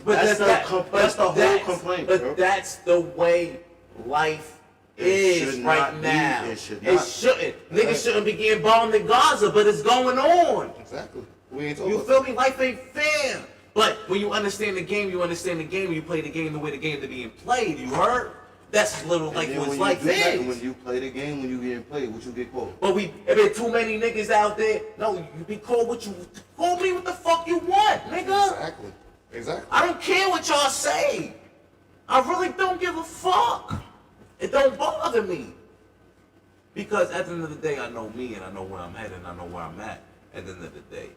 But that's the whole complaint, But bro. that's the way life is right now. It should It not. shouldn't. Niggas shouldn't be getting bombed in Gaza, but it's going on. Exactly. We ain't talking You about feel me? Life ain't fair. But when you understand the game, you understand the game. You play the game the way the game is being played. You heard? That's little like and what when life you do that, is. when you play the game, when you getting played, what you get called? But if there too many niggas out there, no, you be called what you call me what the fuck you want, nigga. Exactly. Exactly. I don't care what y'all say. I really don't give a fuck. It don't bother me. Because at the end of the day, I know me and I know where I'm headed and I know where I'm at the end of the day.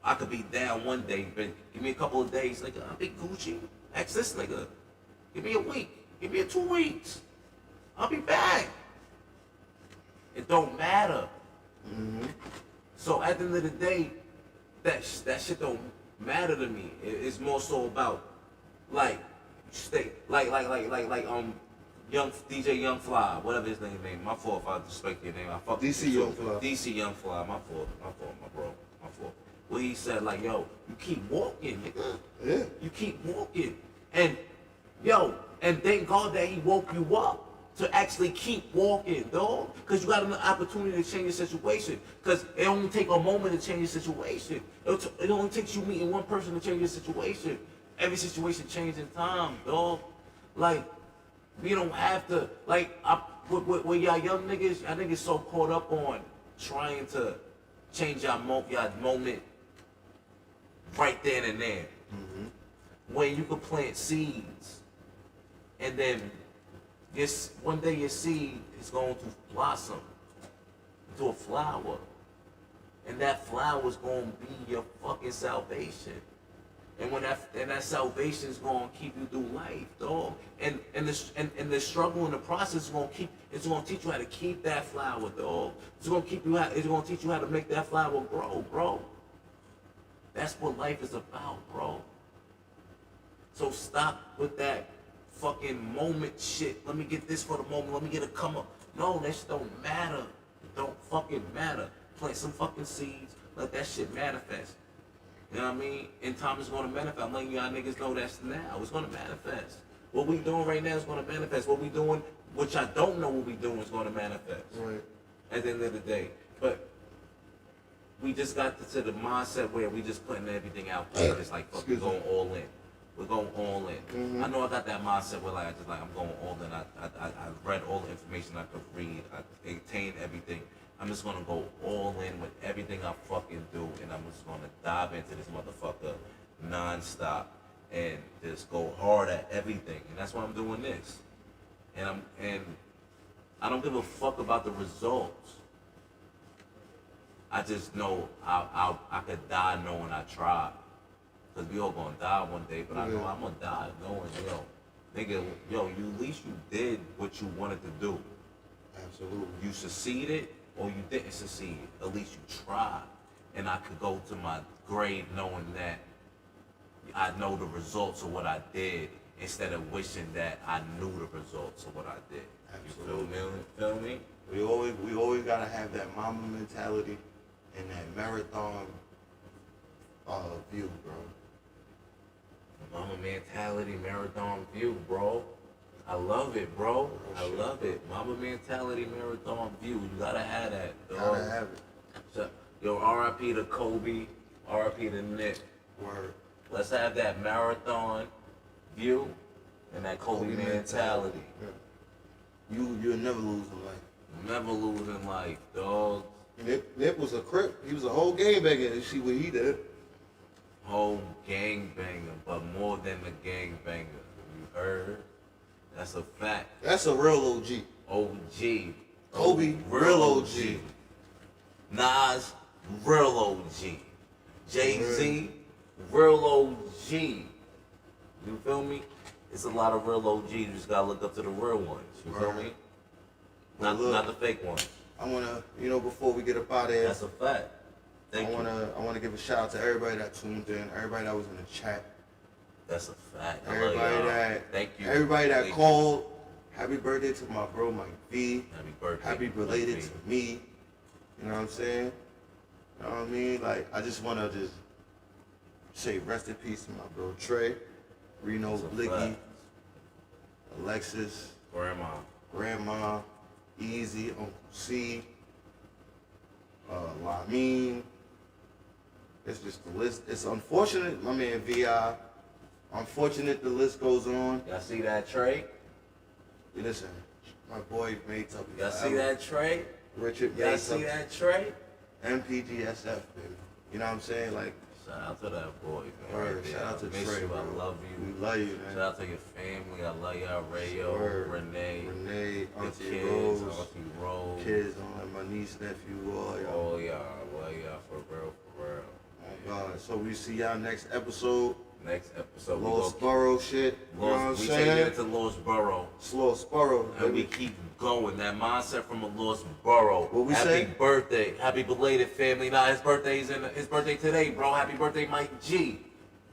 I could be down one day, but give me a couple of days, nigga, I'll be Gucci. Ask this nigga. Give me a week. Give me 2 weeks. I'll be back. It don't matter. So at the end of the day, that shit don't matter to me. It's more so about like Young DJ Young Fly, whatever his name. My fault if I disrespect your name. I fuck DC with you. Young Fly. DC Young Fly. My fault, my bro. My fault. Well, he said like, yo, you keep walking, nigga. Yeah. You keep walking, and thank God that he woke you up to actually keep walking, dog. Because you got an opportunity to change your situation. Because it only take a moment to change your situation. It only takes you meeting one person to change your situation. Every situation changes in time, dog. Like, we don't have to, like, with y'all young niggas, y'all niggas so caught up on trying to change y'all moment right then and there. When you could plant seeds, and then one day your seed is going to blossom into a flower, and that flower is going to be your fucking salvation. And when that salvation is going to keep you through life, dog. And the struggle and the process is going to teach you how to keep that flower, dog. It's going to teach you how to make that flower grow, bro. That's what life is about, bro. So stop with that fucking moment shit. Let me get this for the moment. Let me get a come up. No, that shit don't matter. It don't fucking matter. Plant some fucking seeds. Let that shit manifest. You know what I mean? In time it's going to manifest. I'm letting y'all niggas know that's now. It's going to manifest. What we doing right now is going to manifest. What we doing, which I don't know what we doing, is going to manifest. Right. At the end of the day. But we just got to the mindset where we just putting everything out there. It's like, fuck, we're going all in. We're going all in. I know I got that mindset where I'm going all in. I read all the information I could read. I obtained everything. I'm just gonna go all in with everything I fucking do, and I'm just gonna dive into this motherfucker non-stop and just go hard at everything. And that's why I'm doing this. And I don't give a fuck about the results. I just know I could die knowing I tried. Cause we all gonna die one day, but I know I'm gonna die knowing, nigga, at least you did what you wanted to do. Absolutely. You succeeded or you didn't succeed. At least you tried. And I could go to my grave knowing that I know the results of what I did instead of wishing that I knew the results of what I did. Absolutely. You feel me? We always gotta have that mama mentality and that marathon view, bro. Mama mentality, marathon view, bro. I love it, bro. I love it. Mama mentality, marathon view. You gotta have that, dog. Gotta have it. So, R.I.P. to Kobe, R.I.P. to Nick. Word. Let's have that marathon view and that Kobe mentality. Yeah. You'll never lose in life. Never lose in life, dog. Nip was a crip. He was a whole game banger. And see what he did. Whole gangbanger, but more than a gangbanger. You heard? That's a fact. That's a real OG. OG. Kobe, real OG. Nas, real OG. Jay-Z, real OG. You feel me? It's a lot of real OGs. You just gotta look up to the real ones. You feel me? Not the fake ones. I wanna, before we get up out of here. That's a fact. I wanna give a shout out to everybody that tuned in, everybody that was in the chat. That's a fact. Thank you. Everybody that called. Happy birthday to my bro Mike V. Happy birthday. Happy belated to me. You know what I'm saying? You know what I mean? Like, I just wanna say rest in peace to my bro Trey. Reno That's a Blicky, fact. Alexis, Grandma, Easy, Uncle C, Lamine. It's just the list. It's unfortunate, my man VI. Unfortunate the list goes on. Y'all see that trade? Listen, my boy made Tuppy. Y'all see that trade? Richard Y'all made see Tuppy. that trade? MPGSF, baby. You know what I'm saying? Like, Shout out to that boy, man. word, Right there. shout out to I miss Trey, you. bro. I love you. We love you, man. Shout out to your family. I love y'all. Rayo, Word. Renee, Auntie the kids, Rose, Auntie Rose, kids, my niece, nephew, all y'all. all y'all. Love y'all for real, for real. Oh, God. So we see y'all next episode. Next episode, Lost Borough shit. You know what I'm we take saying? it into Lost Borough. It's Lost Borough. And we keep going. That mindset from a Lost Borough. What we Happy say? birthday. Happy belated family. Nah, his birthday today, bro. Happy birthday, Mike G.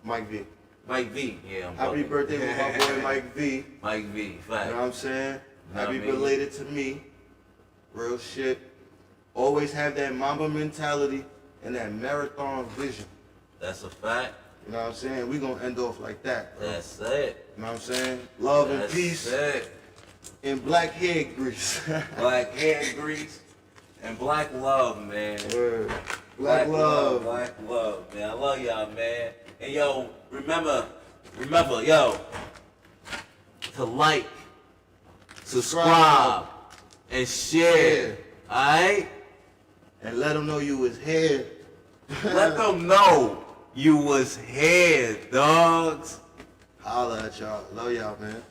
Mike V. Mike V. Yeah, I'm Happy bugging. birthday with my boy Mike V. Mike V. You Fact. know what I'm saying? Know what Happy I mean? belated to me. Real shit. Always have that Mamba mentality and that marathon vision. That's a fact. You know what I'm saying? We gonna end off like that, bro. That's it. You know what I'm saying? Love That's and peace it. and black hair grease. Black hair grease and black love, man. Word. Black love. Black love, man. I love y'all, man. And yo, remember, yo, to like, subscribe, and share. Alright? And let them know you was here. Let them know you was here, dogs. Holla at y'all. Love y'all, man.